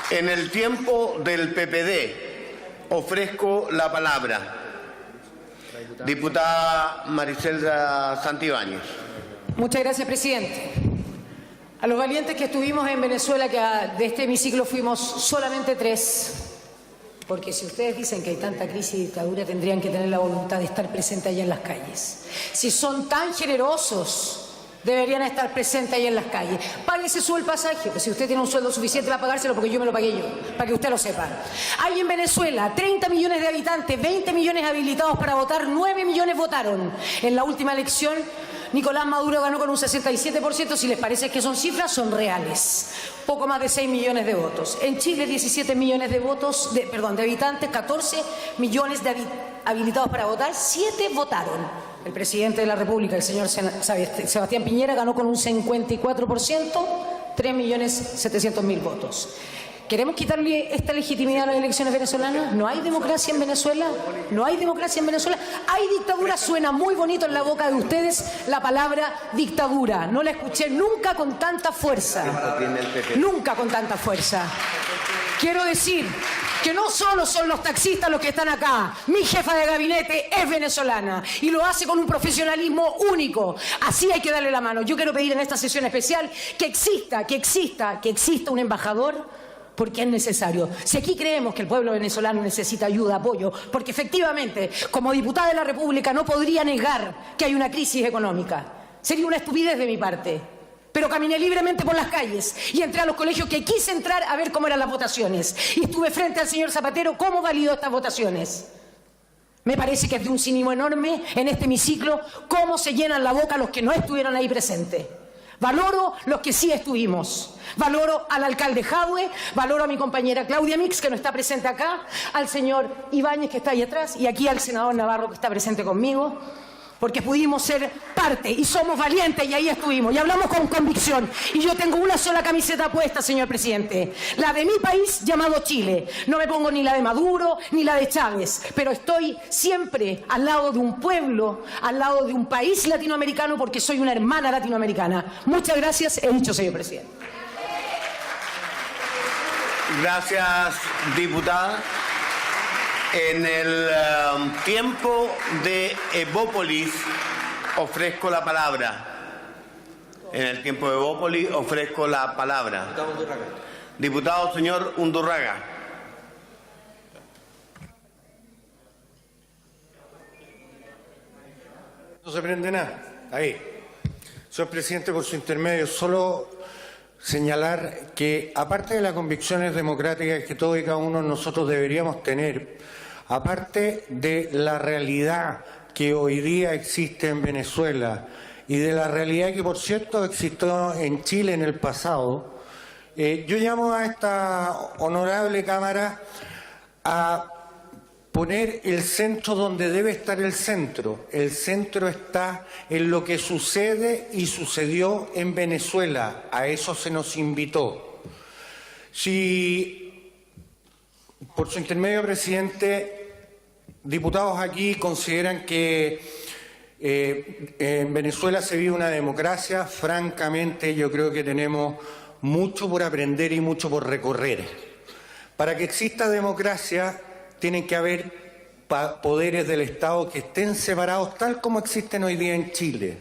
En el tiempo del PPD ofrezco la palabra. Diputada Maricelda Santibáñez. Muchas gracias, presidente. A los valientes que estuvimos en Venezuela, que de este hemiciclo fuimos solamente 3, porque si ustedes dicen que hay tanta crisis y dictadura, tendrían que tener la voluntad de estar presentes allá en las calles. Si son tan generosos, deberían estar presentes ahí en las calles. Páguese su el pasaje, pues si usted tiene un sueldo suficiente para pagárselo, porque yo me lo pagué yo, para que usted lo sepa. Hay en Venezuela 30 millones de habitantes, 20 millones habilitados para votar, 9 millones votaron. En la última elección, Nicolás Maduro ganó con un 67%, si les parece que son cifras, son reales. Poco más de 6 millones de votos. En Chile, 17 millones de votos, de habitantes, 14 millones de habilitados para votar, 7 votaron. El presidente de la República, el señor Sebastián Piñera, ganó con un 54%, 3.700.000 votos. ¿Queremos quitarle esta legitimidad a las elecciones venezolanas? ¿No hay democracia en Venezuela? ¿No hay democracia en Venezuela? ¿Hay dictadura? Suena muy bonito en la boca de ustedes la palabra dictadura. No la escuché nunca con tanta fuerza. Nunca con tanta fuerza. Quiero decir que no solo son los taxistas los que están acá. Mi jefa de gabinete es venezolana y lo hace con un profesionalismo único. Así hay que darle la mano. Yo quiero pedir en esta sesión especial que exista un embajador, porque es necesario. Si aquí creemos que el pueblo venezolano necesita ayuda, apoyo, porque efectivamente, como diputada de la República, no podría negar que hay una crisis económica. Sería una estupidez de mi parte. Pero caminé libremente por las calles y entré a los colegios que quise entrar a ver cómo eran las votaciones. Y estuve frente al señor Zapatero cómo validó estas votaciones. Me parece que es de un cinismo enorme en este hemiciclo cómo se llenan la boca los que no estuvieron ahí presentes. Valoro los que sí estuvimos. Valoro al alcalde Jadwe, valoro a mi compañera Claudia Mix, que no está presente acá, al señor Ibáñez, que está ahí atrás, y aquí al senador Navarro, que está presente conmigo, porque pudimos ser parte y somos valientes y ahí estuvimos y hablamos con convicción. Y yo tengo una sola camiseta puesta, señor presidente, la de mi país llamado Chile. No me pongo ni la de Maduro ni la de Chávez, pero estoy siempre al lado de un pueblo, al lado de un país latinoamericano, porque soy una hermana latinoamericana. Muchas gracias, he dicho, señor presidente. Gracias, diputada. En el tiempo de Evópolis ofrezco la palabra. En el tiempo de Evópolis ofrezco la palabra. Diputado señor Undurraga. No se prende nada. Ahí. Señor presidente, por su intermedio, solo señalar que, aparte de las convicciones democráticas que todos y cada uno de nosotros deberíamos tener, aparte de la realidad que hoy día existe en Venezuela y de la realidad que, por cierto, existió en Chile en el pasado, yo llamo a esta honorable Cámara a poner el centro donde debe estar el centro. El centro está en lo que sucede y sucedió en Venezuela. A eso se nos invitó. Si, por su intermedio, presidente, diputados aquí consideran que en Venezuela se vive una democracia, francamente yo creo que tenemos mucho por aprender y mucho por recorrer. Para que exista democracia tienen que haber poderes del Estado que estén separados tal como existen hoy día en Chile,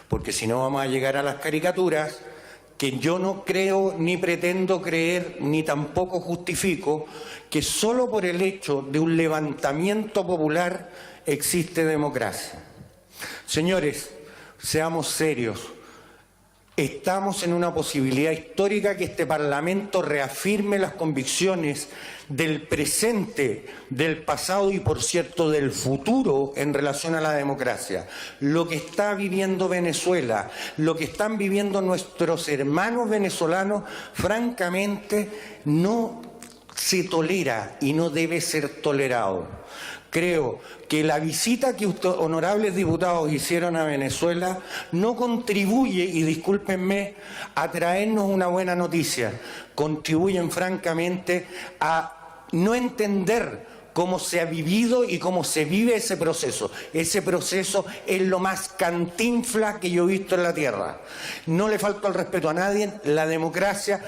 porque si no vamos a llegar a las caricaturas que yo no creo ni pretendo creer ni tampoco justifico que solo por el hecho de un levantamiento popular existe democracia. Señores, seamos serios. Estamos en una posibilidad histórica que este Parlamento reafirme las convicciones del presente, del pasado y, por cierto, del futuro en relación a la democracia. Lo que está viviendo Venezuela, lo que están viviendo nuestros hermanos venezolanos, francamente no se tolera y no debe ser tolerado. Creo que la visita que ustedes, honorables diputados, hicieron a Venezuela no contribuye, y discúlpenme, a traernos una buena noticia. Contribuyen francamente a no entender cómo se ha vivido y cómo se vive ese proceso. Ese proceso es lo más cantinfla que yo he visto en la tierra. No le falto el respeto a nadie. La democracia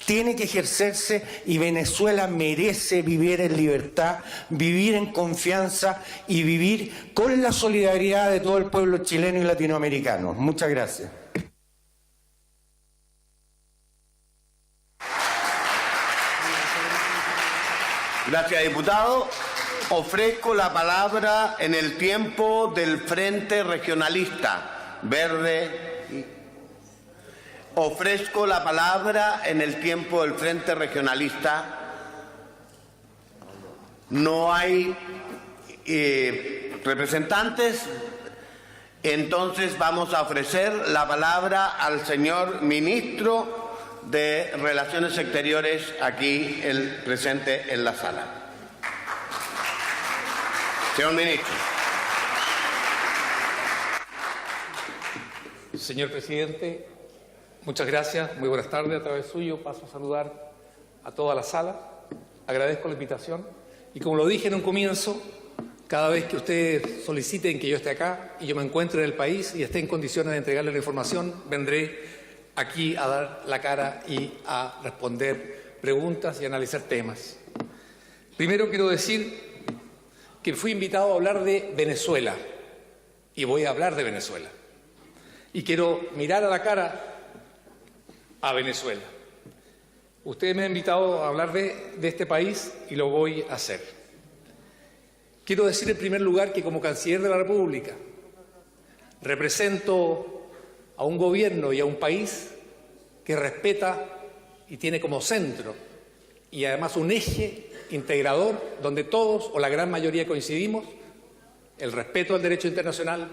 tiene que ejercerse y Venezuela merece vivir en libertad, vivir en confianza y vivir con la solidaridad de todo el pueblo chileno y latinoamericano. Muchas gracias. Gracias, diputado. Ofrezco la palabra en el tiempo del Frente Regionalista Verde. Ofrezco la palabra en el tiempo del Frente Regionalista. No hay representantes. Entonces vamos a ofrecer la palabra al señor ministro de Relaciones Exteriores, aquí el presente en la sala. Señor ministro. Señor presidente, muchas gracias. Muy buenas tardes. A través suyo paso a saludar a toda la sala, agradezco la invitación y como lo dije en un comienzo, cada vez que ustedes soliciten que yo esté acá y yo me encuentre en el país y esté en condiciones de entregarle la información, vendré aquí a dar la cara y a responder preguntas y analizar temas. Primero quiero decir que fui invitado a hablar de Venezuela y voy a hablar de Venezuela. Y quiero mirar a la cara a Venezuela. Ustedes me han invitado a hablar de este país y lo voy a hacer. Quiero decir en primer lugar que como canciller de la República represento a un gobierno y a un país que respeta y tiene como centro y además un eje integrador donde todos o la gran mayoría coincidimos, el respeto al derecho internacional,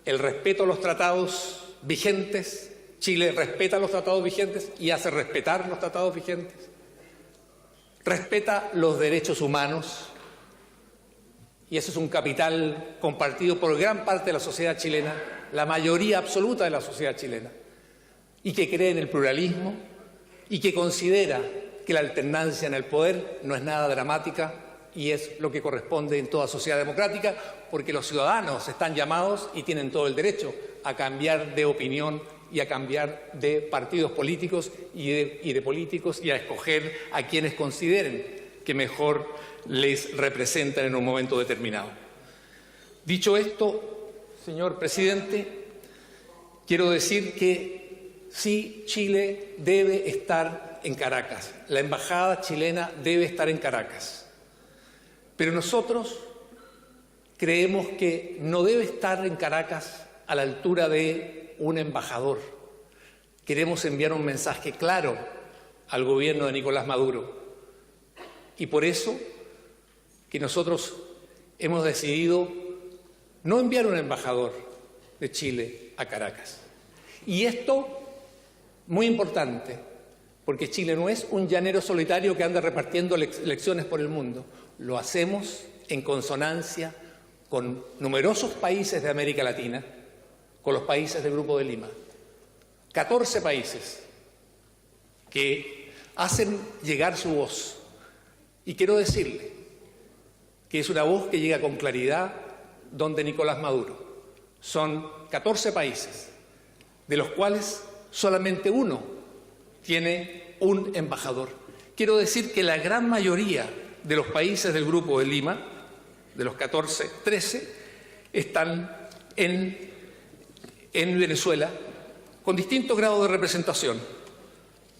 el respeto a los tratados vigentes. Chile respeta los tratados vigentes y hace respetar los tratados vigentes, respeta los derechos humanos y eso es un capital compartido por gran parte de la sociedad chilena, la mayoría absoluta de la sociedad chilena, y que cree en el pluralismo y que considera que la alternancia en el poder no es nada dramática y es lo que corresponde en toda sociedad democrática, porque los ciudadanos están llamados y tienen todo el derecho a cambiar de opinión y a cambiar de partidos políticos y de políticos y a escoger a quienes consideren que mejor les representan en un momento determinado. Dicho esto, señor presidente, quiero decir que sí, Chile debe estar en Caracas. La embajada chilena debe estar en Caracas. Pero nosotros creemos que no debe estar en Caracas a la altura de un embajador. Queremos enviar un mensaje claro al gobierno de Nicolás Maduro. Y por eso que nosotros hemos decidido no enviar un embajador de Chile a Caracas. Y esto, muy importante, porque Chile no es un llanero solitario que anda repartiendo lecciones por el mundo. Lo hacemos en consonancia con numerosos países de América Latina, con los países del Grupo de Lima. 14 países que hacen llegar su voz. Y quiero decirle que es una voz que llega con claridad donde Nicolás Maduro. Son 14 países, de los cuales solamente uno tiene un embajador. Quiero decir que la gran mayoría de los países del Grupo de Lima, de los 14, 13, están en Venezuela con distintos grados de representación,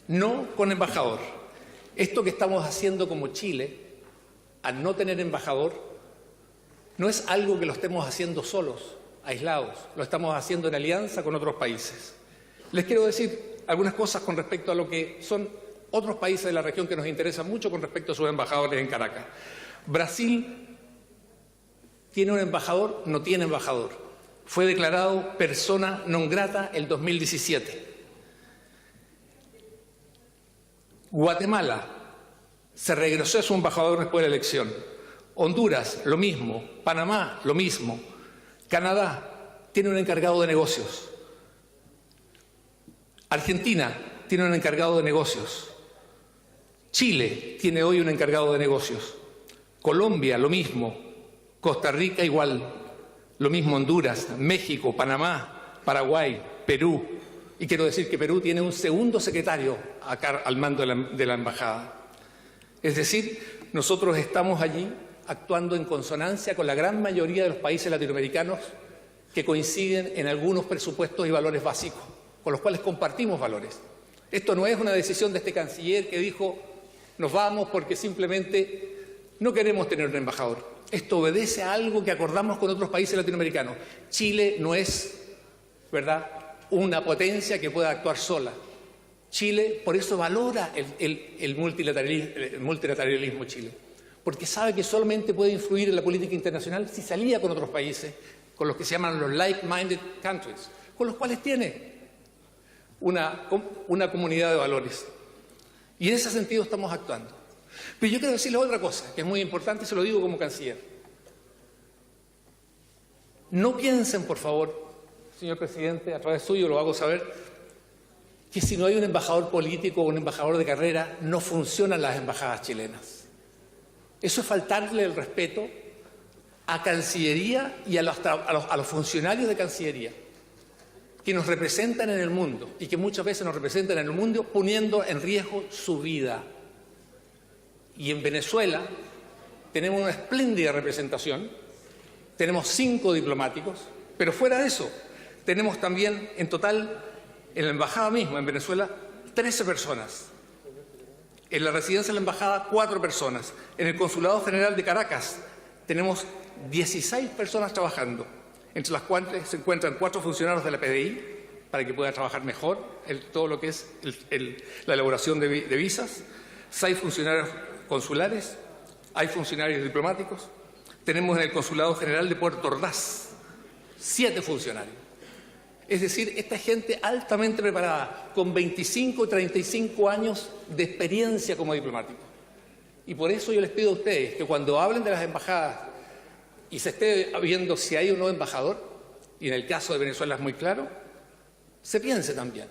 no con embajador. Esto que estamos haciendo como Chile, al no tener embajador, no es algo que lo estemos haciendo solos, aislados, lo estamos haciendo en alianza con otros países. Les quiero decir algunas cosas con respecto a lo que son otros países de la región que nos interesan mucho con respecto a sus embajadores en Caracas. Brasil tiene un embajador, no tiene embajador. Fue declarado persona non grata el 2017. Guatemala se regresó a su embajador después de la elección. Honduras, lo mismo. Panamá, lo mismo. Canadá tiene un encargado de negocios. Argentina tiene un encargado de negocios. Chile tiene hoy un encargado de negocios. Colombia, lo mismo. Costa Rica, igual. Lo mismo Honduras, México, Panamá, Paraguay, Perú. Y quiero decir que Perú tiene un segundo secretario acá al mando de la embajada. Es decir, nosotros estamos allí actuando en consonancia con la gran mayoría de los países latinoamericanos que coinciden en algunos presupuestos y valores básicos, con los cuales compartimos valores. Esto no es una decisión de este canciller que dijo nos vamos porque simplemente no queremos tener un embajador. Esto obedece a algo que acordamos con otros países latinoamericanos. Chile no es, ¿verdad?, una potencia que pueda actuar sola. Chile, por eso valora el multilateralismo Chile, porque sabe que solamente puede influir en la política internacional si se alía con otros países, con los que se llaman los like-minded countries, con los cuales tiene una comunidad de valores. Y en ese sentido estamos actuando. Pero yo quiero decirles otra cosa, que es muy importante, y se lo digo como canciller. No piensen, por favor, señor presidente, a través suyo lo hago saber, que si no hay un embajador político o un embajador de carrera, no funcionan las embajadas chilenas. Eso es faltarle el respeto a Cancillería y a los funcionarios de Cancillería, que nos representan en el mundo y que muchas veces nos representan en el mundo poniendo en riesgo su vida. Y en Venezuela tenemos una espléndida representación, tenemos 5 diplomáticos, pero fuera de eso tenemos también en total en la embajada misma en Venezuela 13 personas, en la residencia de la embajada 4 personas, en el Consulado General de Caracas tenemos 16 personas trabajando, entre las cuales se encuentran 4 funcionarios de la PDI para que pueda trabajar mejor todo lo que es la elaboración de visas, 6 funcionarios consulares, hay funcionarios diplomáticos, tenemos en el Consulado General de Puerto Ordaz 7 funcionarios. Es decir, esta gente altamente preparada, con 25 y 35 años de experiencia como diplomático. Y por eso yo les pido a ustedes que cuando hablen de las embajadas y se esté viendo si hay un nuevo embajador, y en el caso de Venezuela es muy claro, se piense también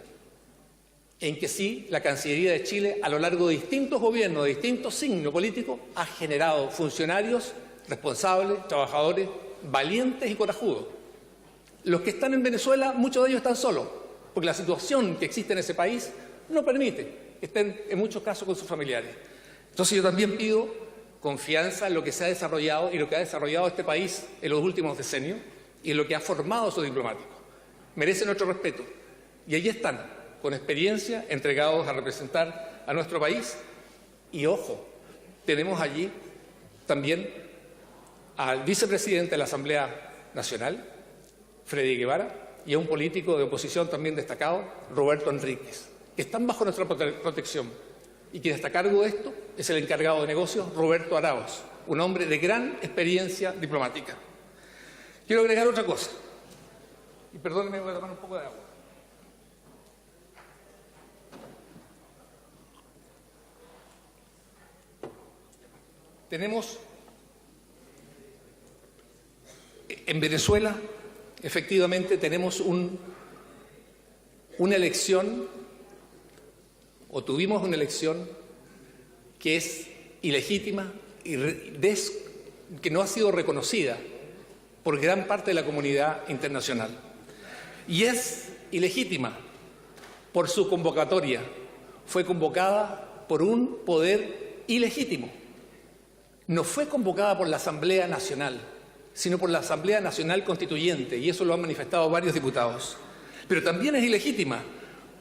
en que sí, la Cancillería de Chile, a lo largo de distintos gobiernos, de distintos signos políticos, ha generado funcionarios responsables, trabajadores, valientes y corajudos. Los que están en Venezuela, muchos de ellos están solos, porque la situación que existe en ese país no permite que estén en muchos casos con sus familiares. Entonces yo también pido confianza en lo que se ha desarrollado y lo que ha desarrollado este país en los últimos decenios y en lo que ha formado a sus diplomáticos. Merecen nuestro respeto. Y allí están, con experiencia, entregados a representar a nuestro país. Y ojo, tenemos allí también al vicepresidente de la Asamblea Nacional, Freddy Guevara, y a un político de oposición también destacado, Roberto Enríquez, que están bajo nuestra protección. Y quien está a cargo de esto es el encargado de negocios, Roberto Arauz, un hombre de gran experiencia diplomática. Quiero agregar otra cosa. Y perdónenme, voy a tomar un poco de agua. Tenemos en Venezuela, efectivamente, tenemos una elección, o tuvimos una elección que es ilegítima y que no ha sido reconocida por gran parte de la comunidad internacional. Y es ilegítima por su convocatoria. Fue convocada por un poder ilegítimo. No fue convocada por la Asamblea Nacional, sino por la Asamblea Nacional Constituyente, y eso lo han manifestado varios diputados. Pero también es ilegítima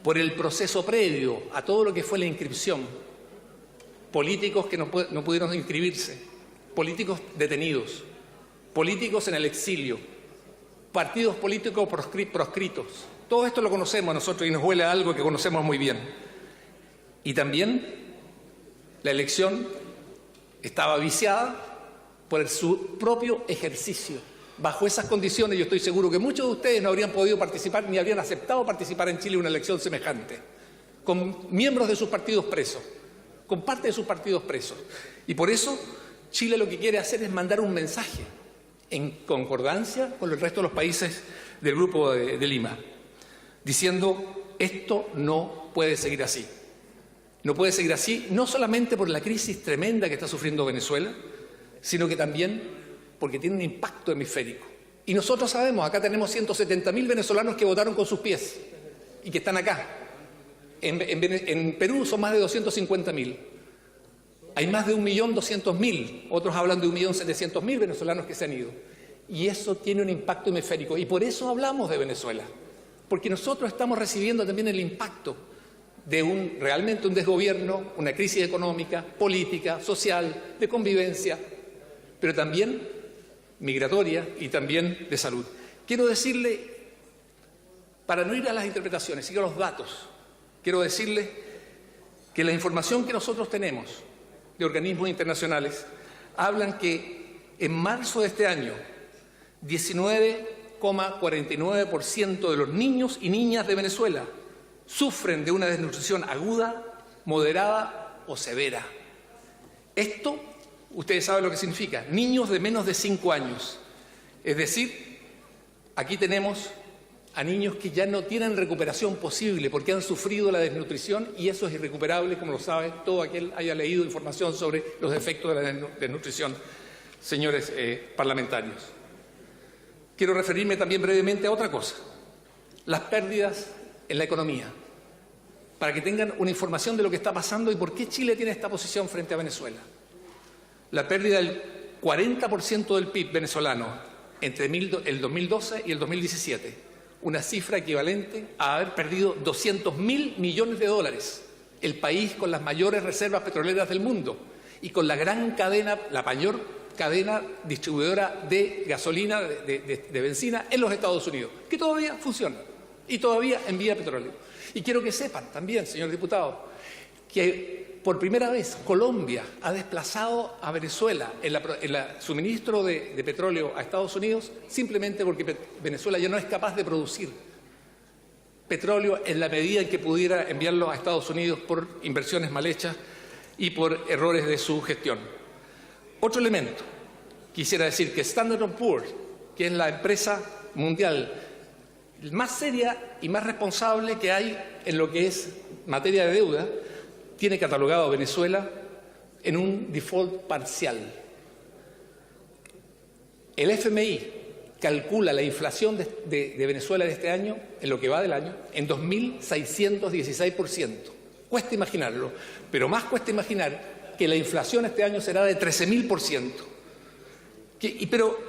por el proceso previo a todo lo que fue la inscripción. Políticos que no pudieron inscribirse, políticos detenidos, políticos en el exilio, partidos políticos proscritos. Todo esto lo conocemos nosotros y nos huele a algo que conocemos muy bien. Y también la elección estaba viciada por su propio ejercicio. Bajo esas condiciones yo estoy seguro que muchos de ustedes no habrían podido participar ni habrían aceptado participar en Chile en una elección semejante, con miembros de sus partidos presos, con parte de sus partidos presos. Y por eso Chile lo que quiere hacer es mandar un mensaje en concordancia con el resto de los países del Grupo de Lima, diciendo esto no puede seguir así. No puede seguir así, no solamente por la crisis tremenda que está sufriendo Venezuela, sino que también porque tiene un impacto hemisférico. Y nosotros sabemos, acá tenemos 170.000 venezolanos que votaron con sus pies y que están acá. En Perú son más de 250.000. Hay más de 1.200.000, otros hablan de 1.700.000 venezolanos que se han ido. Y eso tiene un impacto hemisférico. Y por eso hablamos de Venezuela, porque nosotros estamos recibiendo también el impacto de realmente un desgobierno, una crisis económica, política, social, de convivencia, pero también migratoria y también de salud. Quiero decirle, para no ir a las interpretaciones, sino a los datos, quiero decirle que la información que nosotros tenemos de organismos internacionales hablan que en marzo de este año 19,49% de los niños y niñas de Venezuela sufren de una desnutrición aguda, moderada o severa. Esto, ustedes saben lo que significa, niños de menos de 5 años. Es decir, aquí tenemos a niños que ya no tienen recuperación posible porque han sufrido la desnutrición, y eso es irrecuperable, como lo sabe todo aquel que haya leído información sobre los efectos de la desnutrición, señores parlamentarios. Quiero referirme también brevemente a otra cosa, las pérdidas en la economía, para que tengan una información de lo que está pasando y por qué Chile tiene esta posición frente a Venezuela. La pérdida del 40% del PIB venezolano entre el 2012 y el 2017, una cifra equivalente a haber perdido 200.000 millones de dólares, el país con las mayores reservas petroleras del mundo y con la gran cadena, la mayor cadena distribuidora de gasolina, de benzina en los Estados Unidos, que todavía funciona y todavía envía petróleo. Y quiero que sepan también, señor diputado, que por primera vez Colombia ha desplazado a Venezuela en el suministro de petróleo a Estados Unidos simplemente porque Venezuela ya no es capaz de producir petróleo en la medida en que pudiera enviarlo a Estados Unidos por inversiones mal hechas y por errores de su gestión. Otro elemento, quisiera decir que Standard & Poor's, que es la empresa mundial más seria y más responsable que hay en lo que es materia de deuda, tiene catalogado a Venezuela en un default parcial. El FMI calcula la inflación de Venezuela de este año, en lo que va del año, en 2.616%. Cuesta imaginarlo, pero más cuesta imaginar que la inflación este año será de 13.000%. Pero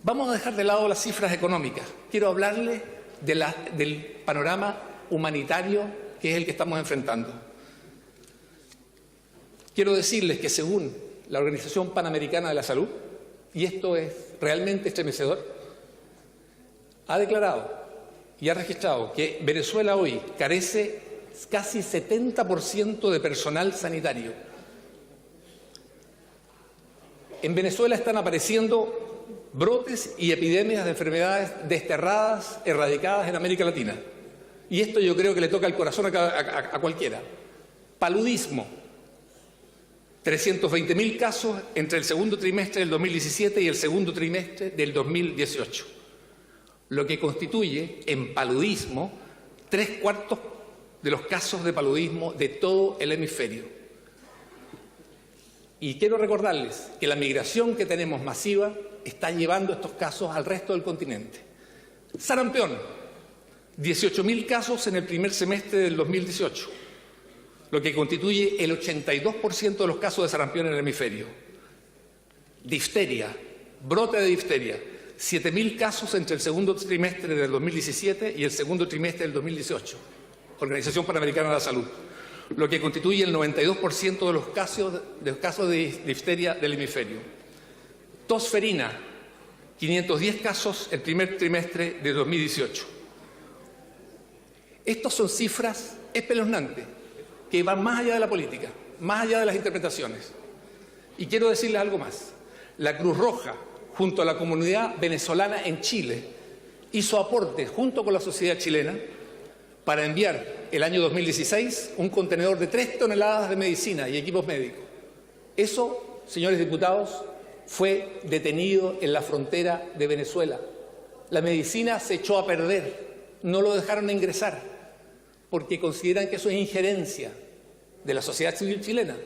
vamos a dejar de lado las cifras económicas. Quiero hablarles del panorama humanitario que es el que estamos enfrentando. Quiero decirles que según la Organización Panamericana de la Salud, y esto es realmente estremecedor, ha declarado y ha registrado que Venezuela hoy carece casi 70% de personal sanitario. En Venezuela están apareciendo brotes y epidemias de enfermedades desterradas, erradicadas en América Latina. Y esto yo creo que le toca el corazón a cualquiera. Paludismo. 320.000 casos entre el segundo trimestre del 2017 y el segundo trimestre del 2018, lo que constituye en paludismo 3/4 de los casos de paludismo de todo el hemisferio. Y quiero recordarles que la migración que tenemos masiva está llevando estos casos al resto del continente. Sarampión, 18.000 casos en el primer semestre del 2018. Lo que constituye el 82% de los casos de sarampión en el hemisferio. Difteria, brote de difteria, 7.000 casos entre el segundo trimestre del 2017 y el segundo trimestre del 2018, Organización Panamericana de la Salud, lo que constituye el 92% de los casos de difteria del hemisferio. Tosferina, 510 casos el primer trimestre de 2018. Estas son cifras espeluznantes, que van más allá de la política, más allá de las interpretaciones. Y quiero decirles algo más. La Cruz Roja, junto a la comunidad venezolana en Chile, hizo aportes junto con la sociedad chilena para enviar el año 2016 un contenedor de 3 toneladas de medicina y equipos médicos. Eso, señores diputados, fue detenido en la frontera de Venezuela. La medicina se echó a perder, no lo dejaron ingresar, porque consideran que eso es injerencia de la sociedad civil chilena,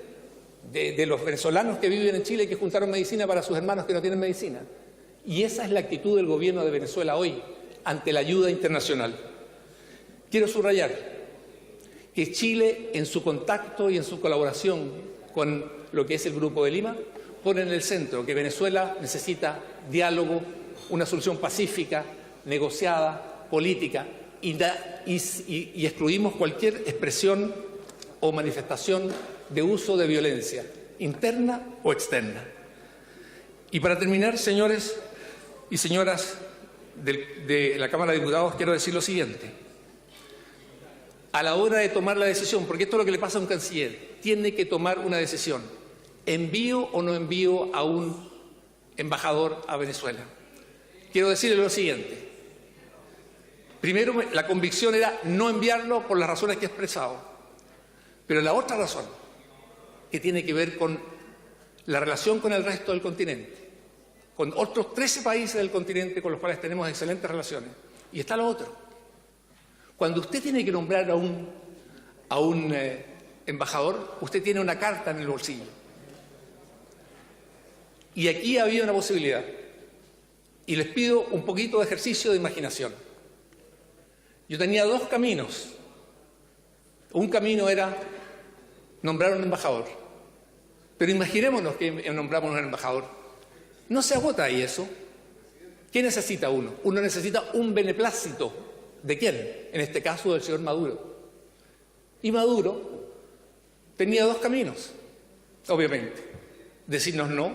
de los venezolanos que viven en Chile y que juntaron medicina para sus hermanos que no tienen medicina. Y esa es la actitud del gobierno de Venezuela hoy ante la ayuda internacional. Quiero subrayar que Chile, en su contacto y en su colaboración con lo que es el Grupo de Lima, pone en el centro que Venezuela necesita diálogo, una solución pacífica, negociada, política, y excluimos cualquier expresión o manifestación de uso de violencia, interna o externa. Y para terminar, señores y señoras de la Cámara de Diputados, quiero decir lo siguiente. A la hora de tomar la decisión, porque esto es lo que le pasa a un canciller, tiene que tomar una decisión. ¿Envío o no envío a un embajador a Venezuela? Quiero decirle lo siguiente. Primero, la convicción era no enviarlo por las razones que he expresado. Pero la otra razón, que tiene que ver con la relación con el resto del continente, con otros 13 países del continente con los cuales tenemos excelentes relaciones, Y está lo otro. Cuando usted tiene que nombrar a un embajador, usted tiene una carta en el bolsillo. Y aquí había una posibilidad. Y les pido un poquito de ejercicio de imaginación. Yo tenía dos caminos. Un camino era nombrar un embajador. Pero imaginémonos que nombramos un embajador. No se agota ahí eso. ¿Qué necesita uno? Uno necesita un beneplácito. ¿De quién? En este caso del señor Maduro. Y Maduro tenía dos caminos, obviamente. Decirnos no,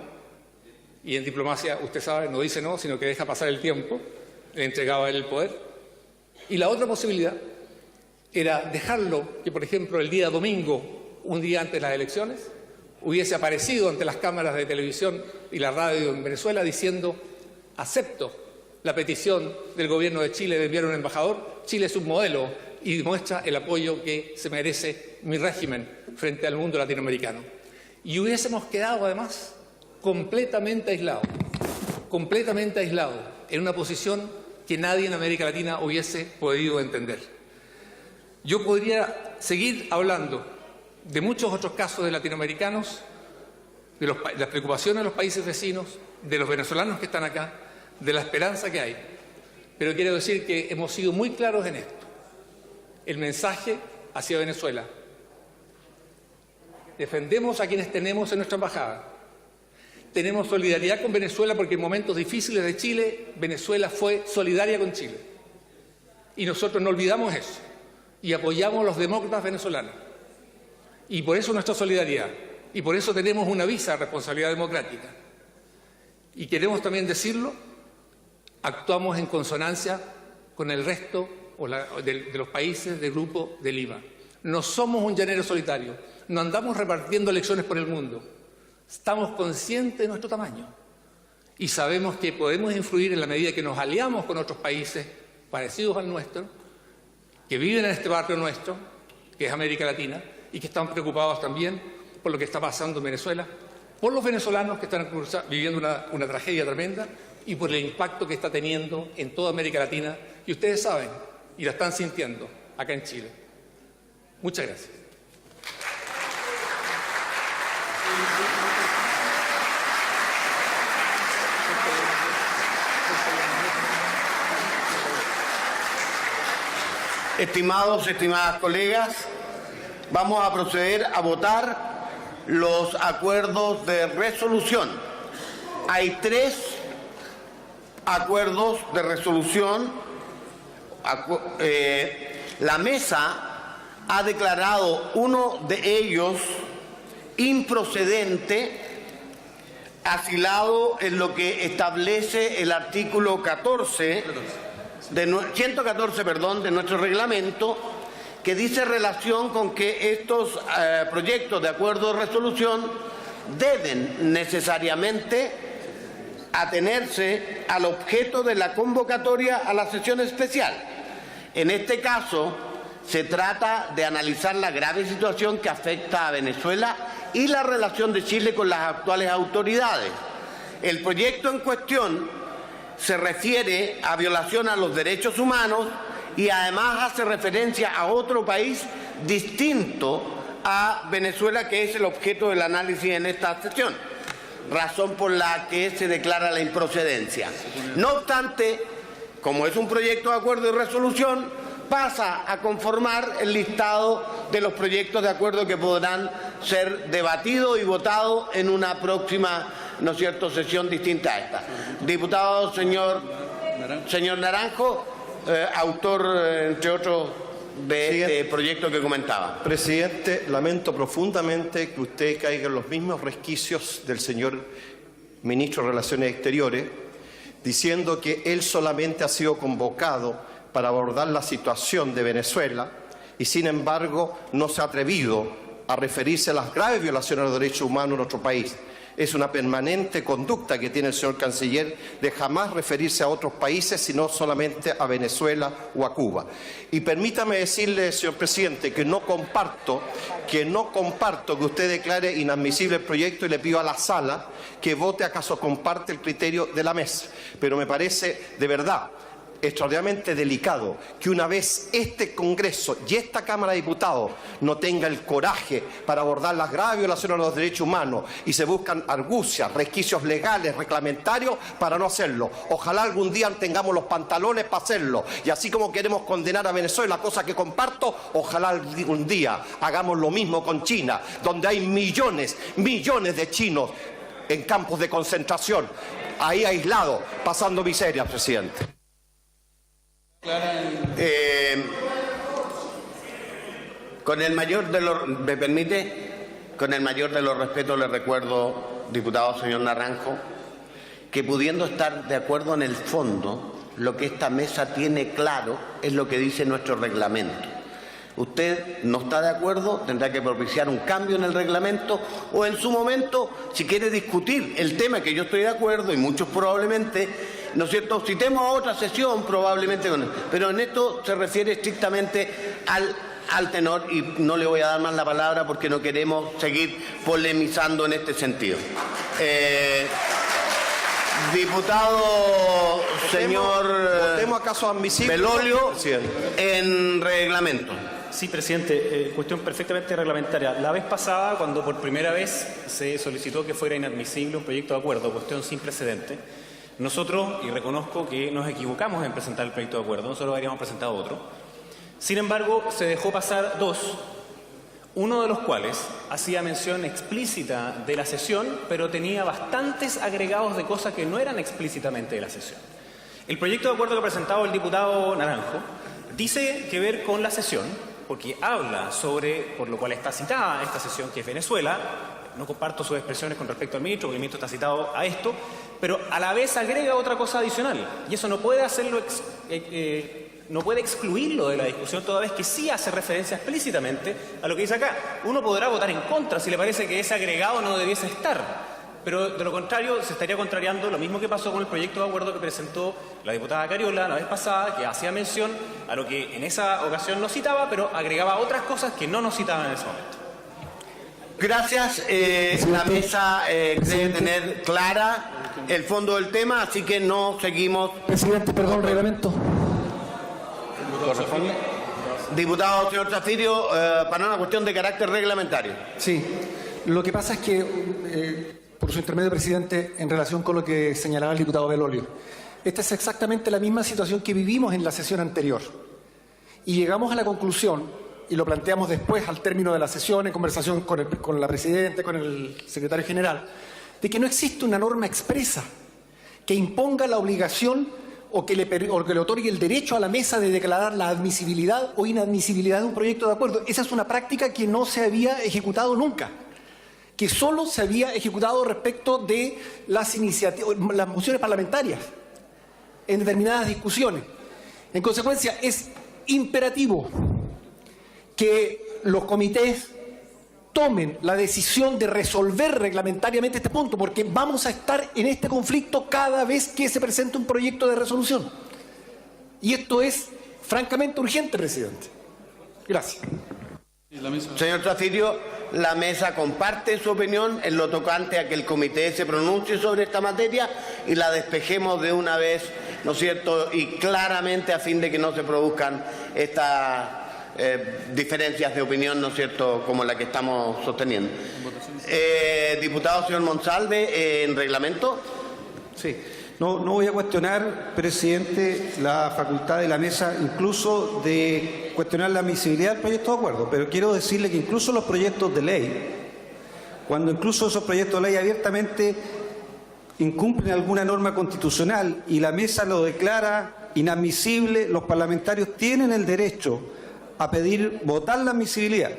y en diplomacia, usted sabe, no dice no, sino que deja pasar el tiempo, le entregaba a él el poder. Y la otra posibilidad era dejarlo que, por ejemplo, el día domingo, un día antes de las elecciones, hubiese aparecido ante las cámaras de televisión y la radio en Venezuela diciendo: acepto la petición del gobierno de Chile de enviar un embajador, Chile es un modelo y demuestra el apoyo que se merece mi régimen frente al mundo latinoamericano. Y hubiésemos quedado además completamente aislados, en una posición que nadie en América Latina hubiese podido entender. Yo podría seguir hablando de muchos otros casos de latinoamericanos, de las preocupaciones de los países vecinos, de los venezolanos que están acá, de la esperanza que hay. Pero quiero decir que hemos sido muy claros en esto. El mensaje hacia Venezuela: defendemos a quienes tenemos en nuestra embajada. Tenemos solidaridad con Venezuela porque en momentos difíciles de Chile, Venezuela fue solidaria con Chile. Y nosotros no olvidamos eso. Y apoyamos a los demócratas venezolanos. Y por eso nuestra solidaridad. Y por eso tenemos una visa de responsabilidad democrática. Y queremos también decirlo: actuamos en consonancia con el resto de los países del Grupo de Lima. No somos un llanero solitario, no andamos repartiendo lecciones por el mundo. Estamos conscientes de nuestro tamaño y sabemos que podemos influir en la medida que nos aliamos con otros países parecidos al nuestro, que viven en este barrio nuestro, que es América Latina, y que están preocupados también por lo que está pasando en Venezuela, por los venezolanos que están viviendo una tragedia tremenda y por el impacto que está teniendo en toda América Latina, y ustedes saben, y la están sintiendo acá en Chile. Muchas gracias. Estimados, estimadas colegas, vamos a proceder a votar los acuerdos de resolución. Hay 3 acuerdos de resolución. La mesa ha declarado uno de ellos improcedente, asilado en lo que establece el artículo 114 de nuestro reglamento, que dice relación con que estos proyectos de acuerdo de resolución deben necesariamente atenerse al objeto de la convocatoria a la sesión especial. En este caso, se trata de analizar la grave situación que afecta a Venezuela y la relación de Chile con las actuales autoridades. El proyecto en cuestión se refiere a violación a los derechos humanos y además hace referencia a otro país distinto a Venezuela, que es el objeto del análisis en esta sesión, razón por la que se declara la improcedencia. No obstante, como es un proyecto de acuerdo y resolución, pasa a conformar el listado de los proyectos de acuerdo que podrán ser debatidos y votados en una próxima, ¿no es cierto?, sesión distinta a esta. Diputado señor Naranjo, autor, entre otros, de este proyecto que comentaba. Presidente, lamento profundamente que usted caiga en los mismos resquicios del señor ministro de Relaciones Exteriores, diciendo que él solamente ha sido convocado para abordar la situación de Venezuela y, sin embargo, no se ha atrevido a referirse a las graves violaciones de los derechos humanos en nuestro país. Es una permanente conducta que tiene el señor canciller de jamás referirse a otros países, sino solamente a Venezuela o a Cuba. Y permítame decirle, señor presidente, que no comparto que usted declare inadmisible el proyecto, y le pido a la sala que vote acaso comparte el criterio de la mesa. Pero me parece, de verdad, extraordinariamente delicado que una vez este Congreso y esta Cámara de Diputados no tenga el coraje para abordar las graves violaciones a los derechos humanos y se buscan argucias, resquicios legales, reglamentarios para no hacerlo. Ojalá algún día tengamos los pantalones para hacerlo y así como queremos condenar a Venezuela, cosa que comparto, ojalá algún día hagamos lo mismo con China, donde hay millones de chinos en campos de concentración, ahí aislados, pasando miseria, presidente. Con el mayor de los, ¿me permite? Con el mayor de los respetos le recuerdo, diputado señor Naranjo, que pudiendo estar de acuerdo en el fondo, lo que esta mesa tiene claro es lo que dice nuestro reglamento. Usted no está de acuerdo, tendrá que propiciar un cambio en el reglamento o en su momento, si quiere discutir el tema que yo estoy de acuerdo y muchos probablemente, ¿no es cierto?, citemos a otra sesión probablemente, pero en esto se refiere estrictamente al tenor y no le voy a dar más la palabra porque no queremos seguir polemizando en este sentido. Diputado señor Belolio, en reglamento. Sí, presidente, cuestión perfectamente reglamentaria. La vez pasada, cuando por primera vez se solicitó que fuera inadmisible un proyecto de acuerdo, cuestión sin precedente, nosotros, y reconozco que nos equivocamos en presentar el proyecto de acuerdo, nosotros habríamos presentado otro. Sin embargo, se dejó pasar dos, uno de los cuales hacía mención explícita de la sesión, pero tenía bastantes agregados de cosas que no eran explícitamente de la sesión. El proyecto de acuerdo que presentaba el diputado Naranjo dice que ver con la sesión, porque habla sobre, por lo cual está citada esta sesión, que es Venezuela. No comparto sus expresiones con respecto al ministro, porque el ministro está citado a esto, pero a la vez agrega otra cosa adicional, y eso no puede hacerlo no puede excluirlo de la discusión, toda vez que sí hace referencia explícitamente a lo que dice acá. Uno podrá votar en contra si le parece que ese agregado no debiese estar, pero de lo contrario se estaría contrariando lo mismo que pasó con el proyecto de acuerdo que presentó la diputada Cariola la vez pasada, que hacía mención a lo que en esa ocasión no citaba, pero agregaba otras cosas que no nos citaban en ese momento. Gracias. La mesa debe tener clara el fondo del tema, así que no seguimos. Presidente, perdón, reglamento. ¿Corresponde? Diputado señor Zafirio, para una cuestión de carácter reglamentario. Sí, lo que pasa es que, por su intermedio, presidente, en relación con lo que señalaba el diputado Belolio, esta es exactamente la misma situación que vivimos en la sesión anterior. Y llegamos a la conclusión, y lo planteamos después al término de la sesión, en conversación con la presidenta, con el secretario general, de que no existe una norma expresa que imponga la obligación o que le otorgue el derecho a la mesa de declarar la admisibilidad o inadmisibilidad de un proyecto de acuerdo. Esa es una práctica que no se había ejecutado nunca, que solo se había ejecutado respecto de las mociones parlamentarias en determinadas discusiones. En consecuencia, es imperativo que los comités tomen la decisión de resolver reglamentariamente este punto, porque vamos a estar en este conflicto cada vez que se presente un proyecto de resolución. Y esto es francamente urgente, presidente. Gracias. Señor Zafirio, la mesa comparte su opinión en lo tocante a que el comité se pronuncie sobre esta materia y la despejemos de una vez, ¿no es cierto?, y claramente a fin de que no se produzcan estas diferencias de opinión, ¿no es cierto?, como la que estamos sosteniendo. Diputado señor Monsalve, en reglamento. Sí, no voy a cuestionar, presidente, la facultad de la mesa, incluso de cuestionar la admisibilidad del proyecto de acuerdo, pero quiero decirle que incluso los proyectos de ley, cuando incluso esos proyectos de ley abiertamente incumplen alguna norma constitucional y la mesa lo declara inadmisible, los parlamentarios tienen el derecho a pedir votar la admisibilidad.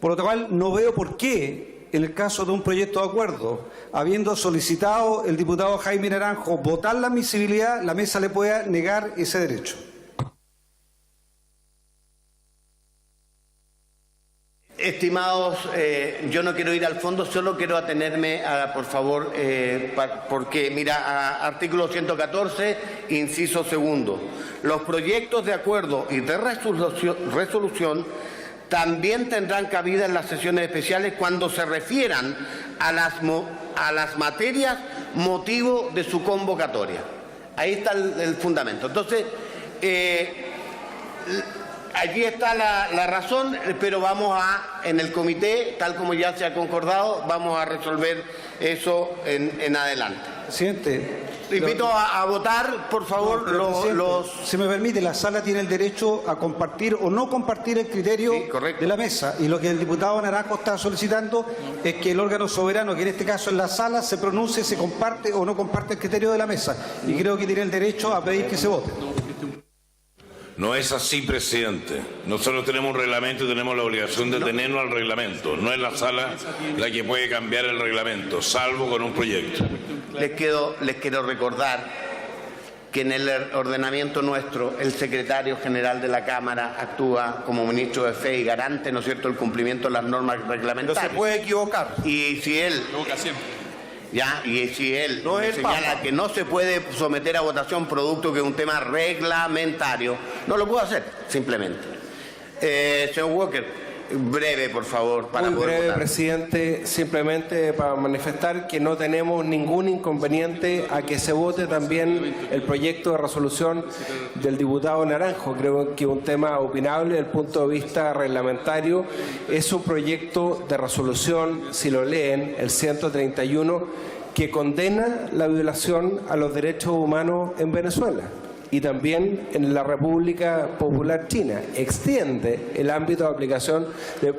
Por lo cual, no veo por qué, en el caso de un proyecto de acuerdo, habiendo solicitado el diputado Jaime Naranjo votar la admisibilidad, la mesa le pueda negar ese derecho. Estimados, yo no quiero ir al fondo, solo quiero atenerme a, por favor, porque, mira, a artículo 114, inciso segundo. Los proyectos de acuerdo y de resolución también tendrán cabida en las sesiones especiales cuando se refieran a las materias motivo de su convocatoria. Ahí está el fundamento. Entonces, allí está la razón, pero vamos en el comité, tal como ya se ha concordado, vamos a resolver eso en adelante. Presidente. Invito a votar, por favor, los... Si me permite, la sala tiene el derecho a compartir o no compartir el criterio de la mesa. Y lo que el diputado Naranjo está solicitando es que el órgano soberano, que en este caso es la sala, se pronuncie si comparte o no comparte el criterio de la mesa. Y creo que tiene el derecho a pedir que se vote. No es así, presidente. Nosotros tenemos un reglamento y tenemos la obligación de tenernos al reglamento. No es la sala la que puede cambiar el reglamento, salvo con un proyecto. Les quiero recordar que en el ordenamiento nuestro el secretario general de la Cámara actúa como ministro de Fe y garante, ¿no es cierto?, el cumplimiento de las normas reglamentarias. No se puede equivocar. Y si él... y si él señala que no se puede someter a votación producto que es un tema reglamentario, no lo puedo hacer, simplemente. Señor Walker, breve, por favor, para Muy poder breve, votar. presidente, simplemente para manifestar que no tenemos ningún inconveniente a que se vote también el proyecto de resolución del diputado Naranjo. Creo que es un tema opinable desde el punto de vista reglamentario. Es un proyecto de resolución, si lo leen, el 131, que condena la violación a los derechos humanos en Venezuela y también en la República Popular China. Extiende el ámbito de aplicación,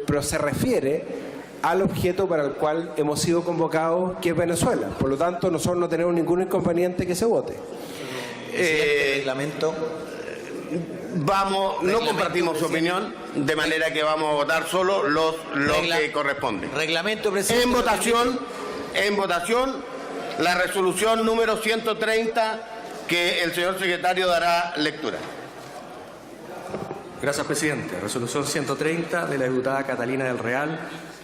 pero se refiere al objeto para el cual hemos sido convocados, que es Venezuela. Por lo tanto, nosotros no tenemos ningún inconveniente que se vote. Reglamento. No compartimos su opinión, de manera que vamos a votar solo los que corresponden. Reglamento, presidente. En votación, la resolución número 130, que el señor secretario dará lectura. Gracias, presidente. Resolución 130 de la diputada Catalina del Real,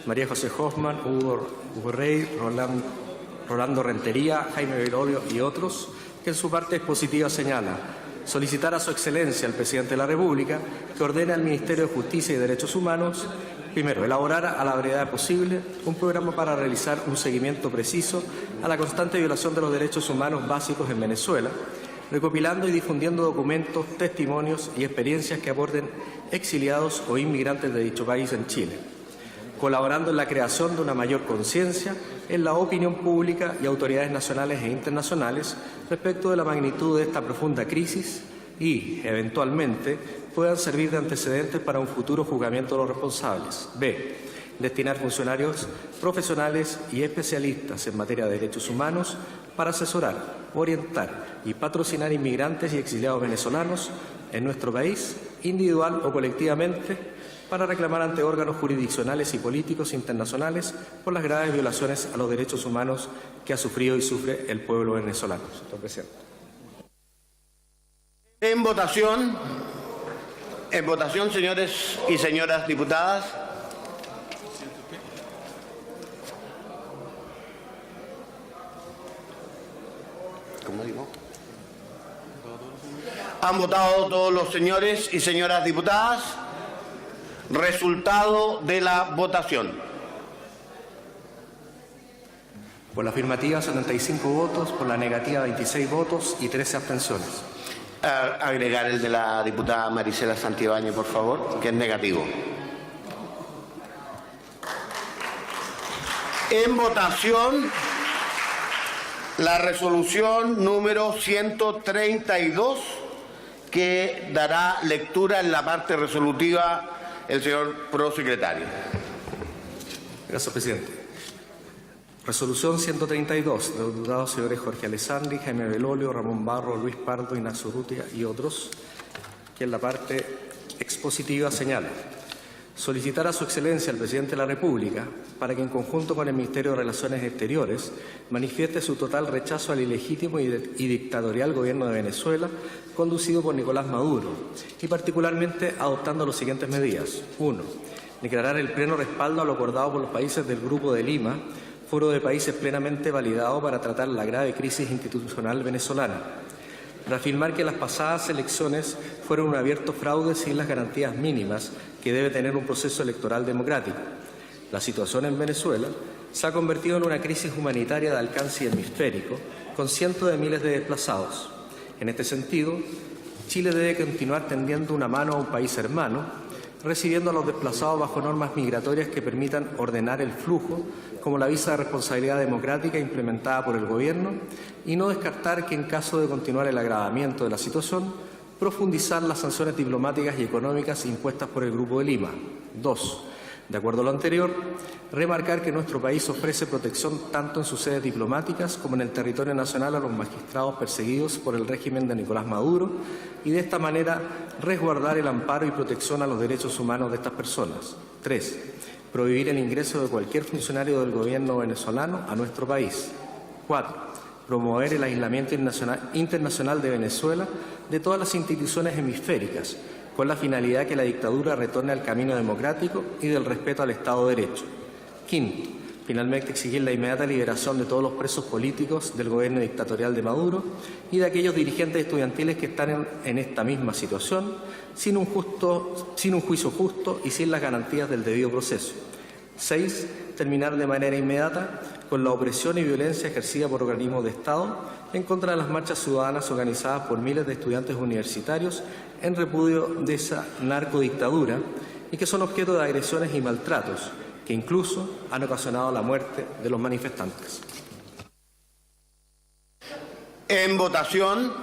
María José Hoffman, Hugo Rey, Rolando Rentería, Jaime Belolio y otros, que en su parte expositiva señala: solicitar a su excelencia, el presidente de la República, que ordene al Ministerio de Justicia y Derechos Humanos, primero, elaborar a la brevedad posible un programa para realizar un seguimiento preciso a la constante violación de los derechos humanos básicos en Venezuela, recopilando y difundiendo documentos, testimonios y experiencias que aborden exiliados o inmigrantes de dicho país en Chile, colaborando en la creación de una mayor conciencia en la opinión pública y autoridades nacionales e internacionales respecto de la magnitud de esta profunda crisis y, eventualmente, puedan servir de antecedentes para un futuro juzgamiento de los responsables. B. Destinar funcionarios profesionales y especialistas en materia de derechos humanos para asesorar, orientar y patrocinar inmigrantes y exiliados venezolanos en nuestro país, individual o colectivamente, para reclamar ante órganos jurisdiccionales y políticos internacionales por las graves violaciones a los derechos humanos que ha sufrido y sufre el pueblo venezolano. Señor presidente. En votación, señores y señoras diputadas. ¿Cómo digo? Han votado todos los señores y señoras diputadas. Resultado de la votación. Por la afirmativa, 75 votos, por la negativa, 26 votos y 13 abstenciones. Agregar el de la diputada Marisela Santibáñez, por favor, que es negativo. En votación, la resolución número 132, que dará lectura en la parte resolutiva el señor prosecretario. Gracias, presidente. Resolución 132 de los diputados señores Jorge Alessandri, Jaime Belolio, Ramón Barro, Luis Pardo, Ignacio Urrutia y otros, que en la parte expositiva señala: solicitar a su excelencia el presidente de la República para que en conjunto con el Ministerio de Relaciones Exteriores manifieste su total rechazo al ilegítimo y dictatorial gobierno de Venezuela conducido por Nicolás Maduro y particularmente adoptando las siguientes medidas. 1. Declarar el pleno respaldo a lo acordado por los países del Grupo de Lima, foro de países plenamente validado para tratar la grave crisis institucional venezolana. Reafirmar que las pasadas elecciones fueron un abierto fraude sin las garantías mínimas que debe tener un proceso electoral democrático. La situación en Venezuela se ha convertido en una crisis humanitaria de alcance hemisférico, con cientos de miles de desplazados. En este sentido, Chile debe continuar tendiendo una mano a un país hermano, recibiendo a los desplazados bajo normas migratorias que permitan ordenar el flujo, como la visa de responsabilidad democrática implementada por el Gobierno, y no descartar que en caso de continuar el agravamiento de la situación, profundizar las sanciones diplomáticas y económicas impuestas por el Grupo de Lima. 2. De acuerdo a lo anterior, remarcar que nuestro país ofrece protección tanto en sus sedes diplomáticas como en el territorio nacional a los magistrados perseguidos por el régimen de Nicolás Maduro y de esta manera resguardar el amparo y protección a los derechos humanos de estas personas. 3. Prohibir el ingreso de cualquier funcionario del gobierno venezolano a nuestro país. 4. Promover el aislamiento internacional de Venezuela de todas las instituciones hemisféricas, con la finalidad que la dictadura retorne al camino democrático y del respeto al Estado de Derecho. 5. Finalmente, exigir la inmediata liberación de todos los presos políticos del gobierno dictatorial de Maduro y de aquellos dirigentes estudiantiles que están en esta misma situación, sin un juicio justo y sin las garantías del debido proceso. 6. Terminar de manera inmediata con la opresión y violencia ejercida por organismos de Estado en contra de las marchas ciudadanas organizadas por miles de estudiantes universitarios en repudio de esa narcodictadura y que son objeto de agresiones y maltratos que incluso han ocasionado la muerte de los manifestantes. En votación.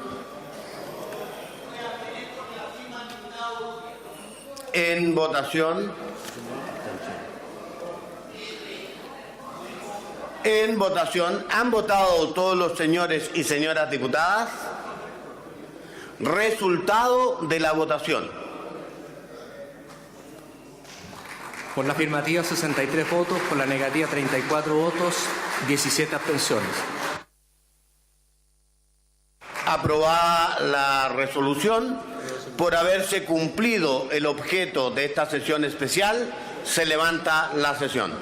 En votación. En votación. ¿Han votado todos los señores y señoras diputadas? Resultado de la votación. Por la afirmativa 63 votos, por la negativa 34 votos, 17 abstenciones. Aprobada la resolución. Por haberse cumplido el objeto de esta sesión especial, se levanta la sesión.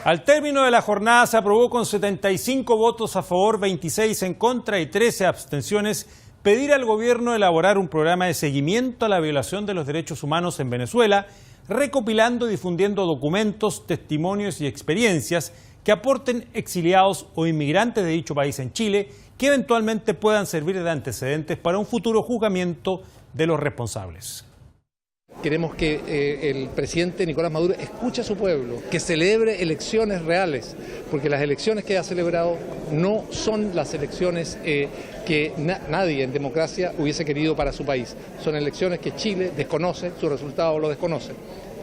Al término de la jornada se aprobó con 75 votos a favor, 26 en contra y 13 abstenciones pedir al gobierno elaborar un programa de seguimiento a la violación de los derechos humanos en Venezuela, recopilando y difundiendo documentos, testimonios y experiencias que aporten exiliados o inmigrantes de dicho país en Chile, que eventualmente puedan servir de antecedentes para un futuro juzgamiento de los responsables. Queremos que el presidente Nicolás Maduro escuche a su pueblo, que celebre elecciones reales, porque las elecciones que ha celebrado no son las elecciones que nadie en democracia hubiese querido para su país. Son elecciones que Chile desconoce, su resultado lo desconoce.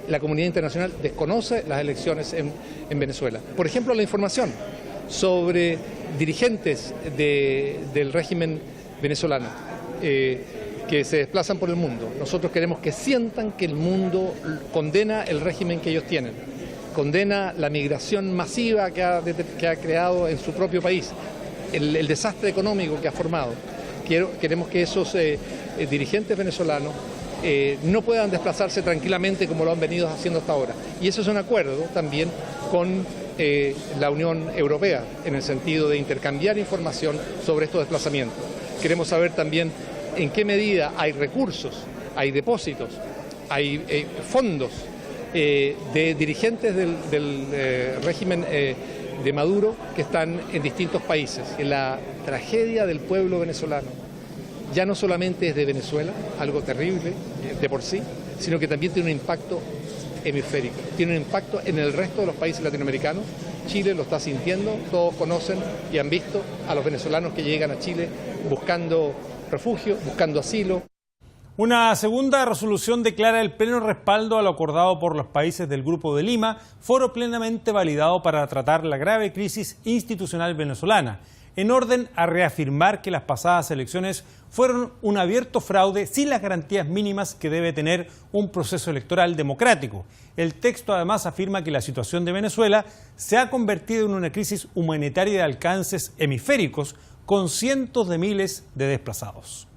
La comunidad internacional desconoce las elecciones en Venezuela. Por ejemplo, la información sobre dirigentes del régimen venezolano que se desplazan por el mundo. Nosotros queremos que sientan que el mundo condena el régimen que ellos tienen, condena la migración masiva que ha creado en su propio país, el desastre económico que ha formado. Queremos que esos dirigentes venezolanos no puedan desplazarse tranquilamente como lo han venido haciendo hasta ahora. Y eso es un acuerdo también con la Unión Europea, en el sentido de intercambiar información sobre estos desplazamientos. Queremos saber también en qué medida hay recursos, hay depósitos, hay fondos de dirigentes del régimen de Maduro que están en distintos países. La tragedia del pueblo venezolano ya no solamente es de Venezuela, algo terrible de por sí, sino que también tiene un impacto hemisférico, tiene un impacto en el resto de los países latinoamericanos. Chile lo está sintiendo, todos conocen y han visto a los venezolanos que llegan a Chile buscando refugio, buscando asilo. Una segunda resolución declara el pleno respaldo a lo acordado por los países del Grupo de Lima, foro plenamente validado para tratar la grave crisis institucional venezolana, en orden a reafirmar que las pasadas elecciones fueron un abierto fraude sin las garantías mínimas que debe tener un proceso electoral democrático. El texto además afirma que la situación de Venezuela se ha convertido en una crisis humanitaria de alcances hemisféricos, con cientos de miles de desplazados.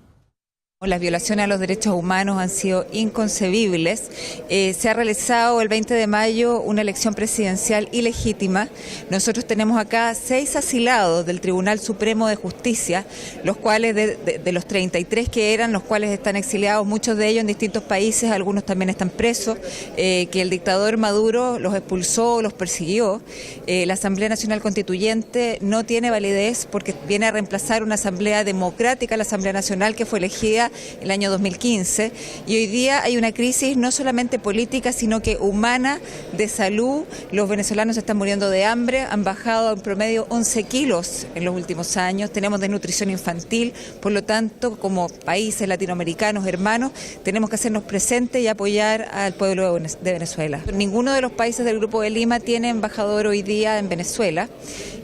Las violaciones a los derechos humanos han sido inconcebibles. Se ha realizado el 20 de mayo una elección presidencial ilegítima. Nosotros tenemos acá 6 asilados del Tribunal Supremo de Justicia, los cuales de los 33 que eran, los cuales están exiliados, muchos de ellos en distintos países, algunos también están presos, que el dictador Maduro los expulsó, los persiguió. La Asamblea Nacional Constituyente no tiene validez porque viene a reemplazar una asamblea democrática, la Asamblea Nacional, que fue elegida el año 2015, y hoy día hay una crisis no solamente política, sino que humana, de salud. Los venezolanos están muriendo de hambre, han bajado en promedio 11 kilos en los últimos años, tenemos desnutrición infantil, por lo tanto, como países latinoamericanos hermanos, tenemos que hacernos presentes y apoyar al pueblo de Venezuela. Ninguno de los países del Grupo de Lima tiene embajador hoy día en Venezuela.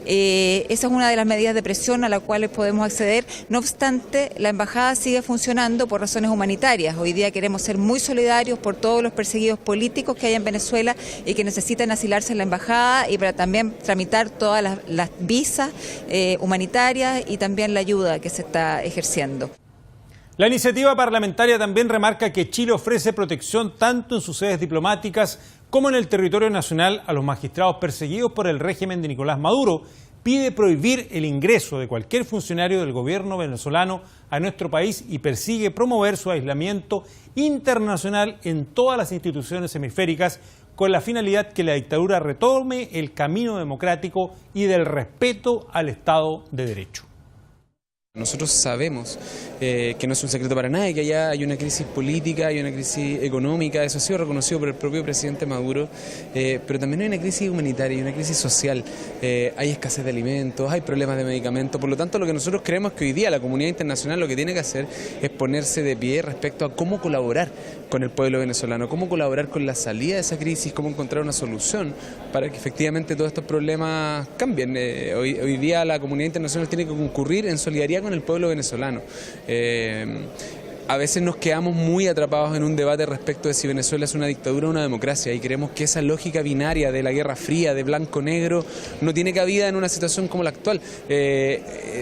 Esa es una de las medidas de presión a las cuales podemos acceder. No obstante, la embajada sigue funcionando por razones humanitarias. Hoy día queremos ser muy solidarios por todos los perseguidos políticos que hay en Venezuela y que necesitan asilarse en la embajada, y para también tramitar todas las visas humanitarias y también la ayuda que se está ejerciendo. La iniciativa parlamentaria también remarca que Chile ofrece protección tanto en sus sedes diplomáticas como en el territorio nacional a los magistrados perseguidos por el régimen de Nicolás Maduro. Pide prohibir el ingreso de cualquier funcionario del gobierno venezolano a nuestro país y persigue promover su aislamiento internacional en todas las instituciones hemisféricas, con la finalidad que la dictadura retome el camino democrático y del respeto al Estado de Derecho. Nosotros sabemos que no es un secreto para nadie que allá hay una crisis política, hay una crisis económica, eso ha sido reconocido por el propio presidente Maduro, pero también hay una crisis humanitaria, hay una crisis social, hay escasez de alimentos, hay problemas de medicamentos. Por lo tanto, lo que nosotros creemos que hoy día la comunidad internacional lo que tiene que hacer es ponerse de pie respecto a cómo colaborar con el pueblo venezolano, cómo colaborar con la salida de esa crisis, cómo encontrar una solución para que efectivamente todos estos problemas cambien. Hoy día la comunidad internacional tiene que concurrir en solidaridad con el pueblo venezolano. A veces nos quedamos muy atrapados en un debate respecto de si Venezuela es una dictadura o una democracia, y creemos que esa lógica binaria de la Guerra Fría, de blanco-negro, no tiene cabida en una situación como la actual.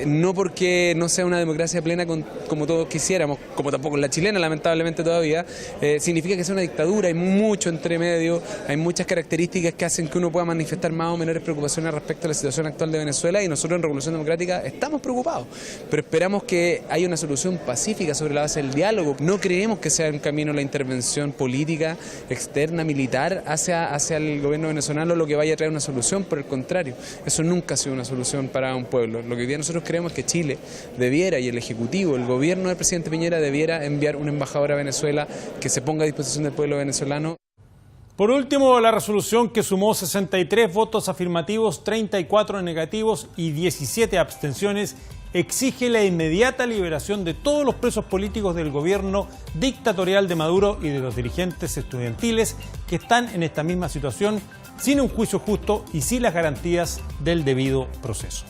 No porque no sea una democracia plena como todos quisiéramos, como tampoco en la chilena lamentablemente todavía, significa que sea una dictadura. Hay mucho entre medio, hay muchas características que hacen que uno pueda manifestar más o menores preocupaciones respecto a la situación actual de Venezuela, y nosotros en Revolución Democrática estamos preocupados, pero esperamos que haya una solución pacífica sobre la base del diálogo. No creemos que sea un camino la intervención política, externa, militar hacia el gobierno venezolano lo que vaya a traer una solución. Por el contrario, eso nunca ha sido una solución para un pueblo. Lo que hoy día nosotros creemos es que Chile debiera, y el Ejecutivo, el gobierno del presidente Piñera debiera enviar un embajador a Venezuela que se ponga a disposición del pueblo venezolano. Por último, la resolución, que sumó 63 votos afirmativos, 34 negativos y 17 abstenciones, exige la inmediata liberación de todos los presos políticos del gobierno dictatorial de Maduro y de los dirigentes estudiantiles que están en esta misma situación, sin un juicio justo y sin las garantías del debido proceso.